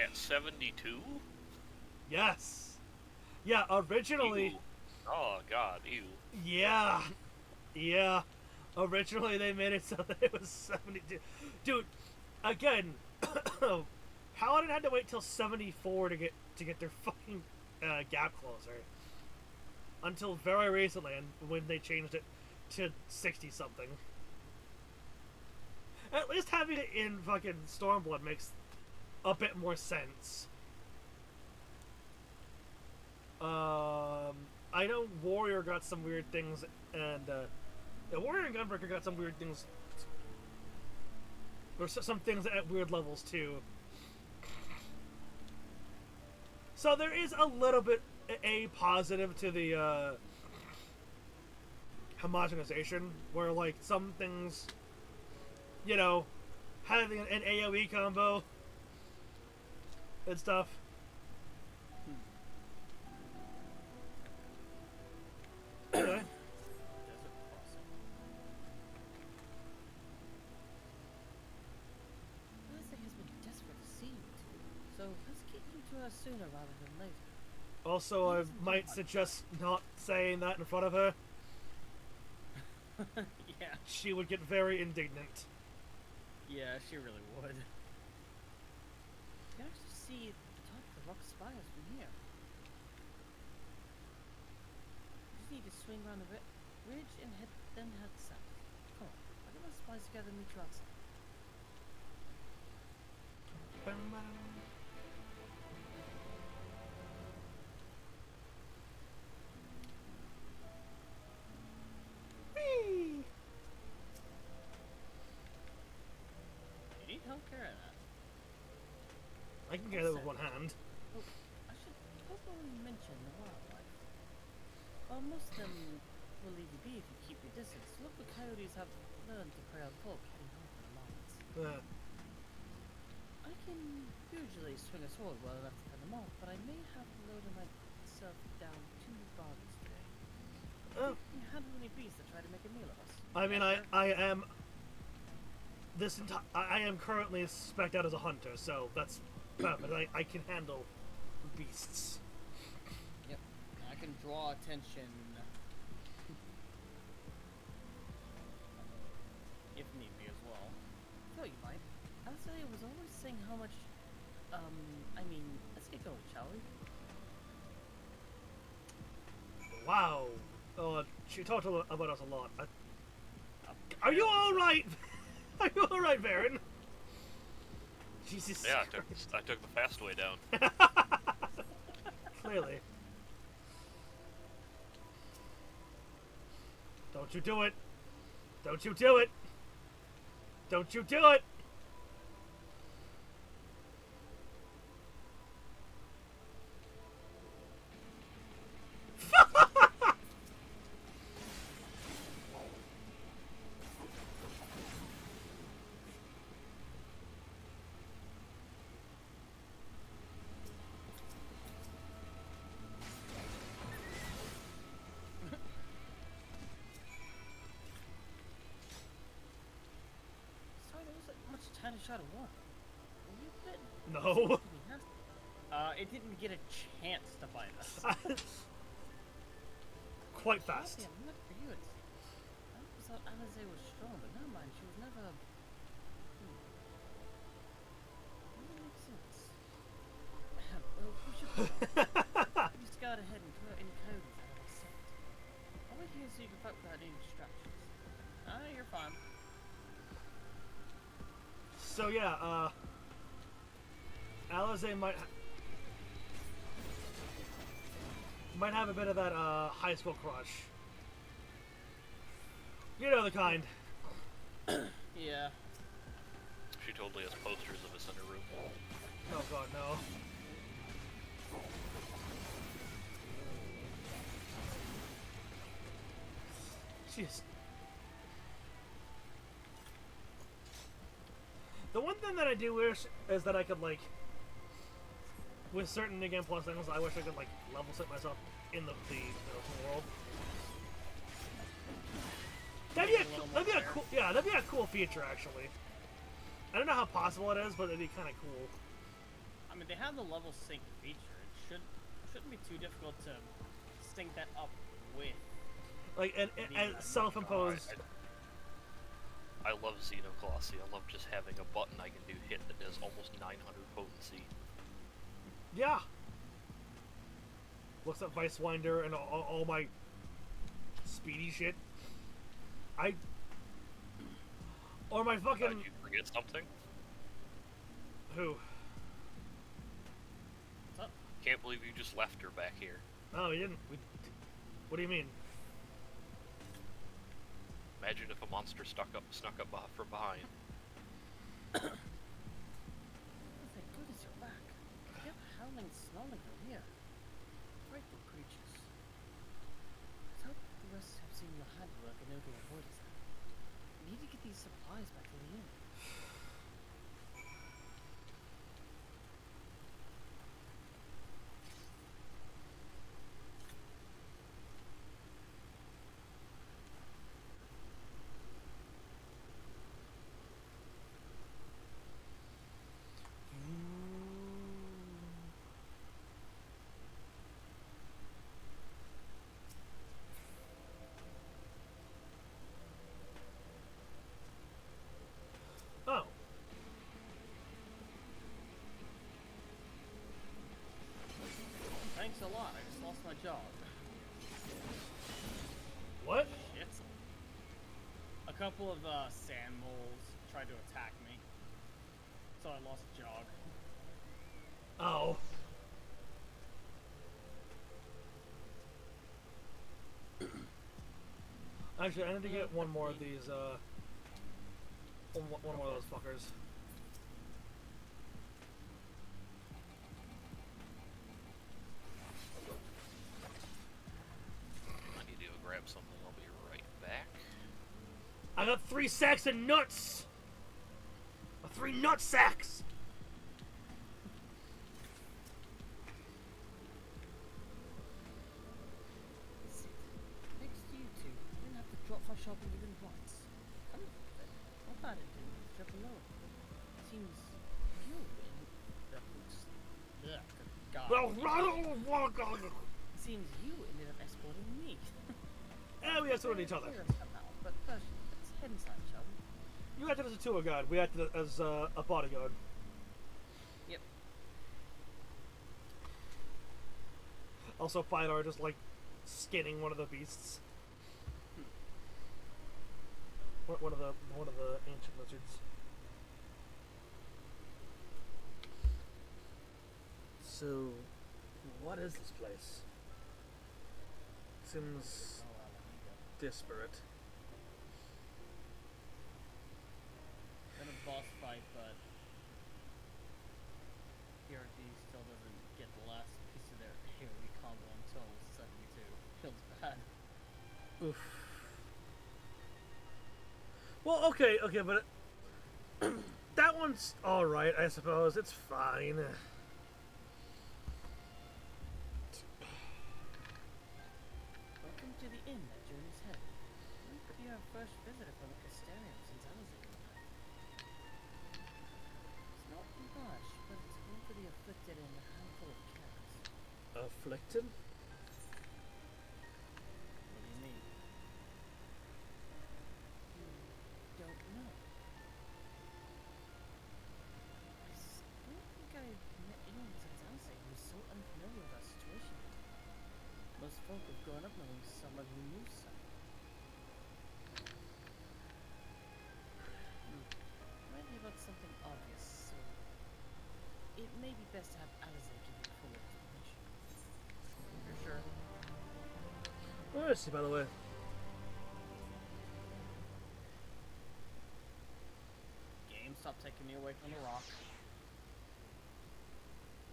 [SPEAKER 5] At 72?
[SPEAKER 1] Yes! Yeah, originally...
[SPEAKER 5] Ew. Oh god, ew.
[SPEAKER 1] Yeah! Yeah. Originally they made it so that it was 72. Dude, again, Paladin had to wait till 74 to get their fucking gap closer. Until very recently, and when they changed it to 60 something. At least having it in fucking Stormblood makes a bit more sense. I know Warrior got some weird things, and Warrior and Gunbreaker got some weird things. Or some things at weird levels too. So there is a little bit a positive to the homogenization, where like some things, you know, having an AoE combo and stuff. Anyway.
[SPEAKER 2] sooner rather than later.
[SPEAKER 1] Also, I might suggest not saying that in front of her.
[SPEAKER 2] Yeah.
[SPEAKER 1] She would get very indignant.
[SPEAKER 2] Yeah, she really would. You can actually see the top of the rock spires from here. You just need to swing around the ridge and then head south. Come on, I'll get my supplies together and meet you outside.
[SPEAKER 1] Whee!
[SPEAKER 2] You need help carrying that.
[SPEAKER 1] I can get it with one hand.
[SPEAKER 2] Oh, I should probably mention the wildlife. While most of them will leave you be if you keep your distance, local coyotes have learned to prey on folk heading home from the mines. I can usually swing a sword well enough to fend them off, but I may have to lower myself down 2 bodies today.
[SPEAKER 1] Oh.
[SPEAKER 2] You can handle any beasts that try to make a meal of us.
[SPEAKER 1] I mean,
[SPEAKER 2] Yeah,
[SPEAKER 1] I am. I am currently spec'd out as a hunter, so that's perfect. I can handle beasts.
[SPEAKER 2] Yep. I can draw attention if need be as well. Oh, you might. I was always saying how much. I mean, let's get going, shall we?
[SPEAKER 1] Wow. She talked about us a lot. Are you all right? Are you all right, Baron? Jesus.
[SPEAKER 5] Yeah,
[SPEAKER 1] Christ.
[SPEAKER 5] I took the fast way down.
[SPEAKER 1] Clearly. Don't you do it. Don't you do it. Don't you do it.
[SPEAKER 2] Sorry, there wasn't much time to shot a war. Were you bitten?
[SPEAKER 1] No.
[SPEAKER 2] It didn't get a chance to bite us.
[SPEAKER 1] Quite fast.
[SPEAKER 2] Yeah, I'm not for you. I always thought Alizé was strong, but never mind. She was never. Doesn't make sense. Well, we should go. You scout ahead and throw any coyotes out of our sight. I'll wait here so you can fight without any distractions. You're fine.
[SPEAKER 1] So yeah, Alizé might have a bit of that high school crush. You know the kind.
[SPEAKER 2] Yeah.
[SPEAKER 5] She totally has posters of us in her room.
[SPEAKER 1] Oh god, no. Jeez. The one thing that I do wish is that I could, like, with certain New Game Plus things, I wish I could, like, level set myself in the world. That'd be a cool, yeah, that'd be a cool feature, actually. I don't know how possible it is, but it'd be kind of cool.
[SPEAKER 2] I mean, they have the level sync feature. It shouldn't be too difficult to sync that up with.
[SPEAKER 1] Like, and self-imposed.
[SPEAKER 5] I love Xenocolossi. I love just having a button I can do hit that does almost 900 potency.
[SPEAKER 1] Yeah. What's up, Vicewinder and all my speedy shit? Or my fucking...
[SPEAKER 5] Did you forget something?
[SPEAKER 1] Who?
[SPEAKER 2] What's up?
[SPEAKER 5] Can't believe you just left her back here.
[SPEAKER 1] Oh, we didn't. What do you mean?
[SPEAKER 5] Imagine if a monster snuck up from behind.
[SPEAKER 2] Oh, thank goodness you're back. They have howling and snarling out here. Frightful creatures. I hope the rest have seen your handwork and know to avoid us. We need to get these supplies back to the inn. couple of sand moles tried to attack me, so I lost jog.
[SPEAKER 1] Oh. Actually, I need to get one more of these, one more of those fuckers.
[SPEAKER 5] I need to go grab something. I'll be right back.
[SPEAKER 1] I got 3 sacks of nuts! 3 nut sacks!
[SPEAKER 2] Next to you two, I didn't have to drop my shopping even once. Come on, then. What about it didn't drop alone? Seems you in the God. Seems you ended up escorting me.
[SPEAKER 1] And we escorted each other.
[SPEAKER 2] Somehow, but first, let's head inside, shall we?
[SPEAKER 1] You acted as a tour guide. We acted as a bodyguard.
[SPEAKER 2] Yep.
[SPEAKER 1] Also, Fidar just like skinning one of the beasts. One of the ancient lizards. So, what is this place? Seems disparate.
[SPEAKER 2] Been a boss fight, but PRG still doesn't get the last piece of their AoE combo until 72. Feels bad.
[SPEAKER 1] Oof. Well, okay, but that one's alright, I suppose. It's fine.
[SPEAKER 2] Welcome to the inn that journey's head. Might be our first visitor from Castellium since I was in. It's not much, but it's home for the afflicted and a handful of cats.
[SPEAKER 1] Afflicted?
[SPEAKER 2] What do you mean? You don't know. I don't think I've met anyone since Alcé who's so unfamiliar with our situation. Most folk have grown up knowing someone who knew some. Might be about something obvious, so it may be best to have Alcé give you full explanation. You're sure?
[SPEAKER 1] Where is he, by the way?
[SPEAKER 2] Game, stop taking me away from the rock.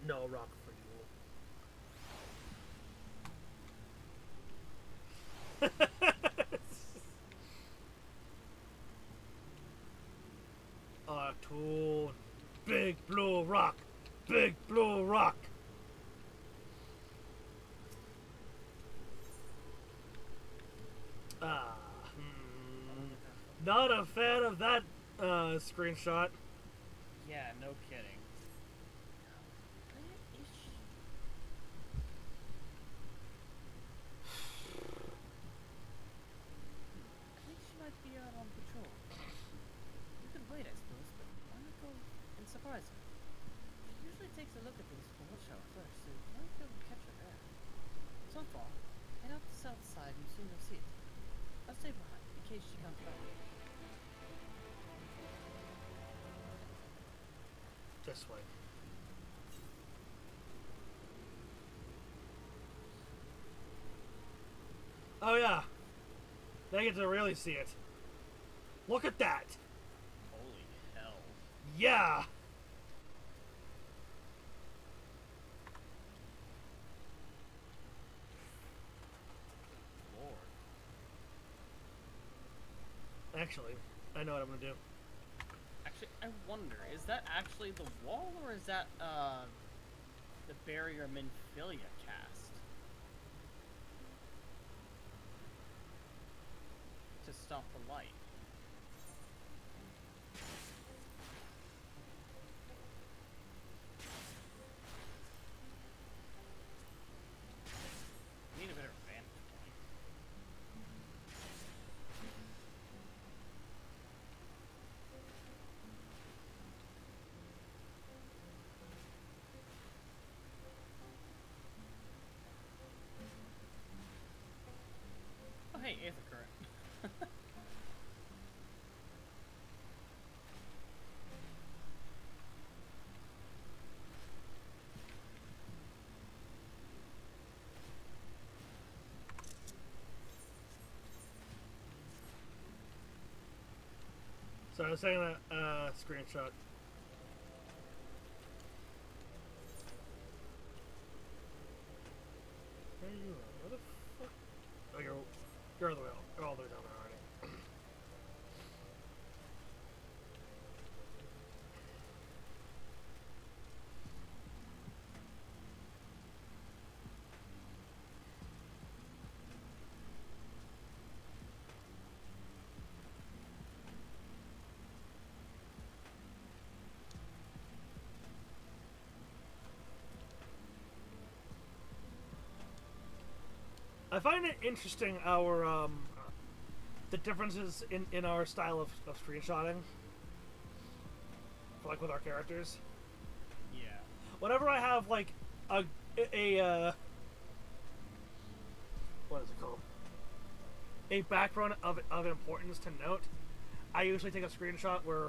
[SPEAKER 1] No rock for you. Tool. Big blue rock. Big blue rock. Not a fan of that screenshot.
[SPEAKER 2] Yeah, no kidding. I think she might be out on patrol. You could wait, I suppose, but why not go and surprise her? She usually takes a look at things from the watchtower first, so you might be able to catch her there. So far, head out the south side and soon you'll see it. I'll stay behind in case she comes back.
[SPEAKER 1] This way. Oh yeah. They get to really see it. Look at that.
[SPEAKER 2] Holy hell.
[SPEAKER 1] Yeah.
[SPEAKER 2] Lord.
[SPEAKER 1] Actually, I know what I'm gonna do.
[SPEAKER 2] Actually, I wonder, is that actually the wall, or is that, the barrier Minfilia cast? To stop the light. Need a better vantage point. Oh hey, Aether Current.
[SPEAKER 1] So I was saying that screenshot. Where are you at? Where the fuck? Oh, you're all the way out. You're all the way down there already. I find it interesting our the differences in our style of screenshotting, like with our characters.
[SPEAKER 2] Yeah.
[SPEAKER 1] Whenever I have like a what is it called? A background of importance to note, I usually take a screenshot where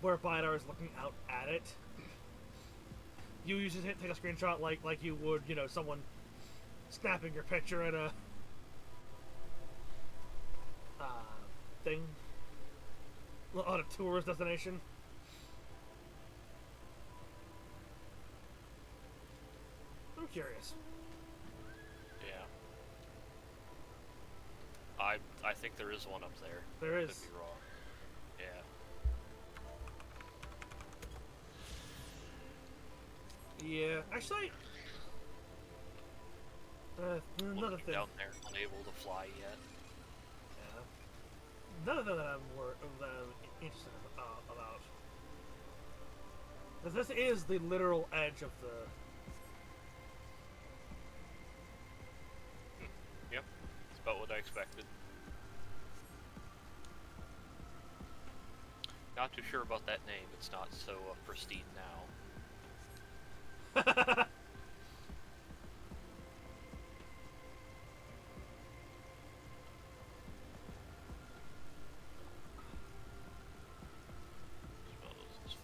[SPEAKER 1] Bidar is looking out at it. You usually take a screenshot like you would, you know, someone snapping your picture at a thing on a tourist destination. I'm curious.
[SPEAKER 5] Yeah. I think there is one up there.
[SPEAKER 1] There is.
[SPEAKER 5] Could be wrong. Yeah.
[SPEAKER 1] Yeah, actually, another
[SPEAKER 5] Looking
[SPEAKER 1] thing.
[SPEAKER 5] down there, unable to fly yet.
[SPEAKER 1] Yeah. Another thing that I'm interested about. Because this is the literal edge of the.
[SPEAKER 5] Yep. It's about what I expected. Not too sure about that name. It's not so pristine now. As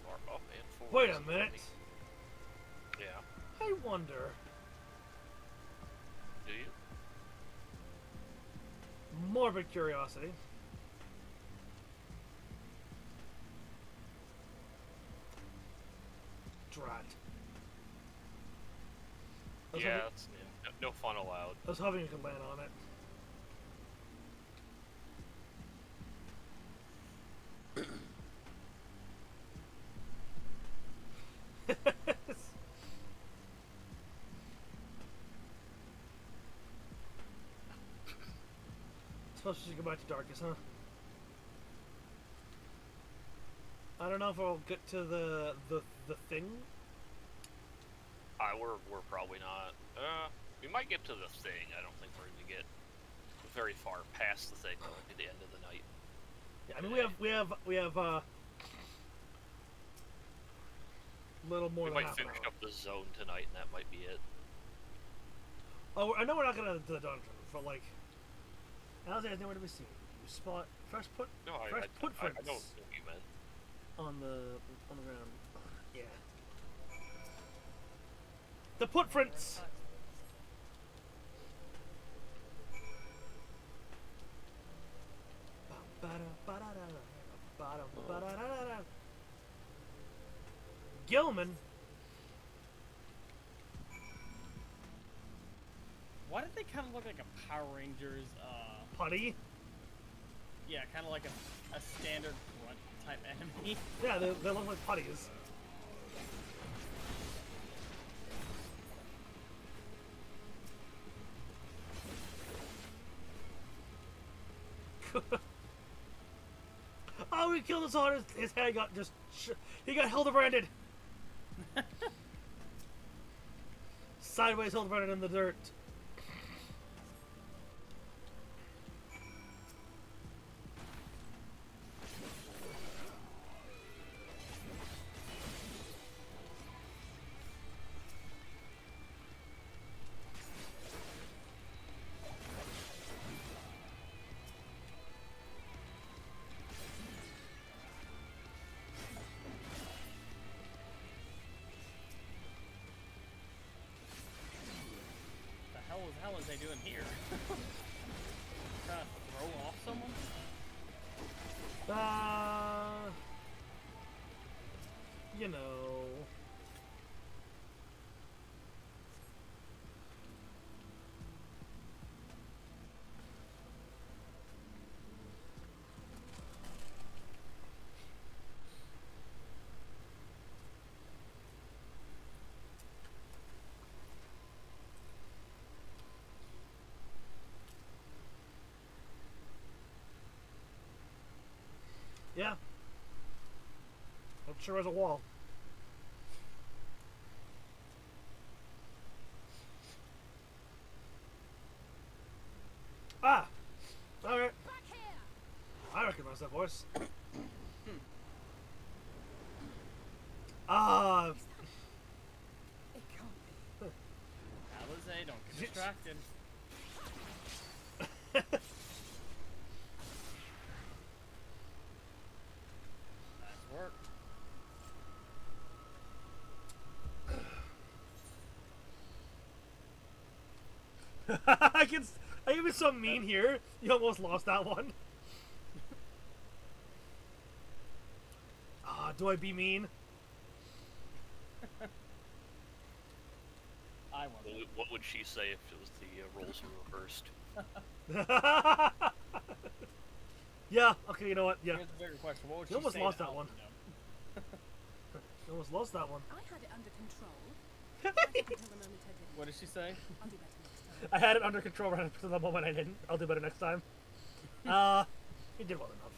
[SPEAKER 5] far up and forward.
[SPEAKER 1] Wait
[SPEAKER 5] as
[SPEAKER 1] a
[SPEAKER 5] it
[SPEAKER 1] minute.
[SPEAKER 5] can be. Yeah.
[SPEAKER 1] I wonder.
[SPEAKER 5] Do you?
[SPEAKER 1] Morbid curiosity. Drat.
[SPEAKER 5] Yeah, that's no fun allowed.
[SPEAKER 1] I was hoping you could land on it. Suppose we should go back to Darkus, huh? I don't know if I'll get to the thing.
[SPEAKER 5] We're probably not. We might get to the thing. I don't think we're gonna get very far past the thing though, at the end of the night.
[SPEAKER 1] Yeah, I mean we have little more
[SPEAKER 5] We
[SPEAKER 1] than
[SPEAKER 5] might
[SPEAKER 1] half an
[SPEAKER 5] finish
[SPEAKER 1] hour.
[SPEAKER 5] up the zone tonight, and that might be it.
[SPEAKER 1] Oh, I know we're not gonna do the dungeon, but like, how's there anywhere to be seen? You spot fresh
[SPEAKER 5] No, I
[SPEAKER 1] footprints
[SPEAKER 5] know what you meant.
[SPEAKER 2] On the ground.
[SPEAKER 1] Yeah. The footprints. Gilman.
[SPEAKER 2] Why did they kind of look like a Power Rangers?
[SPEAKER 1] Putty.
[SPEAKER 2] Yeah, kind of like a standard grunt type enemy.
[SPEAKER 1] Yeah, they look like putties. Oh, he killed us all. His head got he got Hildebranded. Sideways Hildebranded in the dirt.
[SPEAKER 2] What the hell is they doing here? Trying to throw off someone?
[SPEAKER 1] Yeah. It sure is a wall. Ah! Alright.
[SPEAKER 3] Back here!
[SPEAKER 1] I recognize that voice. Ah!
[SPEAKER 3] It can't be.
[SPEAKER 2] Alizé, don't get distracted. Nice work.
[SPEAKER 1] I can be so mean here. You almost lost that one. Ah, do I be mean?
[SPEAKER 2] I won't.
[SPEAKER 5] What would she say if it was the roles were reversed?
[SPEAKER 1] Yeah. Okay. You know what? Yeah.
[SPEAKER 2] Here's the bigger question. What would
[SPEAKER 1] You
[SPEAKER 2] she
[SPEAKER 1] almost
[SPEAKER 2] say
[SPEAKER 1] lost
[SPEAKER 2] to
[SPEAKER 1] that one.
[SPEAKER 2] Alvin,
[SPEAKER 1] You almost lost that one.
[SPEAKER 3] I had it under control. Right up until the moment I didn't.
[SPEAKER 2] What did she say?
[SPEAKER 3] I'll do better next time.
[SPEAKER 1] I had it under control right up to the moment I didn't. I'll do better next time. You did well enough.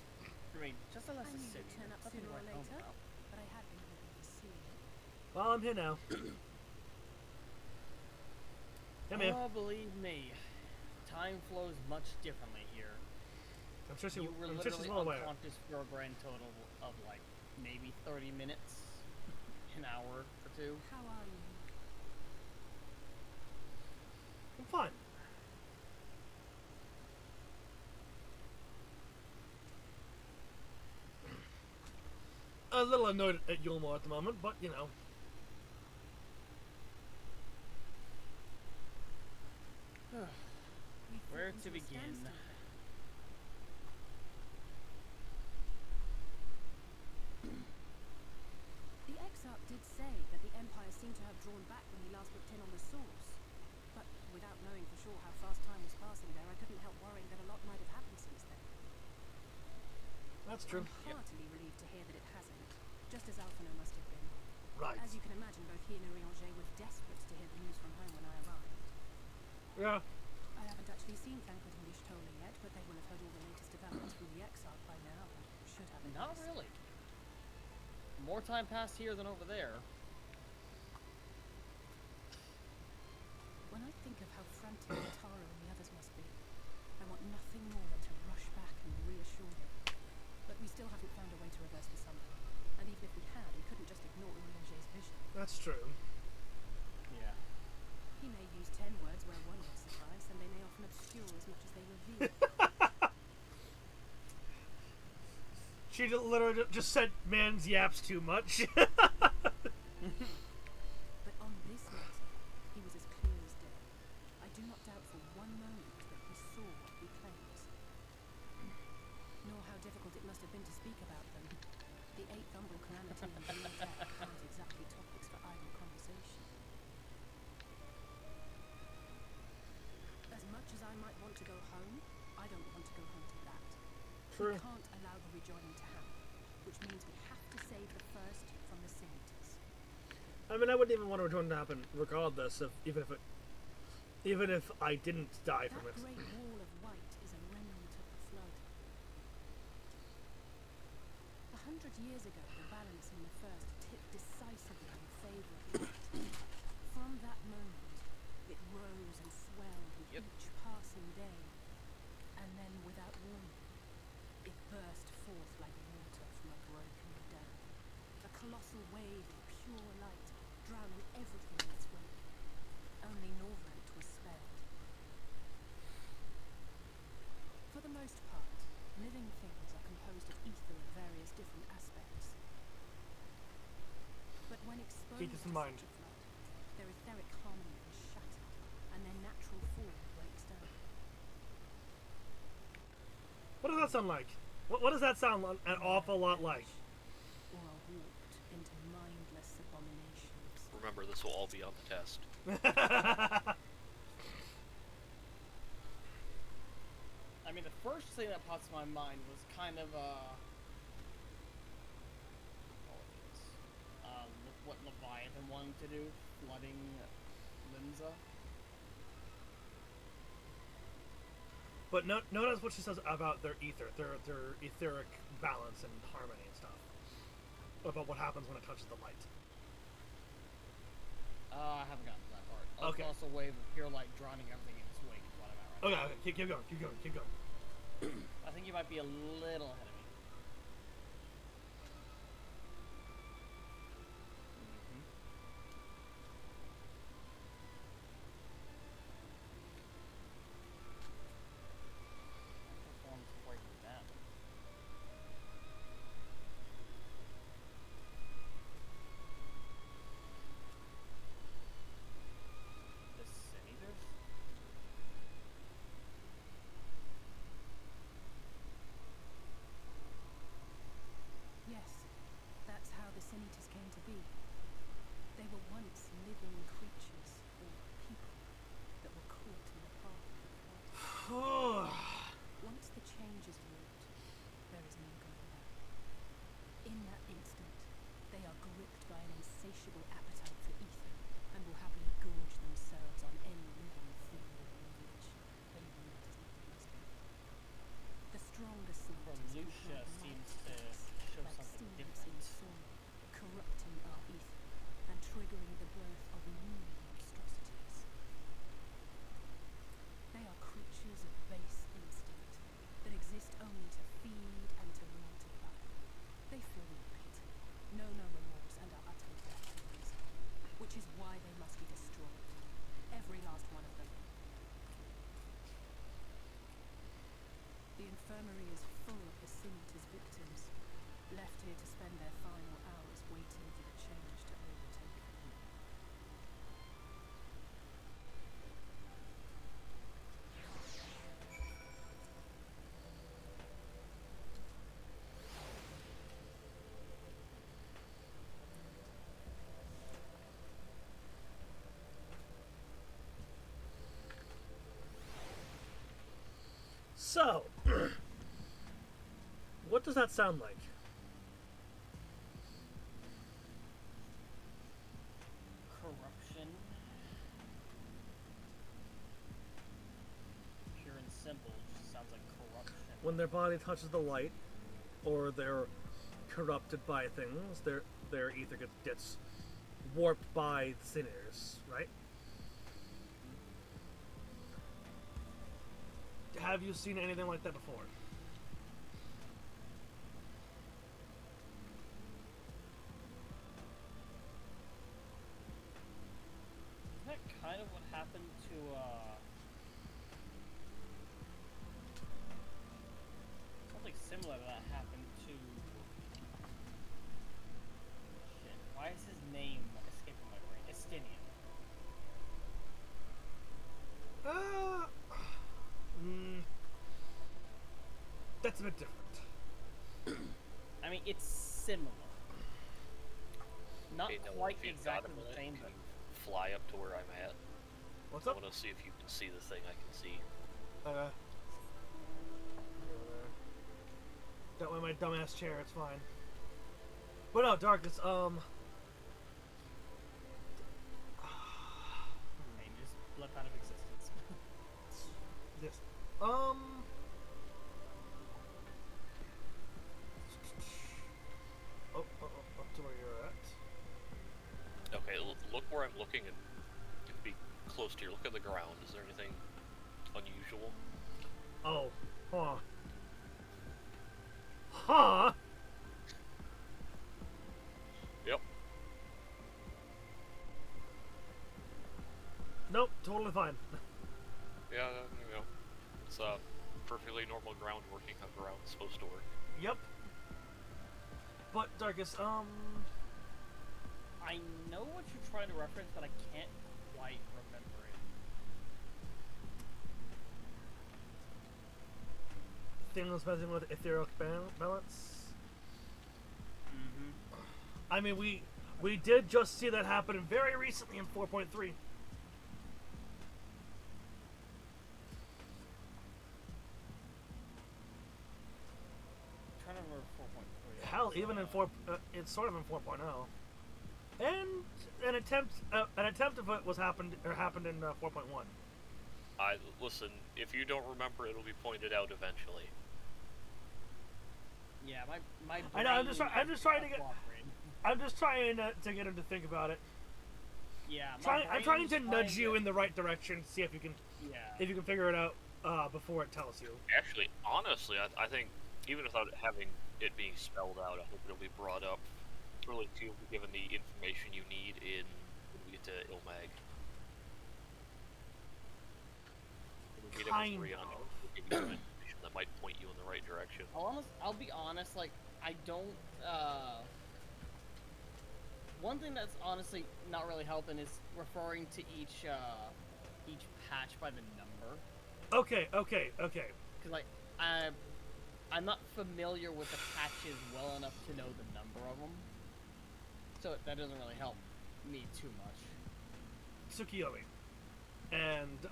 [SPEAKER 2] I mean, just unless
[SPEAKER 3] I
[SPEAKER 2] it's
[SPEAKER 3] knew
[SPEAKER 2] city.
[SPEAKER 3] you'd turn up
[SPEAKER 2] nothing
[SPEAKER 3] sooner
[SPEAKER 2] to
[SPEAKER 3] or
[SPEAKER 2] write home
[SPEAKER 3] later,
[SPEAKER 2] about.
[SPEAKER 3] but I had been hoping to see you.
[SPEAKER 1] Well, I'm here now. Come here.
[SPEAKER 2] Oh, believe me, time flows much differently here.
[SPEAKER 1] I'm sure
[SPEAKER 2] You were
[SPEAKER 1] she's
[SPEAKER 2] literally
[SPEAKER 1] well aware.
[SPEAKER 2] unconscious for a grand total of like maybe 30 minutes, an hour or two.
[SPEAKER 3] How are you?
[SPEAKER 1] I'm fine. A little annoyed at Yulmore at the moment, but you know.
[SPEAKER 3] We've
[SPEAKER 2] Where
[SPEAKER 3] fallen
[SPEAKER 2] to
[SPEAKER 3] a
[SPEAKER 2] begin?
[SPEAKER 3] standstill then. The exarch did say that the Empire seemed to have drawn back when he last looked in on the source. But without knowing for sure how fast time was passing there, I couldn't help worrying that a lot might have happened since then.
[SPEAKER 1] That's true.
[SPEAKER 3] I'm heartily relieved to hear that it hasn't, just as Alphino must have been.
[SPEAKER 1] Right.
[SPEAKER 3] As you can imagine, both he and Urianger were desperate to hear the news from home when I arrived.
[SPEAKER 1] Yeah.
[SPEAKER 3] I haven't actually seen Thancred and Y'shtola yet, but they will have heard all the latest developments from the exarch by now, and should have it.
[SPEAKER 2] Not really. More time passed here than over there.
[SPEAKER 3] When I think of how frantic Taro and the others must be, I want nothing more than to rush back and reassure them. But we still haven't found a way to reverse the summer. And even if we had, we couldn't just ignore Urianger's vision.
[SPEAKER 1] That's true.
[SPEAKER 2] Yeah.
[SPEAKER 3] He may use 10 words where one would suffice, and they may often obscure as much as they reveal.
[SPEAKER 1] She literally just said man's yaps too much.
[SPEAKER 3] But on this matter, he was as clear as day. I do not doubt for one moment that he saw what he claims. Nor how difficult it must have been to speak about them. The Eighth Umbral Calamity and Blue Death aren't exactly topics for idle conversation. As much as I might want to go home, I don't want to go home to that.
[SPEAKER 1] True.
[SPEAKER 3] We can't allow the rejoining to happen, which means we have to save the first from the Scimitars.
[SPEAKER 1] I mean, I wouldn't even want a return to happen regardless of even if I didn't die
[SPEAKER 3] That
[SPEAKER 1] from it.
[SPEAKER 3] great wall of white is a remnant of the flood. 100 years ago, the balance in the first tipped decisively in favor of light. From that moment, it rose and swelled with each passing day, and then, without warning, it burst forth like water from a broken dam. A colossal wave of pure light, drowning everything in its wake. Only Norvrent was spared. For the most part, living things are composed of ether of various different aspects. But when exposed
[SPEAKER 1] Keep this
[SPEAKER 3] to
[SPEAKER 1] in mind.
[SPEAKER 3] such a flood, their etheric harmony is shattered, and their natural form breaks down.
[SPEAKER 1] What does that sound like? What does that sound an awful lot like?
[SPEAKER 3] Or are warped into mindless abominations.
[SPEAKER 5] Remember, this will all be on the test.
[SPEAKER 2] I mean, the first thing that pops in my mind was kind of what Leviathan wanted to do, flooding Linza.
[SPEAKER 1] But notice what she says about their ether, their etheric balance and harmony and stuff. About what happens when it touches the light.
[SPEAKER 2] I haven't gotten to that part.
[SPEAKER 1] Okay.
[SPEAKER 2] Also, wave of pure light drowning everything in its wake. Is what I'm at right
[SPEAKER 1] Okay, okay, keep going.
[SPEAKER 2] now. I think you might be a little ahead of me. Performance breaking down. The Senators?
[SPEAKER 7] Yes, that's how the Senators came to be. They were once living creatures, or people, that were caught in the path of the flood. Once the change is wrought, there is no going back. In that instant, they are gripped by an insatiable appetite for ether, and will happily gorge themselves on any living thing within reach, even that is not domestic. The stronger Senators
[SPEAKER 2] Lucia
[SPEAKER 7] control
[SPEAKER 2] seems
[SPEAKER 7] light
[SPEAKER 2] to
[SPEAKER 7] effects,
[SPEAKER 2] show
[SPEAKER 7] like
[SPEAKER 2] something
[SPEAKER 7] seeds in
[SPEAKER 2] different.
[SPEAKER 7] soil, corrupting our ether, and triggering the birth of new monstrosities. They are creatures of base instinct that exist only to feed and to multiply. They feel no pity, know no remorse, and are utterly deaf to reason, which is why they must be destroyed. Every last one of them. The infirmary is full of the Senators' victims, left here to spend their final hours waiting for the change to overtake them.
[SPEAKER 1] So, what does that sound like?
[SPEAKER 2] Corruption. Pure and simple, just sounds like corruption.
[SPEAKER 1] When their body touches the light, or they're corrupted by things, their ether gets warped by the Senators, right? Have you seen anything like that before?
[SPEAKER 2] Isn't that kind of what happened to, something similar to that happened to... Shit, why is his name escaping my brain? Estinian.
[SPEAKER 1] That's a bit different.
[SPEAKER 2] I mean, it's similar. Not
[SPEAKER 5] Hey, Noah,
[SPEAKER 2] quite
[SPEAKER 5] if you've
[SPEAKER 2] exactly
[SPEAKER 5] got a
[SPEAKER 2] the same,
[SPEAKER 5] minute,
[SPEAKER 2] but...
[SPEAKER 5] can you fly up to where I'm at?
[SPEAKER 1] What's
[SPEAKER 5] I
[SPEAKER 1] up?
[SPEAKER 5] want to see if you can see the thing I can see.
[SPEAKER 1] Got my dumbass chair, it's fine. But no, Darkus,
[SPEAKER 2] Name just blip out of existence.
[SPEAKER 1] this, up to where you're at.
[SPEAKER 5] Okay, look where I'm looking and you can be close to here. Look at the ground. Is there anything unusual?
[SPEAKER 1] Oh, huh. Huh?
[SPEAKER 5] Yep.
[SPEAKER 1] Nope, totally fine.
[SPEAKER 5] Yeah, you know, it's perfectly normal ground working how ground's supposed to work.
[SPEAKER 1] Yep. But Darkus,
[SPEAKER 2] I know what you're trying to reference, but I can't quite remember it.
[SPEAKER 1] things messing with ethereal balance.
[SPEAKER 2] Mm-hmm.
[SPEAKER 1] I mean, we did just see that happen very recently in 4.3.
[SPEAKER 2] Trying to remember 4.3.
[SPEAKER 1] Hell, even in it's sort of in 4.0. And an attempt of it happened in 4.1.
[SPEAKER 5] Listen. If you don't remember, it'll be pointed out eventually.
[SPEAKER 2] Yeah, my
[SPEAKER 1] I know. I'm just trying to get.
[SPEAKER 2] cooperating.
[SPEAKER 1] I'm just trying to get him to think about it.
[SPEAKER 2] Yeah,
[SPEAKER 1] I'm trying to nudge you in the right direction. See if you can figure it out before it tells you.
[SPEAKER 5] Actually, honestly, I think even without having it being spelled out, I think it'll be brought up really too, given the information you need when we get to Ilmag.
[SPEAKER 1] Kind
[SPEAKER 5] of. Give you some information that might point you in the right direction.
[SPEAKER 2] I'll be honest. Like, I don't. One thing that's honestly not really helping is referring to each patch by the number.
[SPEAKER 1] Okay.
[SPEAKER 2] Cause like I'm not familiar with the patches well enough to know the number of them, so that doesn't really help me too much.
[SPEAKER 1] Tsukiyomi and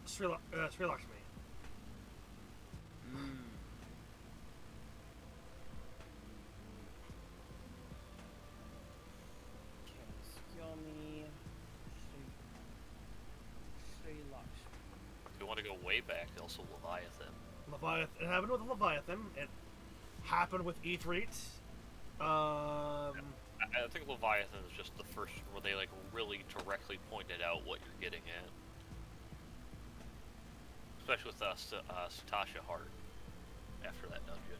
[SPEAKER 1] Sri Lakshmi.
[SPEAKER 2] Tsukiyomi, Sri Lakshmi.
[SPEAKER 5] If you want to go way back, also Leviathan.
[SPEAKER 1] It happened with Leviathan. It happened with Ethreat.
[SPEAKER 5] I think Leviathan is just the first where they like really directly pointed out what you're getting at. Especially with Satasha Hart after that dungeon.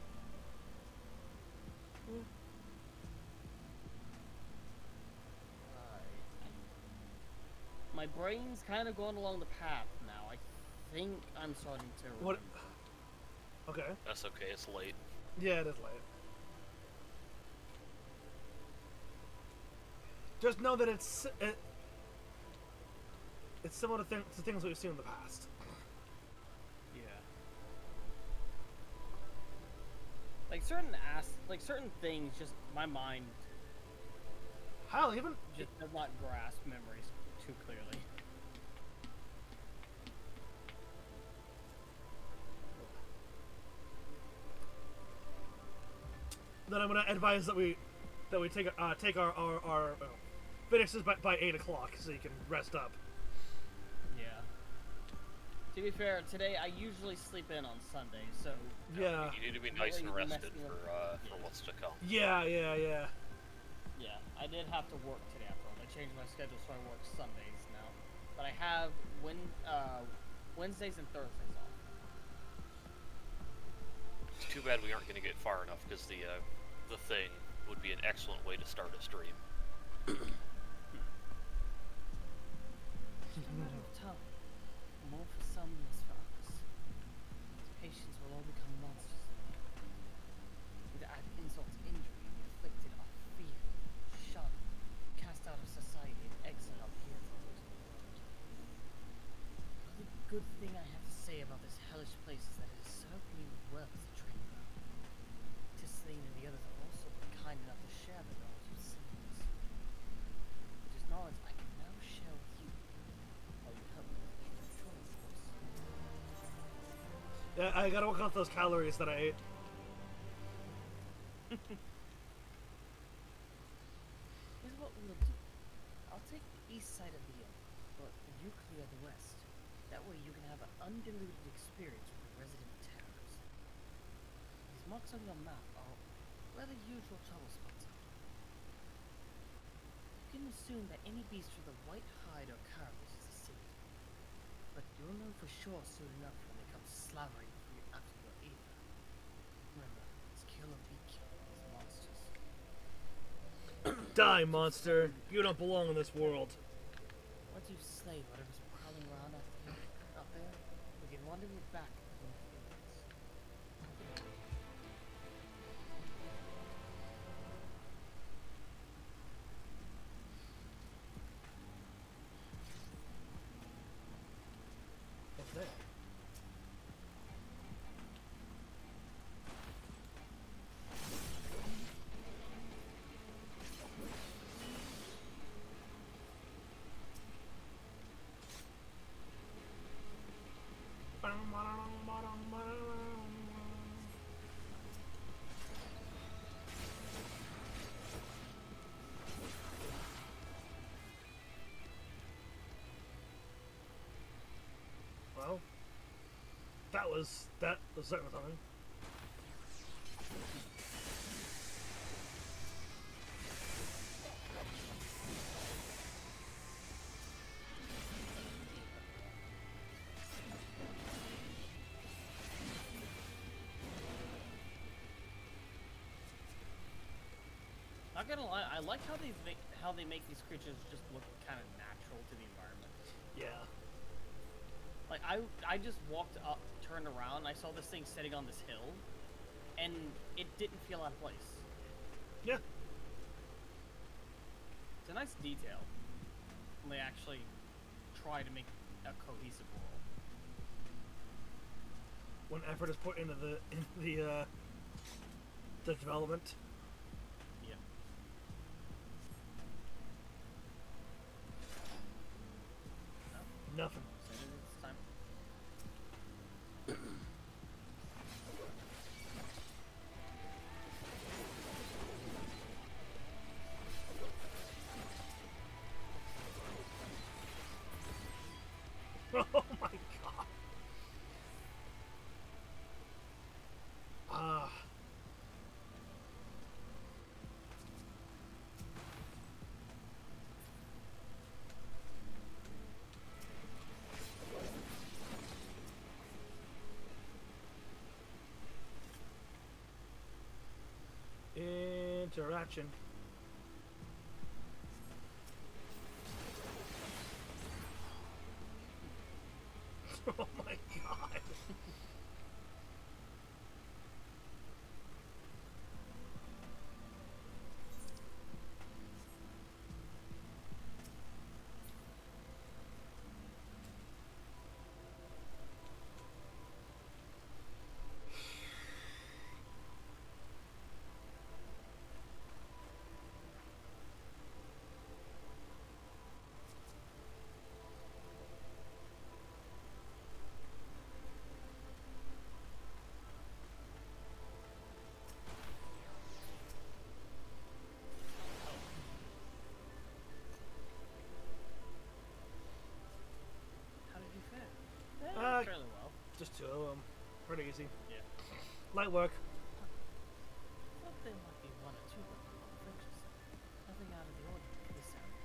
[SPEAKER 2] My brain's kind of going along the path now. I think I'm starting to remember.
[SPEAKER 1] What? Okay.
[SPEAKER 5] That's okay, it's late.
[SPEAKER 1] Yeah, it is late. Just know that it's similar to things we've seen in the past.
[SPEAKER 2] Yeah. Like certain things, just my mind
[SPEAKER 1] Hell, even
[SPEAKER 2] just does not grasp memories too clearly.
[SPEAKER 1] then I'm gonna advise that we take our finish this by 8 o'clock so you can rest up.
[SPEAKER 2] Yeah. To be fair, today I usually sleep in on Sundays, so
[SPEAKER 1] Yeah.
[SPEAKER 5] You need to be nice and rested for what's to come.
[SPEAKER 1] Yeah.
[SPEAKER 2] yeah, I did have to work today after all. I changed my schedule so I work Sundays now, but I have Wednesdays and Thursdays off.
[SPEAKER 5] It's too bad we aren't going to get far enough because the thing would be an excellent way to start a stream.
[SPEAKER 2] Just a matter of time. More for some, less for others. His patients will all become monsters. And to add insult to injury, afflicted of fear, shunned, cast out of society, and exiled here from those in the world. The only good thing I have to say about this hellish place is that it has served me well as a training ground. Tissaline and the others have also been kind enough to share the knowledge of symbols. Which is knowledge I can now share with you. While you help me with your choice, of course.
[SPEAKER 1] Yeah, I gotta work out those calories that I ate.
[SPEAKER 2] Here's what we'll do. I'll take the east side of the inn, but you clear the west. That way you can have an undiluted experience with the resident terrors. These marks on your map are where the usual trouble spots are. You can assume that any beast with a white hide or carapace is a city. But you'll know for sure soon enough when they come slavering for you after your either. Remember, it's kill or be killed, these monsters.
[SPEAKER 1] Die, monster! You don't belong in this world.
[SPEAKER 2] Once you've slain whatever's prowling around out there, we can rendezvous back at the fields.
[SPEAKER 1] What's there? That was certainly something.
[SPEAKER 2] Not gonna lie, I like how they make these creatures just look kind of natural to the environment.
[SPEAKER 1] Yeah.
[SPEAKER 2] Like I just walked up, turned around, I saw this thing sitting on this hill, and it didn't feel out of place.
[SPEAKER 1] Yeah.
[SPEAKER 2] It's a nice detail when they actually try to make a cohesive world.
[SPEAKER 1] When effort is put into the development.
[SPEAKER 2] Yeah.
[SPEAKER 1] Nothing.
[SPEAKER 2] So it's time.
[SPEAKER 1] Oh my god. Ah. Interaction. Oh my god.
[SPEAKER 2] How did you fare? Fairly well.
[SPEAKER 1] Just two of them. Pretty easy.
[SPEAKER 2] Yeah.
[SPEAKER 1] Light work.
[SPEAKER 2] Thought there might be one or two fringes. Nothing out of the ordinary this area.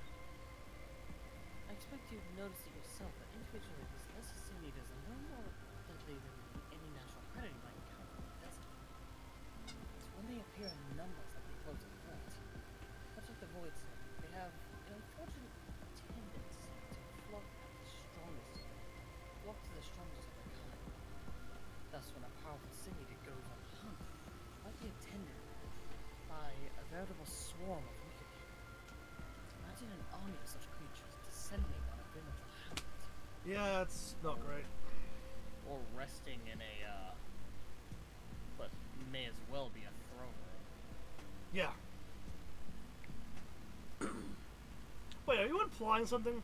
[SPEAKER 2] I expect you've noticed it yourself that individually these lesser sin eaters are no more deadly than any natural predator you might encounter in the desert. It's when they appear in numbers that they pose a threat. Much like the voids, they have an unfortunate tendency to flock to the strongest of their kind. Thus, when a powerful sin eater goes on a hunt, it might be attended by a veritable swarm of weaker people. Imagine an army of such creatures descending on a village or hamlet,
[SPEAKER 1] Yeah, it's not great.
[SPEAKER 2] or resting in a, but may as well be a throne room.
[SPEAKER 1] Yeah. Wait, are you implying something?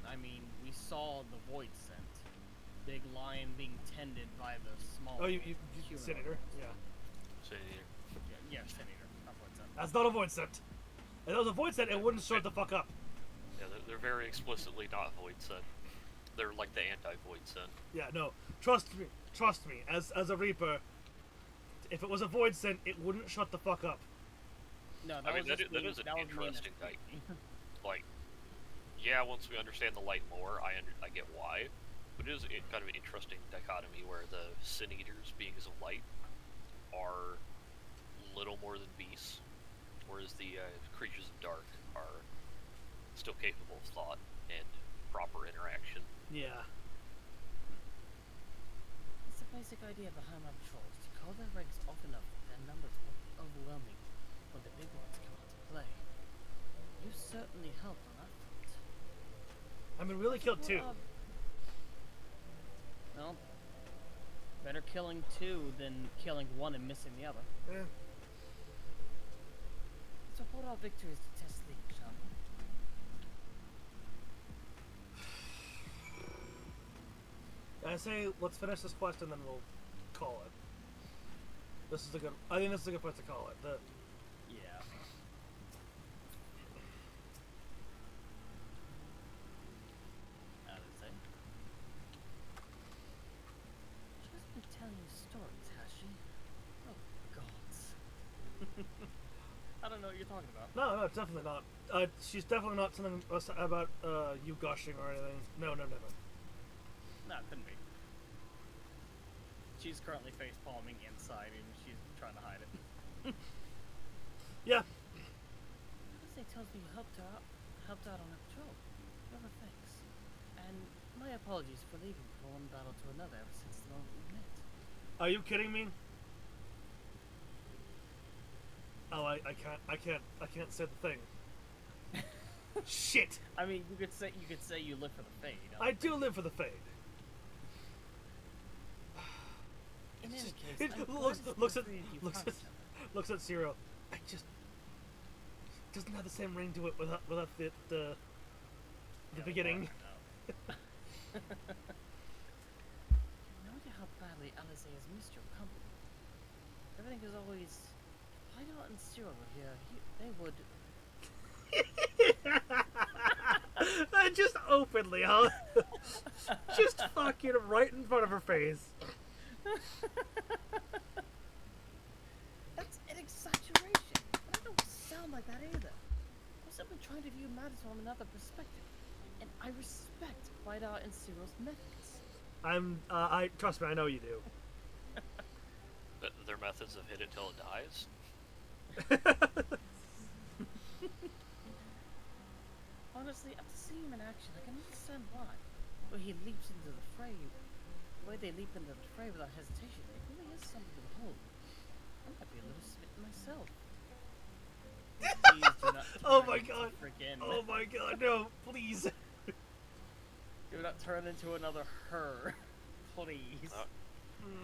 [SPEAKER 2] I mean, we saw the void scent. Big lion being tended by the small.
[SPEAKER 1] Oh, you
[SPEAKER 2] human
[SPEAKER 1] Senator?
[SPEAKER 2] organs.
[SPEAKER 1] Yeah.
[SPEAKER 5] So
[SPEAKER 2] Yeah, sin eater, not void scent.
[SPEAKER 1] That's not a void set. If that was a void set, it wouldn't shut the fuck up.
[SPEAKER 5] yeah, they're very explicitly not void scent. They're like the anti-void scent.
[SPEAKER 1] Yeah, no. Trust me. Trust me. As a Reaper, if it was a void scent, it wouldn't shut the fuck up.
[SPEAKER 2] No,
[SPEAKER 5] I mean,
[SPEAKER 2] was
[SPEAKER 5] that
[SPEAKER 2] just
[SPEAKER 5] is an
[SPEAKER 2] that was mean
[SPEAKER 5] interesting
[SPEAKER 2] as-
[SPEAKER 5] type. Like, yeah, once we understand the light more, I get why. But it is kind of an interesting dichotomy where the sin eaters, beings of light, are little more than beasts, whereas the creatures of dark are still capable of thought and proper interaction.
[SPEAKER 1] Yeah.
[SPEAKER 2] It's the basic idea behind my patrols, to call their ranks often enough that their numbers will be overwhelming when the big ones come into play. You certainly helped on that front.
[SPEAKER 1] I mean, we really killed two.
[SPEAKER 2] Well, better killing two than killing one and missing the other.
[SPEAKER 1] Eh.
[SPEAKER 2] So hold our victories to test the shall we?
[SPEAKER 1] I say let's finish this quest and then we'll call it. This is a good. I think this is a good place to call it.
[SPEAKER 2] Yeah. don't know what you're talking about.
[SPEAKER 1] No, definitely not. She's definitely not something about you gushing or anything. No, never.
[SPEAKER 2] No, it couldn't be. She's currently face palming inside, and she's trying to hide it.
[SPEAKER 1] Yeah.
[SPEAKER 2] He tells me you helped out on a patrol. Never thanks. And my apologies for leaving from one battle to another ever since the moment we met.
[SPEAKER 1] Are you kidding me? Oh, I can't say the thing. Shit!
[SPEAKER 2] I mean, you could say you live for the fade.
[SPEAKER 1] I do live for the fade.
[SPEAKER 2] In any
[SPEAKER 1] Just-
[SPEAKER 2] case,
[SPEAKER 1] it
[SPEAKER 2] I'm glad
[SPEAKER 1] looks
[SPEAKER 2] it's
[SPEAKER 1] looks
[SPEAKER 2] the
[SPEAKER 1] at
[SPEAKER 2] three of you
[SPEAKER 1] looks
[SPEAKER 2] found
[SPEAKER 1] at
[SPEAKER 2] each other.
[SPEAKER 1] looks at Zero. I just doesn't have the same ring to it without the
[SPEAKER 2] Yeah,
[SPEAKER 1] beginning.
[SPEAKER 2] no. No idea how badly Alice has missed your company. Everything is always. If Hideout and Cyril were here, they would.
[SPEAKER 1] Just openly, huh? Just fucking right in front of her face.
[SPEAKER 2] That's an exaggeration. But I don't sound like that either. I'm simply trying to view matters from another perspective, and I respect Hideout and Cyril's methods.
[SPEAKER 1] I trust me, I know you do.
[SPEAKER 5] Their methods of hit it till it dies.
[SPEAKER 2] Honestly, after seeing him in action, I can understand why. Where he leaps into the fray, the way they leap into the fray without hesitation, it really is something to behold. I might be a little smitten myself. Please do not
[SPEAKER 1] Oh
[SPEAKER 2] turn
[SPEAKER 1] my
[SPEAKER 2] into
[SPEAKER 1] god.
[SPEAKER 2] Friggin',
[SPEAKER 1] Oh my god, no, please.
[SPEAKER 2] do not turn into another her. Please.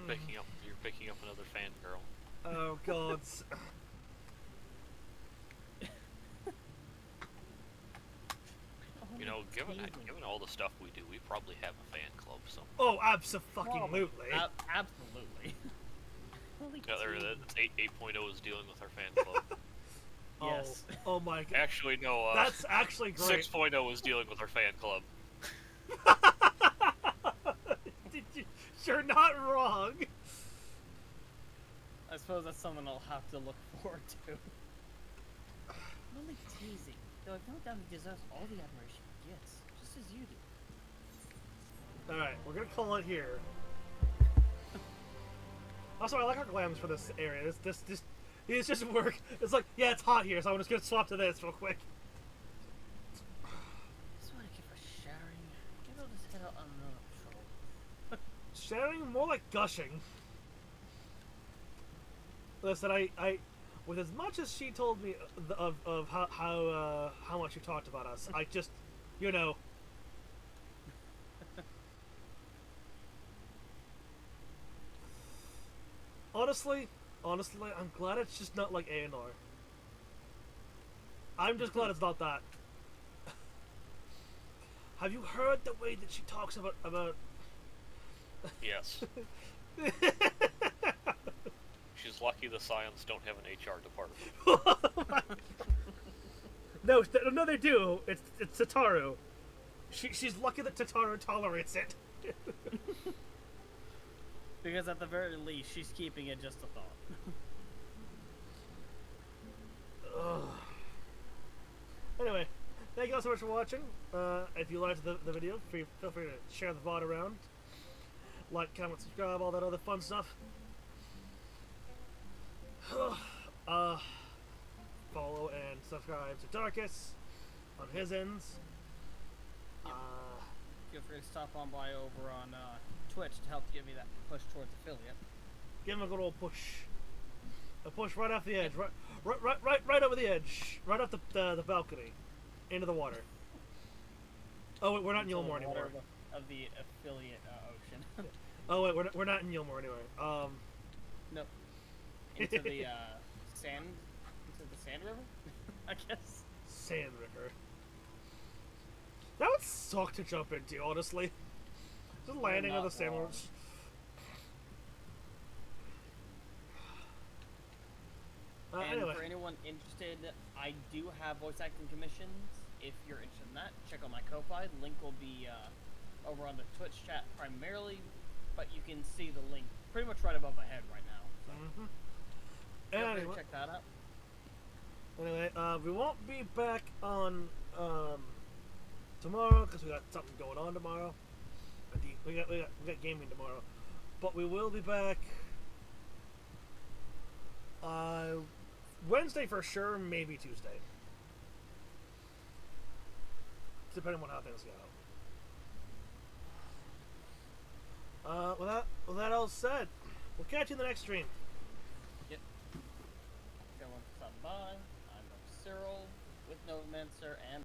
[SPEAKER 5] You're picking up another fangirl.
[SPEAKER 1] Oh god.
[SPEAKER 5] You know, given all the stuff we do, we probably have a fan club somewhere.
[SPEAKER 1] Oh, absolutely.
[SPEAKER 2] Absolutely. Holy
[SPEAKER 5] Yeah, there it
[SPEAKER 2] tea.
[SPEAKER 5] is. It's 8.0 is dealing with our fan club.
[SPEAKER 2] Yes.
[SPEAKER 1] Oh my god.
[SPEAKER 5] Actually, no.
[SPEAKER 1] That's actually great.
[SPEAKER 5] 6.0 is dealing with our fan club.
[SPEAKER 1] You're not wrong.
[SPEAKER 2] I suppose that's something I'll have to look forward to. I'm only teasing, though I've no doubt he deserves all the admiration he gets, just as you do.
[SPEAKER 1] Alright, we're gonna call it here. Also, I like our glams for this area. These just work. It's like, yeah, it's hot here, so I'm just gonna swap to this real quick.
[SPEAKER 2] That's what I get for sharing. Maybe I'll just head out on another patrol.
[SPEAKER 1] Sharing, more like gushing. Listen, I with as much as she told me of how much you talked about us, I just, you know. Honestly, I'm glad it's just not like A&R. I'm just glad it's not that. Have you heard the way that she talks about?
[SPEAKER 5] Yes. She's lucky the Scions don't have an HR department.
[SPEAKER 1] No, they do. It's Tataru. She's lucky that Tataru tolerates it.
[SPEAKER 2] Because at the very least, she's keeping it just a thought.
[SPEAKER 1] Anyway, thank you all so much for watching. If you liked the video, feel free to share the VOD around. Like, comment, subscribe, all that other fun stuff. Follow and subscribe to Darkus on his ends.
[SPEAKER 2] Feel free to stop on by over on Twitch to help give me that push towards affiliate.
[SPEAKER 1] Give him a good old push. A push right off the edge, right over the edge, right off the balcony, into the water. Oh wait, we're not in
[SPEAKER 2] Into the
[SPEAKER 1] Yulmore anymore.
[SPEAKER 2] water of the affiliate ocean.
[SPEAKER 1] Oh wait, we're not in Yulmore anymore.
[SPEAKER 2] Nope. Into the sand river, I guess.
[SPEAKER 1] Sand River. That would suck to jump into, honestly. Just landing on the
[SPEAKER 2] not
[SPEAKER 1] sand river.
[SPEAKER 2] wrong. And
[SPEAKER 1] Anyway,
[SPEAKER 2] for anyone interested, I do have voice acting commissions. If you're interested in that, check out my Ko-Fi. The link will be over on the Twitch chat primarily, but you can see the link pretty much right above my head right now. So feel free to
[SPEAKER 1] anyway,
[SPEAKER 2] check that out.
[SPEAKER 1] Anyway, we won't be back on tomorrow because we got something going on tomorrow. We got gaming tomorrow, but we will be back Wednesday for sure, maybe Tuesday, depending on how things go. With that all said, we'll catch you in the next stream.
[SPEAKER 2] Yep. Everyone stopping by. I'm Cyril with Novomancer and